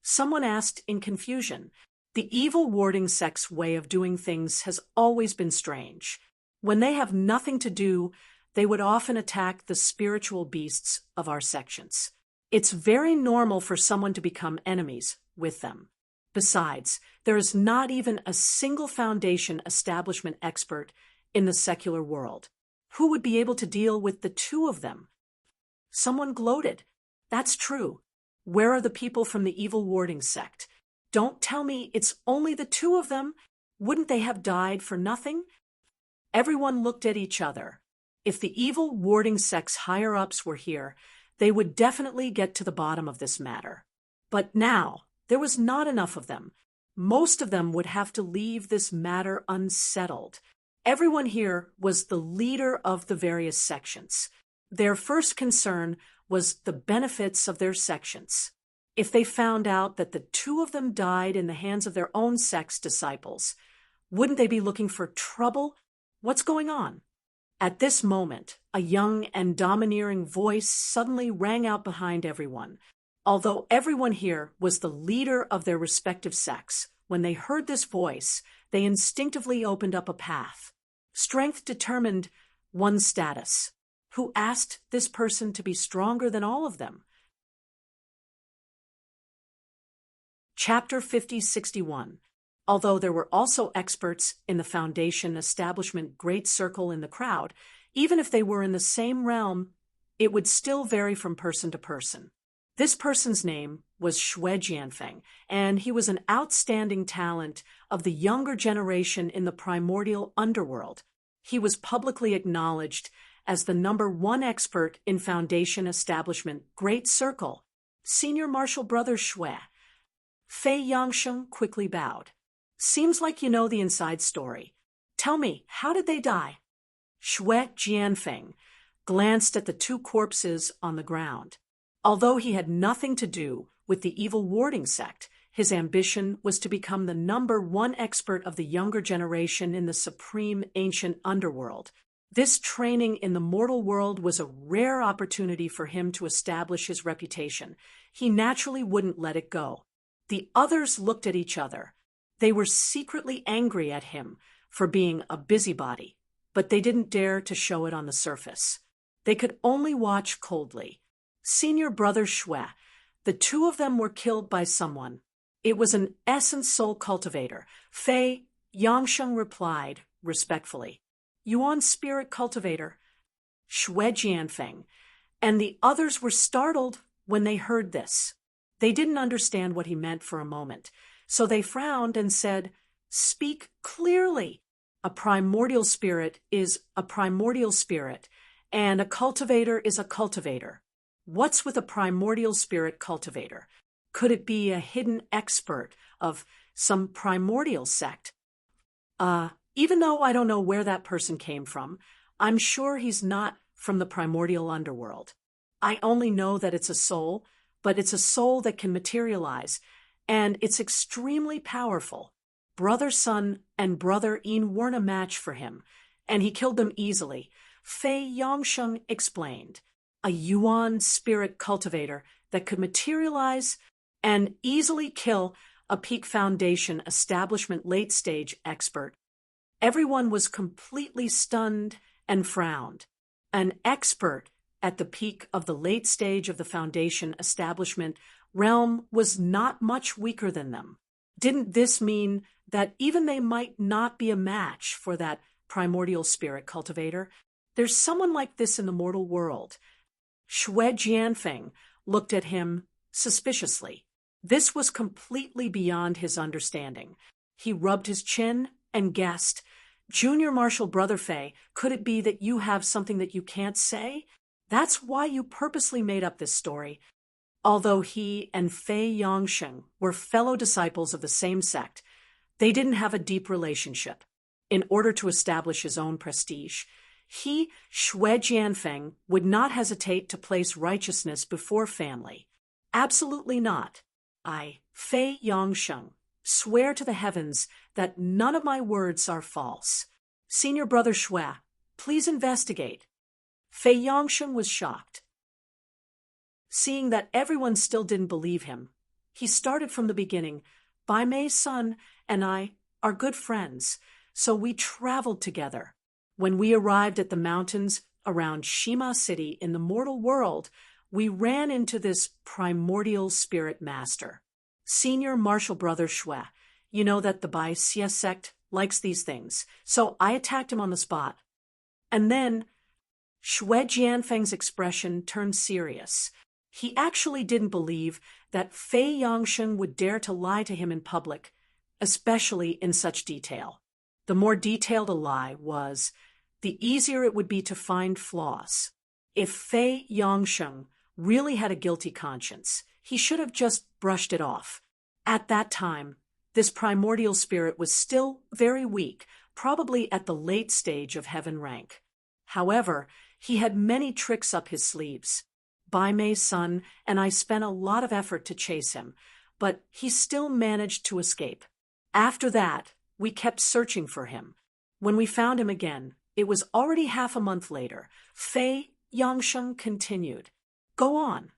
Someone asked in confusion. The evil warding sect's way of doing things has always been strange. When they have nothing to do, they would often attack the spiritual beasts of our sections. It's very normal for someone to become enemies with them. Besides, there is not even a single Foundation establishment expert in the secular world. Who would be able to deal with the two of them? Someone gloated. That's true. Where are the people from the evil warding sect? Don't tell me it's only the two of them. Wouldn't they have died for nothing? Everyone looked at each other. If the evil warding sect's higher-ups were here, they would definitely get to the bottom of this matter. But now, there was not enough of them. Most of them would have to leave this matter unsettled. Everyone here was the leader of the various sections. Their first concern was the benefits of their sections. If they found out that the two of them died in the hands of their own sect's disciples, wouldn't they be looking for trouble? What's going on? At this moment, a young and domineering voice suddenly rang out behind everyone. Although everyone here was the leader of their respective sects, when they heard this voice, they instinctively opened up a path. Strength determined one's status. Who asked this person to be stronger than all of them? Chapter 5061. Although there were also experts in the Foundation establishment great circle in the crowd, even if they were in the same realm, it would still vary from person to person. This person's name was Xue Jianfeng, and he was an outstanding talent of the younger generation in the primordial underworld. He was publicly acknowledged as the #1 expert in Foundation establishment Great Circle. Senior Marshal Brother Xue. Fei Yangsheng quickly bowed. Seems like you know the inside story. Tell me, how did they die? Xue Jianfeng glanced at the two corpses on the ground. Although he had nothing to do with the evil warding sect, his ambition was to become the #1 expert of the younger generation in the supreme ancient underworld. This training in the mortal world was a rare opportunity for him to establish his reputation. He naturally wouldn't let it go. The others looked at each other. They were secretly angry at him for being a busybody, but they didn't dare to show it on the surface. They could only watch coldly. Senior Brother Xue, the two of them were killed by someone. It was an essence soul cultivator. Fei Yangsheng replied respectfully. Yuan spirit cultivator. Xue Jianfeng. And the others were startled when they heard this. They didn't understand what he meant for a moment, so they frowned and said, Speak clearly. A primordial spirit is a primordial spirit, and a cultivator is a cultivator. What's with a primordial spirit cultivator? Could it be a hidden expert of some primordial sect? Even though I don't know where that person came from, I'm sure he's not from the primordial underworld. I only know that it's a soul, but it's a soul that can materialize, and it's extremely powerful. Brother Sun and Brother Yin weren't a match for him, and he killed them easily. Fei Yangsheng explained. A Yuan spirit cultivator that could materialize and easily kill a Peak Foundation establishment late-stage expert. Everyone was completely stunned and frowned. An expert at the peak of the late stage of the Foundation establishment realm was not much weaker than them. Didn't this mean that even they might not be a match for that primordial spirit cultivator? There's someone like this in the mortal world. Xue Jianfeng looked at him suspiciously. This was completely beyond his understanding. He rubbed his chin and guessed, Junior Marshal Brother Fei, could it be that you have something that you can't say? That's why you purposely made up this story. Although he and Fei Yangsheng were fellow disciples of the same sect, they didn't have a deep relationship. In order to establish his own prestige, Xue Jianfeng, would not hesitate to place righteousness before family. Absolutely not. I, Fei Yongsheng, swear to the heavens that none of my words are false. Senior Brother Xue, please investigate. Fei Yongsheng was shocked. Seeing that everyone still didn't believe him, he started from the beginning. Bai Mei's son and I are good friends, so we traveled together. When we arrived at the mountains around Shima City in the mortal world, we ran into this primordial spirit master. Senior Martial Brother Xue, you know that the Bai Xie sect likes these things, so I attacked him on the spot. And then Xue Jianfeng's expression turned serious. He actually didn't believe that Fei Yongsheng would dare to lie to him in public, especially in such detail. The more detailed a lie was, the easier it would be to find flaws. If Fei Yongsheng really had a guilty conscience, he should have just brushed it off. At that time, this primordial spirit was still very weak, probably at the late stage of heaven rank. However, he had many tricks up his sleeves. Bai Mei's son and I spent a lot of effort to chase him, but he still managed to escape. After that, we kept searching for him. When we found him again, it was already half a month later. Fei Yongsheng continued. Go on.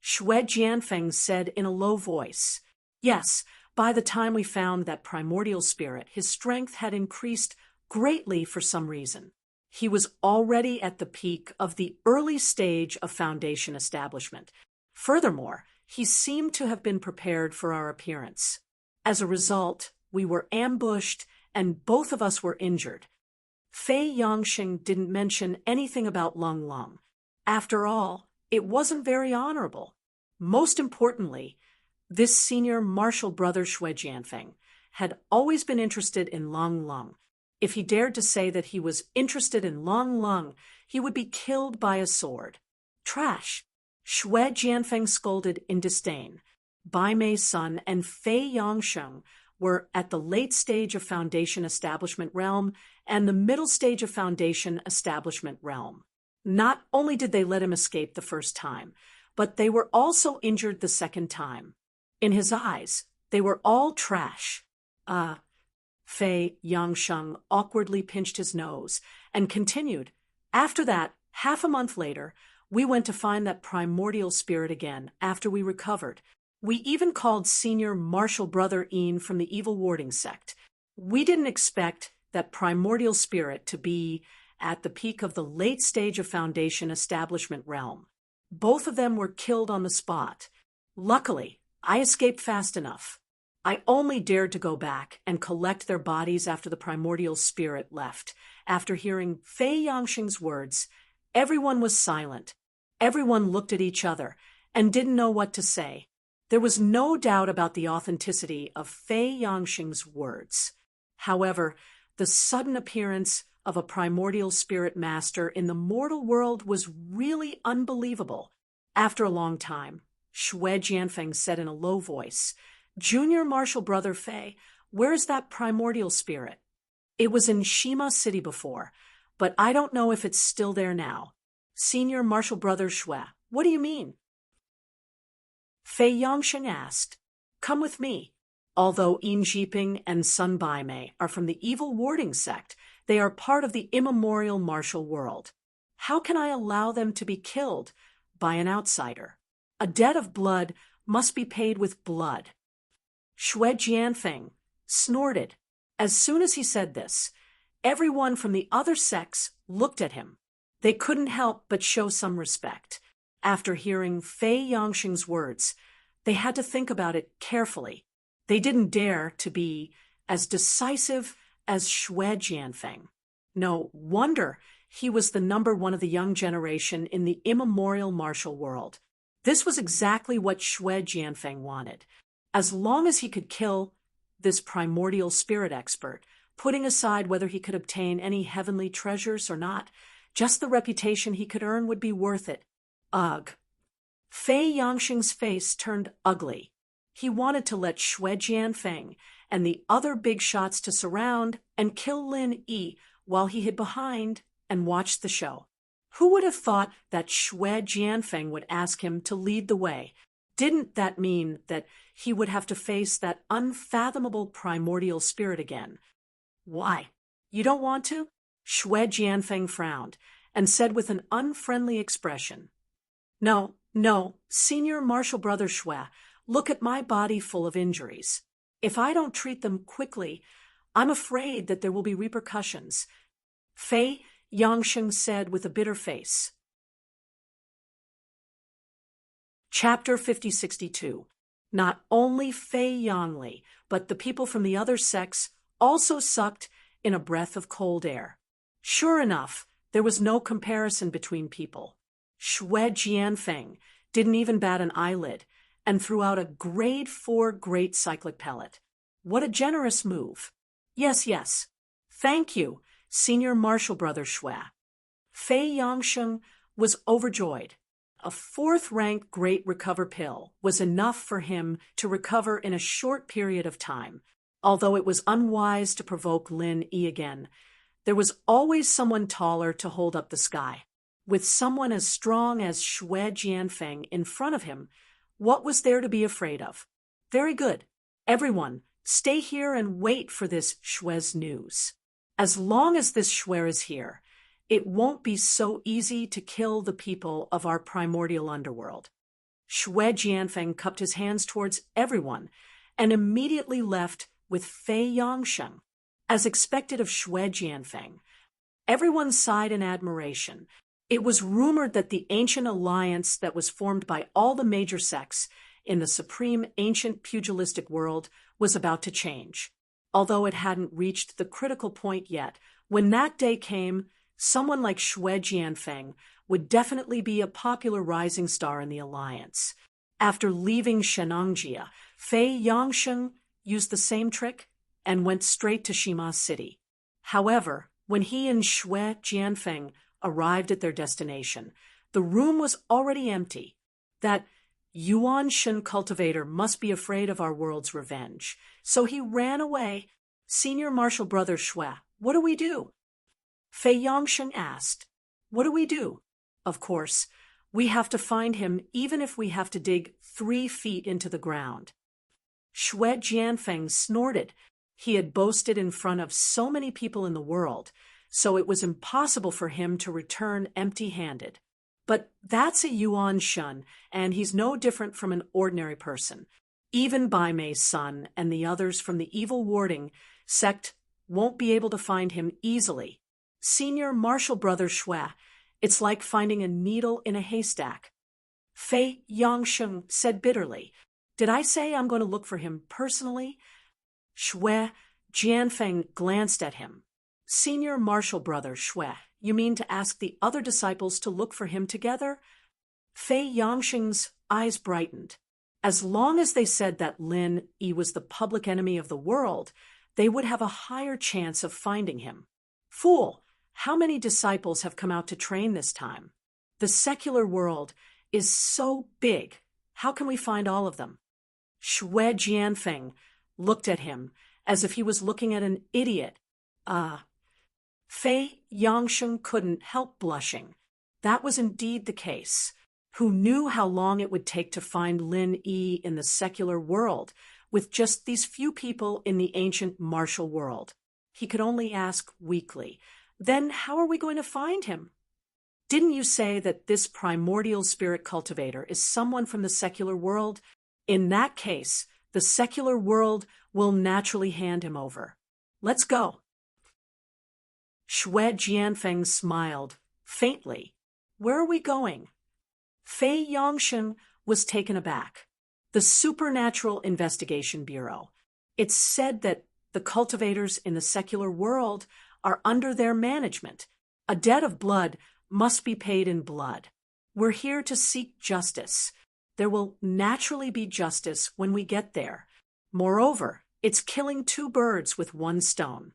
Xue Jianfeng said in a low voice. Yes, by the time we found that primordial spirit, his strength had increased greatly for some reason. He was already at the peak of the early stage of foundation establishment. Furthermore, he seemed to have been prepared for our appearance. As a result, we were ambushed and both of us were injured. Fei Yongsheng didn't mention anything about Lung Lung. After all, it wasn't very honorable. Most importantly, this senior martial brother Xue Jianfeng had always been interested in Lung Lung. If he dared to say that he was interested in Lung Lung, he would be killed by a sword. Trash! Xue Jianfeng scolded in disdain. Bai Mei's son and Fei Yongsheng were at the late stage of foundation establishment realm and the middle stage of foundation establishment realm. Not only did they let him escape the first time, but they were also injured the second time. In his eyes, they were all trash. Fei Yongsheng awkwardly pinched his nose and continued. After that, half a month later, we went to find that primordial spirit again after we recovered. We even called senior martial brother Yin from the evil warding sect. We didn't expect that primordial spirit to be at the peak of the late stage of foundation establishment realm. Both of them were killed on the spot. Luckily, I escaped fast enough. I only dared to go back and collect their bodies after the primordial spirit left. After hearing Fei Yongsheng's words, everyone was silent. Everyone looked at each other and didn't know what to say. There was no doubt about the authenticity of Fei Yongsheng's words. However, the sudden appearance of a primordial spirit master in the mortal world was really unbelievable. After a long time, Xue Jianfeng said in a low voice, Junior Martial Brother Fei, where's that primordial spirit? It was in Shima City before, but I don't know if it's still there now. Senior Martial Brother Xue, what do you mean? Fei Yongsheng asked. Come with me. Although Yin Jiping and Sun Bai Mei are from the evil warding sect, they are part of the immemorial martial world. How can I allow them to be killed by an outsider? A debt of blood must be paid with blood. Xue Jianfeng snorted. As soon as he said this, everyone from the other sects looked at him. They couldn't help but show some respect. After hearing Fei Yongsheng's words, they had to think about it carefully. They didn't dare to be as decisive as Xue Jianfeng. No wonder he was the number one of the young generation in the immemorial martial world. This was exactly what Xue Jianfeng wanted. As long as he could kill this primordial spirit expert, putting aside whether he could obtain any heavenly treasures or not, just the reputation he could earn would be worth it. Ugh. Fei Yongsheng's face turned ugly. He wanted to let Xue Jianfeng and the other big shots to surround and kill Lin Yi while he hid behind and watched the show. Who would have thought that Xue Jianfeng would ask him to lead the way? Didn't that mean that he would have to face that unfathomable primordial spirit again? Why? You don't want to? Xue Jianfeng frowned and said with an unfriendly expression, No, Senior Marshal Brother Xue, look at my body full of injuries. If I don't treat them quickly, I'm afraid that there will be repercussions. Fei Yangsheng said with a bitter face. Chapter 5062. Not only Fei Yangli, but the people from the other sects also sucked in a breath of cold air. Sure enough, there was no comparison between people. Xue Jianfeng didn't even bat an eyelid and threw out a grade 4 great cyclic pellet. What a generous move. Yes. Thank you, Senior Marshal Brother Xue. Fei Yangsheng was overjoyed. A 4th-ranked Great Recover pill was enough for him to recover in a short period of time. Although it was unwise to provoke Lin Yi again, there was always someone taller to hold up the sky. With someone as strong as Xue Jianfeng in front of him, what was there to be afraid of? Very good. Everyone, stay here and wait for this Xue's news. As long as this Xue is here, it won't be so easy to kill the people of our primordial underworld. Xue Jianfeng cupped his hands towards everyone and immediately left with Fei Yangsheng. As expected of Xue Jianfeng, everyone sighed in admiration. It was rumored that the ancient alliance that was formed by all the major sects in the supreme ancient pugilistic world was about to change. Although it hadn't reached the critical point yet, when that day came, someone like Xue Jianfeng would definitely be a popular rising star in the alliance. After leaving Shenangjia, Fei Yangsheng used the same trick and went straight to Shima City. However, when he and Xue Jianfeng arrived at their destination, the room was already empty. That Yuan Shen cultivator must be afraid of our world's revenge. So he ran away. Senior Marshal Brother Xue, what do we do? Fei Yangsheng asked. What do we do? Of course, we have to find him even if we have to dig 3 feet into the ground. Xue Jianfeng snorted. He had boasted in front of so many people in the world, so it was impossible for him to return empty-handed. But that's a Yuan Shen, and he's no different from an ordinary person. Even Bai Mei's son and the others from the evil warding sect won't be able to find him easily. Senior Marshal Brother Xue, it's like finding a needle in a haystack. Fei Yangsheng said bitterly, Did I say I'm going to look for him personally? Xue Jianfeng glanced at him. Senior Marshal Brother Xue, you mean to ask the other disciples to look for him together? Fei Yangsheng's eyes brightened. As long as they said that Lin Yi was the public enemy of the world, they would have a higher chance of finding him. Fool! How many disciples have come out to train this time? The secular world is so big. How can we find all of them? Xue Jianfeng looked at him as if he was looking at an idiot. Fei Yangsheng couldn't help blushing. That was indeed the case. Who knew how long it would take to find Lin Yi in the secular world, with just these few people in the ancient martial world? He could only ask weakly, Then how are we going to find him? Didn't you say that this primordial spirit cultivator is someone from the secular world? In that case, the secular world will naturally hand him over. Let's go. Xue Jianfeng smiled, faintly. Where are we going? Fei Yangsheng was taken aback. The Supernatural Investigation Bureau. It's said that the cultivators in the secular world are under their management. A debt of blood must be paid in blood. We're here to seek justice. There will naturally be justice when we get there. Moreover, it's killing 2 birds with 1 stone.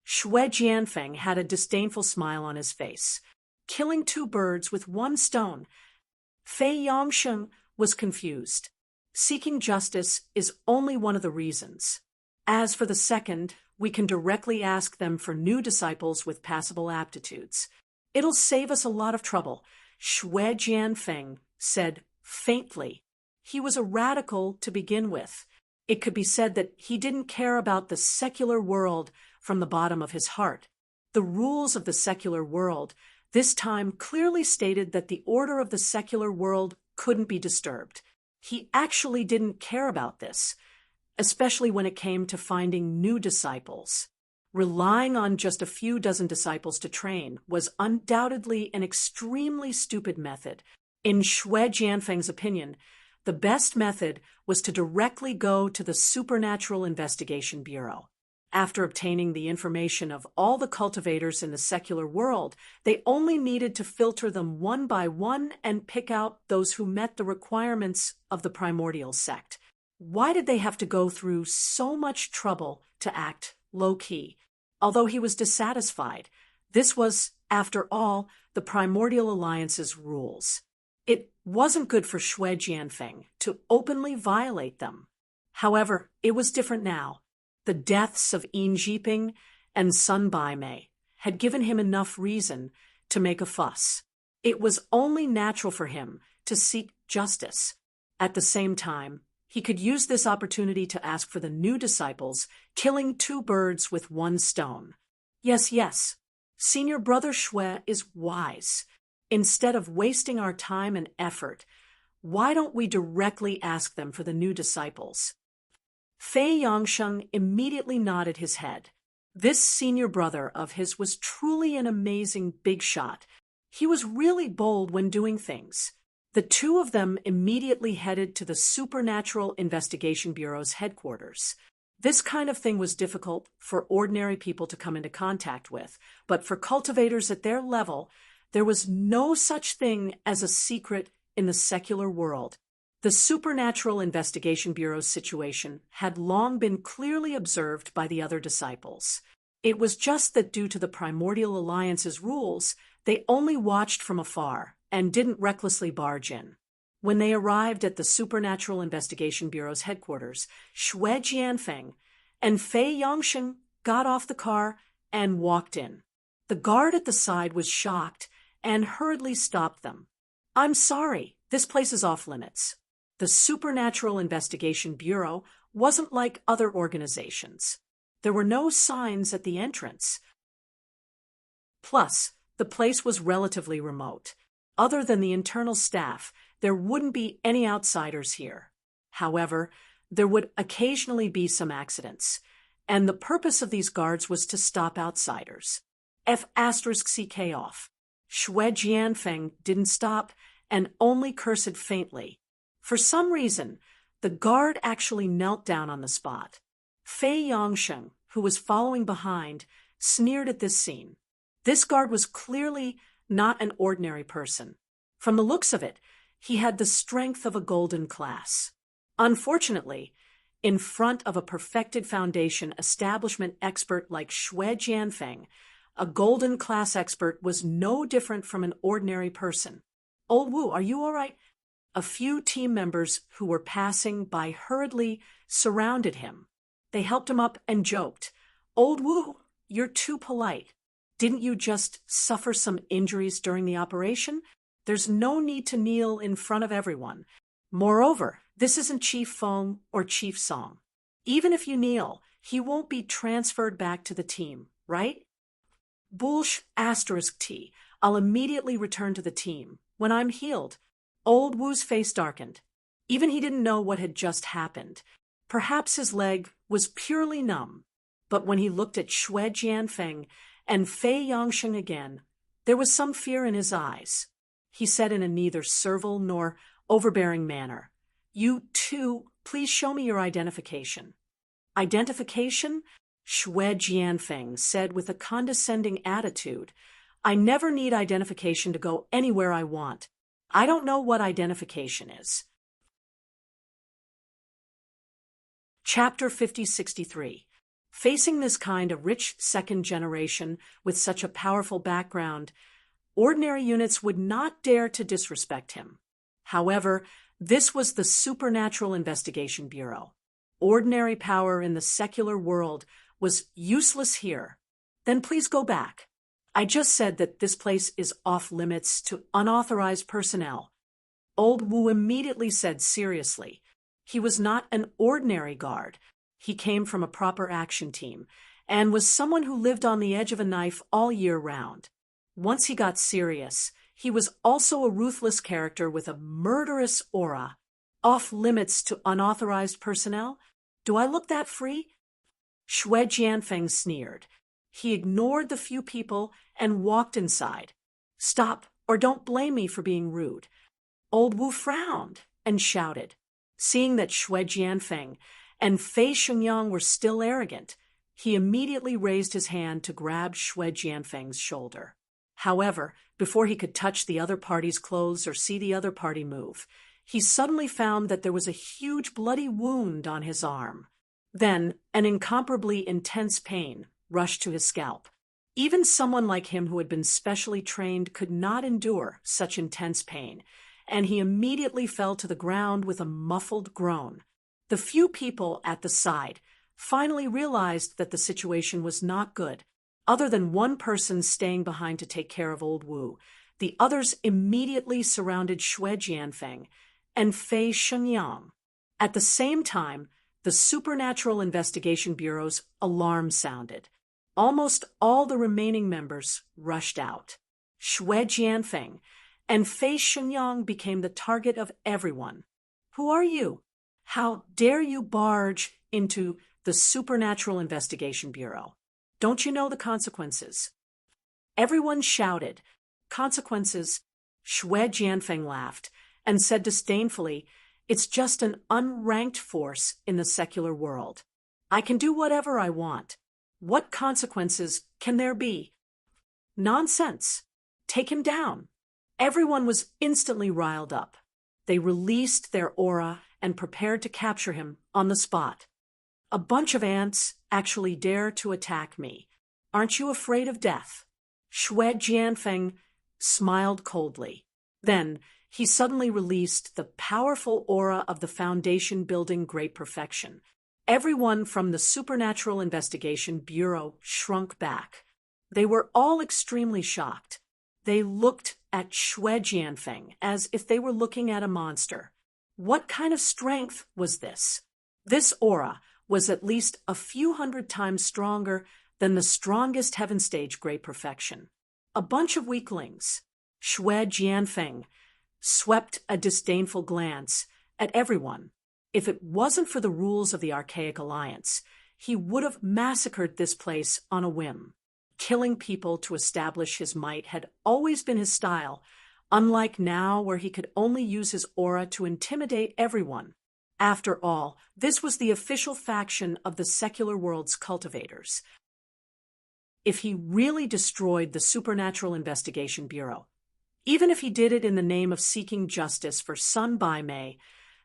Xue Jianfeng had a disdainful smile on his face. Killing 2 birds with 1 stone. Fei Yangsheng was confused. Seeking justice is only one of the reasons. As for the second, we can directly ask them for new disciples with passable aptitudes. It'll save us a lot of trouble, Xue Jianfeng said faintly. He was a radical to begin with. It could be said that he didn't care about the secular world from the bottom of his heart. The rules of the secular world this time clearly stated that the order of the secular world couldn't be disturbed. He actually didn't care about this, especially when it came to finding new disciples. Relying on just a few dozen disciples to train was undoubtedly an extremely stupid method. In Xue Jianfeng's opinion, the best method was to directly go to the Supernatural Investigation Bureau. After obtaining the information of all the cultivators in the secular world, they only needed to filter them one by one and pick out those who met the requirements of the primordial sect. Why did they have to go through so much trouble to act low-key? Although he was dissatisfied, this was, after all, the Primordial Alliance's rules. It wasn't good for Xue Jianfeng to openly violate them. However, it was different now. The deaths of Yin Jiping and Sun Baimei had given him enough reason to make a fuss. It was only natural for him to seek justice. At the same time, he could use this opportunity to ask for the new disciples, killing two birds with one stone. Yes, Senior Brother Xue is wise. Instead of wasting our time and effort, why don't we directly ask them for the new disciples? Fei Yangsheng immediately nodded his head. This senior brother of his was truly an amazing big shot. He was really bold when doing things. The two of them immediately headed to the Supernatural Investigation Bureau's headquarters. This kind of thing was difficult for ordinary people to come into contact with, but for cultivators at their level, there was no such thing as a secret in the secular world. The Supernatural Investigation Bureau's situation had long been clearly observed by the other disciples. It was just that due to the Primordial Alliance's rules, they only watched from afar and didn't recklessly barge in. When they arrived at the Supernatural Investigation Bureau's headquarters, Xue Jianfeng and Fei Yangsheng got off the car and walked in. The guard at the side was shocked and hurriedly stopped them. "I'm sorry, this place is off limits." The Supernatural Investigation Bureau wasn't like other organizations. There were no signs at the entrance. Plus, the place was relatively remote. Other than the internal staff, there wouldn't be any outsiders here. However, there would occasionally be some accidents, and the purpose of these guards was to stop outsiders. F*CK off. Xue Jianfeng didn't stop and only cursed faintly. For some reason, the guard actually knelt down on the spot. Fei Yangsheng, who was following behind, sneered at this scene. This guard was clearly not an ordinary person. From the looks of it, he had the strength of a golden class. Unfortunately, in front of a perfected foundation establishment expert like Xue Jianfeng, a golden class expert was no different from an ordinary person. "Old Wu, are you all right?" A few team members who were passing by hurriedly surrounded him. They helped him up and joked, "Old Wu, you're too polite. Didn't you just suffer some injuries during the operation? There's no need to kneel in front of everyone. Moreover, this isn't Chief Feng or Chief Song. Even if you kneel, he won't be transferred back to the team, right? **T. I'll immediately return to the team. When I'm healed." Old Wu's face darkened. Even he didn't know what had just happened. Perhaps his leg was purely numb. But when he looked at Xue Jianfeng and Fei Yangsheng again, there was some fear in his eyes. He said in a neither servile nor overbearing manner, "You two, please show me your identification." "Identification?" Xue Jianfeng said with a condescending attitude. "I never need identification to go anywhere I want. I don't know what identification is." Chapter 5063. Facing this kind of rich second generation with such a powerful background, ordinary units would not dare to disrespect him. However, this was the Supernatural Investigation Bureau. Ordinary power in the secular world was useless here. Then please go back. I just said that this place is off limits to unauthorized personnel. Old Wu immediately said seriously. He was not an ordinary guard. He came from a proper action team and was someone who lived on the edge of a knife all year round. Once he got serious, he was also a ruthless character with a murderous aura. Off limits to unauthorized personnel? Do I look that free? Xue Jianfeng sneered. He ignored the few people and walked inside. Stop, or don't blame me for being rude. Old Wu frowned and shouted. Seeing that Xue Jianfeng and Fei Shengyang were still arrogant, he immediately raised his hand to grab Xue Jianfeng's shoulder. However, before he could touch the other party's clothes or see the other party move, he suddenly found that there was a huge bloody wound on his arm. Then, an incomparably intense pain rushed to his scalp. Even someone like him who had been specially trained could not endure such intense pain, and he immediately fell to the ground with a muffled groan. The few people at the side finally realized that the situation was not good. Other than one person staying behind to take care of Old Wu, the others immediately surrounded Xue Jianfeng and Fei Shengyang. At the same time, the Supernatural Investigation Bureau's alarm sounded. Almost all the remaining members rushed out. Xue Jianfeng and Fei Shengyang became the target of everyone. Who are you? How dare you barge into the Supernatural Investigation Bureau? Don't you know the consequences? Everyone shouted. Consequences? Xue Jianfeng laughed and said disdainfully, "It's just an unranked force in the secular world. I can do whatever I want. What consequences can there be?" Nonsense. Take him down. Everyone was instantly riled up. They released their aura and prepared to capture him on the spot. A bunch of ants actually dare to attack me. Aren't you afraid of death? Xue Jianfeng smiled coldly. Then he suddenly released the powerful aura of the Foundation building Great Perfection. Everyone from the Supernatural Investigation Bureau shrunk back. They were all extremely shocked. They looked at Xue Jianfeng as if they were looking at a monster. What kind of strength was this? This aura was at least a few hundred times stronger than the strongest heaven stage Great Perfection. A bunch of weaklings. Xue Jianfeng swept a disdainful glance at everyone. If it wasn't for the rules of the Archaic Alliance, he would have massacred this place on a whim. Killing people to establish his might had always been his style, unlike now where he could only use his aura to intimidate everyone. After all, this was the official faction of the secular world's cultivators. If he really destroyed the Supernatural Investigation Bureau, even if he did it in the name of seeking justice for Sun Baimei,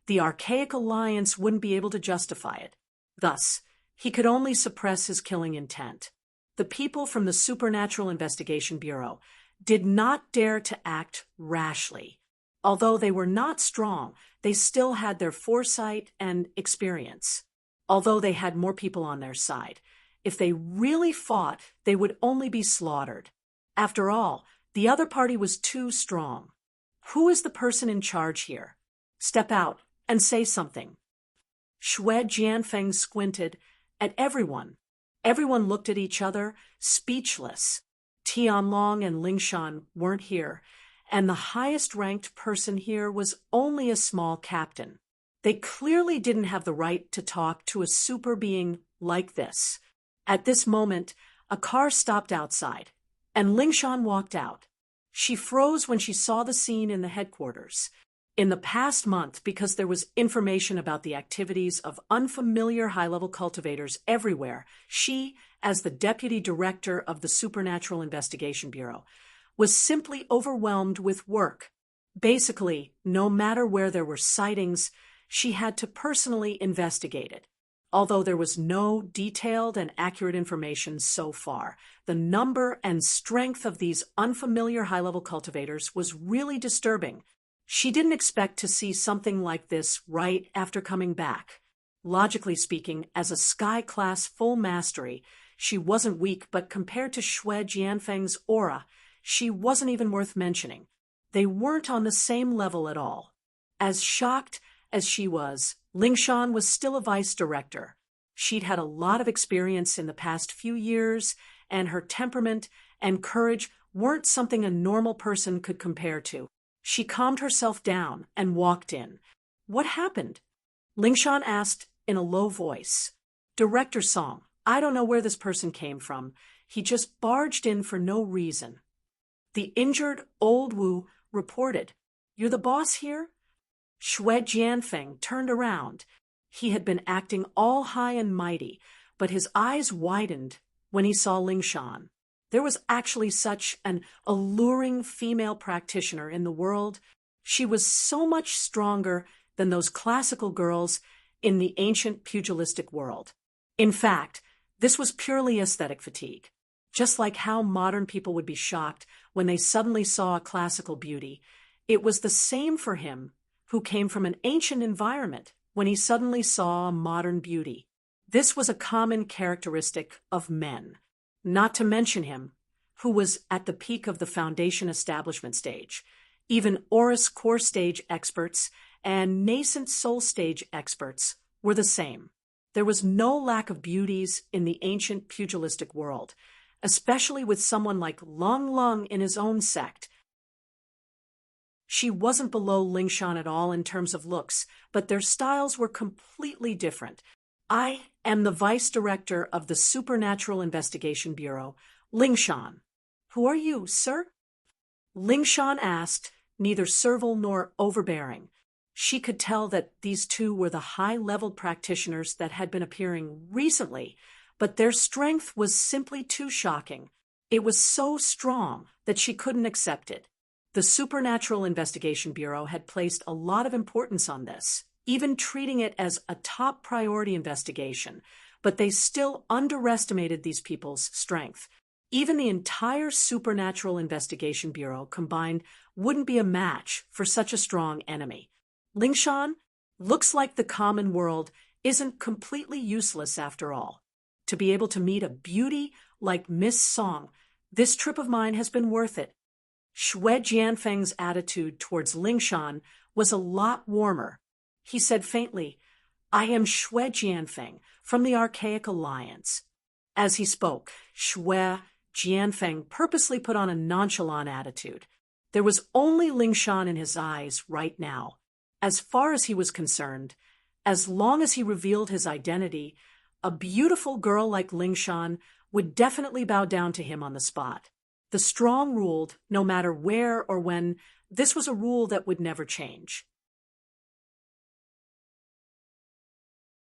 the Archaic Alliance wouldn't be able to justify it. Thus, he could only suppress his killing intent. The people from the Supernatural Investigation Bureau did not dare to act rashly. Although they were not strong, they still had their foresight and experience. Although they had more people on their side, if they really fought, they would only be slaughtered. After all, the other party was too strong. Who is the person in charge here? Step out and say something. Xue Jianfeng squinted at everyone. Everyone looked at each other, speechless. Tianlong and Lingshan weren't here, and the highest-ranked person here was only a small captain. They clearly didn't have the right to talk to a super being like this. At this moment, a car stopped outside, and Lingshan walked out. She froze when she saw the scene in the headquarters. In the past month, because there was information about the activities of unfamiliar high-level cultivators everywhere, she, as the deputy director of the Supernatural Investigation Bureau, was simply overwhelmed with work. Basically, no matter where there were sightings, she had to personally investigate it. Although there was no detailed and accurate information so far, the number and strength of these unfamiliar high-level cultivators was really disturbing. She didn't expect to see something like this right after coming back. Logically speaking, as a sky-class full mastery, she wasn't weak, but compared to Xue Jianfeng's aura, she wasn't even worth mentioning. They weren't on the same level at all. As shocked as she was, Lingshan was still a vice director. She'd had a lot of experience in the past few years, and her temperament and courage weren't something a normal person could compare to. She calmed herself down and walked in. "What happened?" Lingshan asked in a low voice. "Director Song, I don't know where this person came from. He just barged in for no reason." The injured old Wu reported. "You're the boss here?" Xue Jianfeng turned around. He had been acting all high and mighty, but his eyes widened when he saw Lingshan. There was actually such an alluring female practitioner in the world. She was so much stronger than those classical girls in the ancient pugilistic world. In fact, this was purely aesthetic fatigue. Just like how modern people would be shocked when they suddenly saw a classical beauty, it was the same for him, who came from an ancient environment, when he suddenly saw a modern beauty. This was a common characteristic of men, not to mention him, who was at the peak of the foundation establishment stage. Even Aurus core stage experts and nascent soul stage experts were the same. There was no lack of beauties in the ancient pugilistic world, especially with someone like Long in his own sect. She wasn't below Lingshan at all in terms of looks, but their styles were completely different. "I am the vice director of the Supernatural Investigation Bureau, Lingshan." "Who are you, sir?" Lingshan asked, neither servile nor overbearing. She could tell that these two were the high-level practitioners that had been appearing recently, but their strength was simply too shocking. It was so strong that she couldn't accept it. The Supernatural Investigation Bureau had placed a lot of importance on this, even treating it as a top priority investigation, but they still underestimated these people's strength. Even the entire Supernatural Investigation Bureau combined wouldn't be a match for such a strong enemy. Lingshan, looks like the common world isn't completely useless after all. To be able to meet a beauty like Miss Song, this trip of mine has been worth it. Xue Jianfeng's attitude towards Lingshan was a lot warmer. He said faintly, "I am Xue Jianfeng from the Archaic Alliance." As he spoke, Xue Jianfeng purposely put on a nonchalant attitude. There was only Lingshan in his eyes right now. As far as he was concerned, as long as he revealed his identity, a beautiful girl like Lingshan would definitely bow down to him on the spot. The strong ruled, no matter where or when. This was a rule that would never change.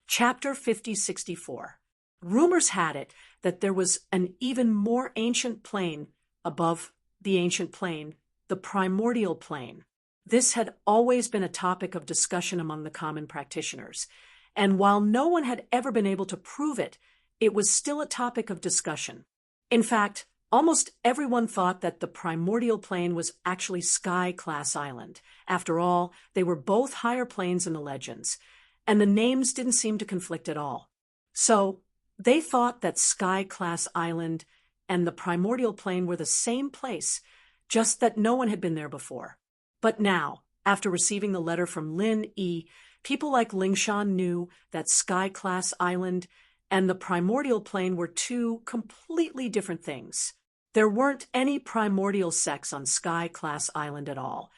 Chapter 5064. Rumors had it that there was an even more ancient plane above the ancient plane, the primordial plane. This had always been a topic of discussion among the common practitioners, and while no one had ever been able to prove it, it was still a topic of discussion. In fact, almost everyone thought that the primordial plane was actually Sky-class island. After all, they were both higher planes in the legends, and the names didn't seem to conflict at all. So, they thought that Sky-class island and the primordial plane were the same place, just that no one had been there before. But now, after receiving the letter from Lin Yi, people like Lingshan knew that Sky-class island and the primordial plane were two completely different things. There weren't any primordial sects on Sky-class island at all,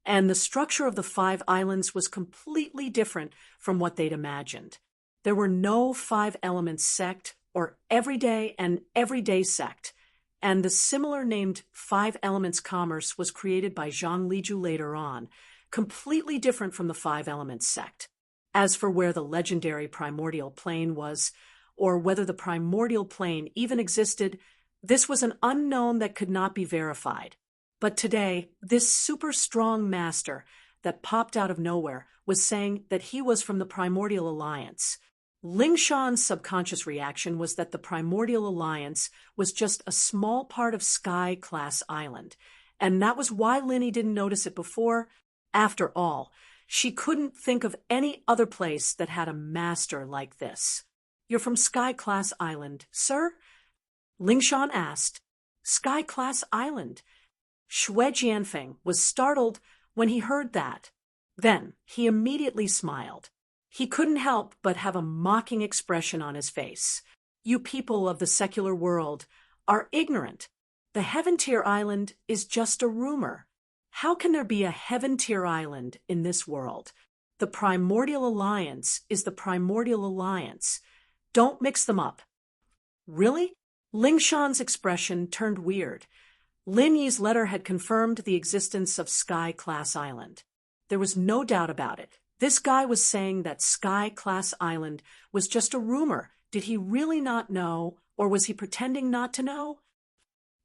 and the structure of the 5 islands was completely different from what they'd imagined. There were no 5 elements sect or everyday and everyday sect, and the similar named 5 elements commerce was created by Zhang Liju later on, completely different from the 5 elements sect. As for where the legendary primordial plane was, or whether the primordial plane even existed, this was an unknown that could not be verified. But today, this super strong master that popped out of nowhere was saying that he was from the Primordial Alliance. Lingshan's subconscious reaction was that the Primordial Alliance was just a small part of Sky-class island, and that was why Linny didn't notice it before. After all, She couldn't think of any other place that had a master like this. "You're from Sky Class Island, sir?" Lingshan asked. "Sky Class Island." Xue Jianfeng was startled when he heard that. Then he immediately smiled. He couldn't help but have a mocking expression on his face. "You people of the secular world are ignorant. The Heaven-tier Island is just a rumor. How can there be a Heaven-tier Island in this world? The Primordial Alliance is the Primordial Alliance. Don't mix them up." "Really?" Lingshan's expression turned weird. Lin Yi's letter had confirmed the existence of Sky Class Island. There was no doubt about it. This guy was saying that Sky Class Island was just a rumor. Did he really not know, or was he pretending not to know?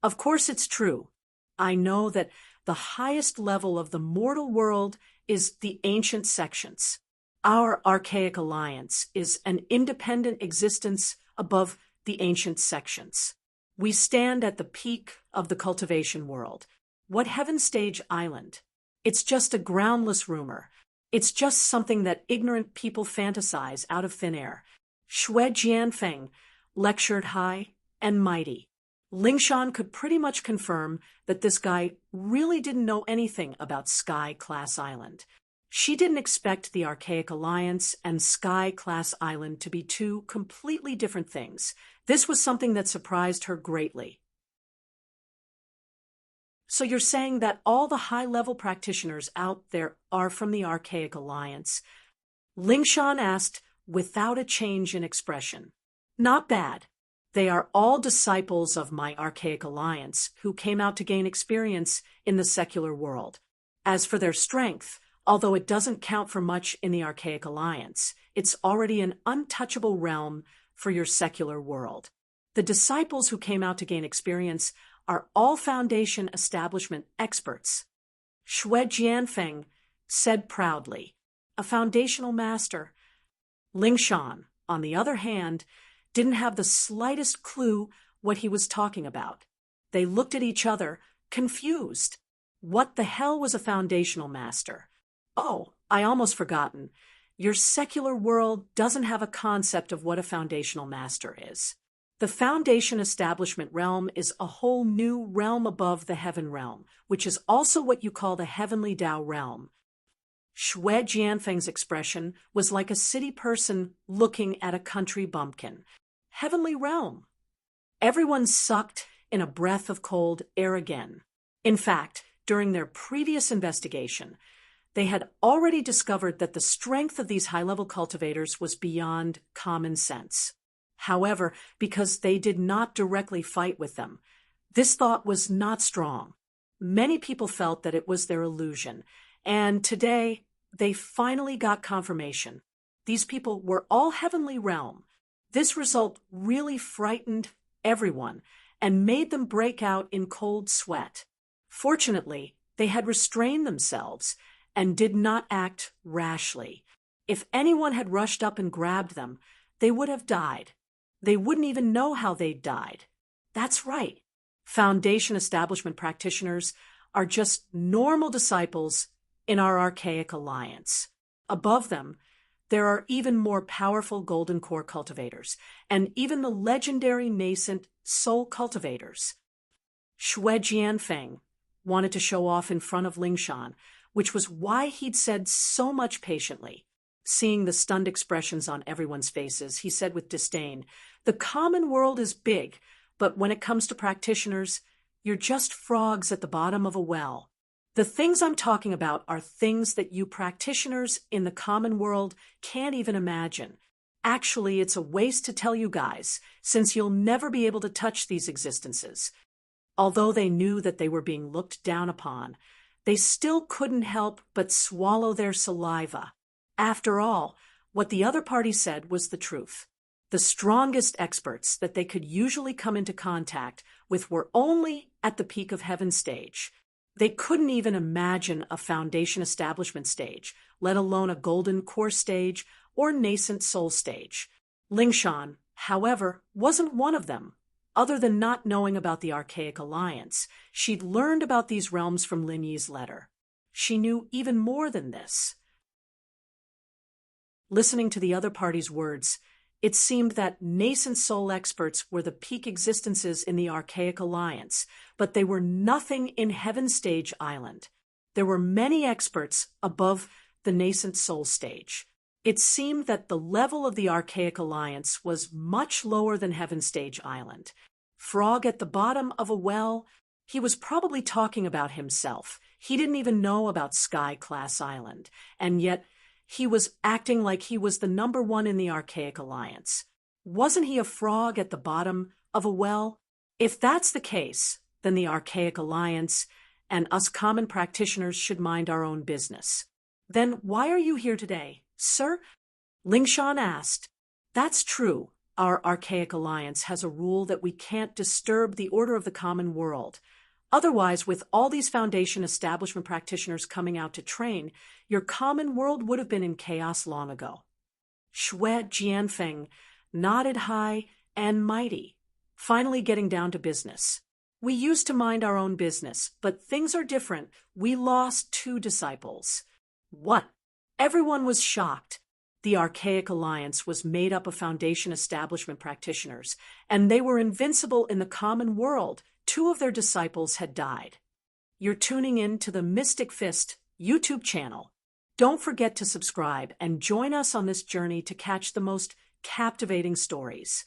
"Of course it's true. I know that the highest level of the mortal world is the ancient sections. Our archaic alliance is an independent existence above the ancient sections. We stand at the peak of the cultivation world. What Heaven Stage Island? It's just a groundless rumor. It's just something that ignorant people fantasize out of thin air." Xue Jianfeng lectured high and mighty. Lingshan could pretty much confirm that this guy really didn't know anything about Sky Class Island. She didn't expect the Archaic Alliance and Sky Class Island to be two completely different things. This was something that surprised her greatly. "So you're saying that all the high-level practitioners out there are from the Archaic Alliance?" Lingshan asked without a change in expression. "Not bad. They are all disciples of my Archaic Alliance who came out to gain experience in the secular world. As for their strength, although it doesn't count for much in the Archaic Alliance, it's already an untouchable realm for your secular world. The disciples who came out to gain experience are all Foundation establishment experts." Xue Jianfeng said proudly. "A foundational master." Lingshan, on the other hand, didn't have the slightest clue what he was talking about. They looked at each other, confused. What the hell was a foundational master? "Oh, I almost forgotten. Your secular world doesn't have a concept of what a foundational master is. The Foundation establishment realm is a whole new realm above the heaven realm, which is also what you call the heavenly Tao realm." Xue Jianfeng's expression was like a city person looking at a country bumpkin. Heavenly realm. Everyone sucked in a breath of cold air again. In fact, during their previous investigation, they had already discovered that the strength of these high-level cultivators was beyond common sense. However, because they did not directly fight with them, this thought was not strong. Many people felt that it was their illusion, and today they finally got confirmation. These people were all heavenly realm. This result really frightened everyone and made them break out in cold sweat. Fortunately, they had restrained themselves and did not act rashly. If anyone had rushed up and grabbed them, they would have died. They wouldn't even know how they'd died. That's right. Foundation establishment practitioners are just normal disciples in our Archaic Alliance. Above them, there are even more powerful golden core cultivators, and even the legendary nascent soul cultivators. Xue Jianfeng wanted to show off in front of Lingshan, which was why he'd said so much patiently. Seeing the stunned expressions on everyone's faces, he said with disdain, "The common world is big, but when it comes to practitioners, you're just frogs at the bottom of a well. The things I'm talking about are things that you practitioners in the common world can't even imagine. Actually, it's a waste to tell you guys, since you'll never be able to touch these existences." Although they knew that they were being looked down upon, they still couldn't help but swallow their saliva. After all, what the other party said was the truth. The strongest experts that they could usually come into contact with were only at the peak of heaven stage. They couldn't even imagine a foundation establishment stage, let alone a golden core stage or nascent soul stage. Lingshan, however, wasn't one of them. Other than not knowing about the Archaic Alliance, she'd learned about these realms from Lin Yi's letter. She knew even more than this. Listening to the other party's words, it seemed that nascent soul experts were the peak existences in the Archaic Alliance, but they were nothing in Heaven Stage Island. There were many experts above the nascent soul stage. It seemed that the level of the Archaic Alliance was much lower than Heaven Stage Island. Frog at the bottom of a well? He was probably talking about himself. He didn't even know about Sky Class Island, and yet he was acting like he was the number one in the Archaic Alliance. Wasn't he a frog at the bottom of a well? If that's the case, then the Archaic Alliance and us common practitioners should mind our own business. Then why are you here today, sir? Lingshan asked. That's true. Our Archaic Alliance has a rule that we can't disturb the order of the common world. Otherwise, with all these Foundation establishment practitioners coming out to train, your common world would have been in chaos long ago. Xue Jianfeng nodded high and mighty, finally getting down to business. We used to mind our own business, but things are different. We lost 2 disciples. What? Everyone was shocked. The Archaic Alliance was made up of Foundation establishment practitioners, and they were invincible in the common world. 2 of their disciples had died. You're tuning in to the Mystic Fist YouTube channel. Don't forget to subscribe and join us on this journey to catch the most captivating stories.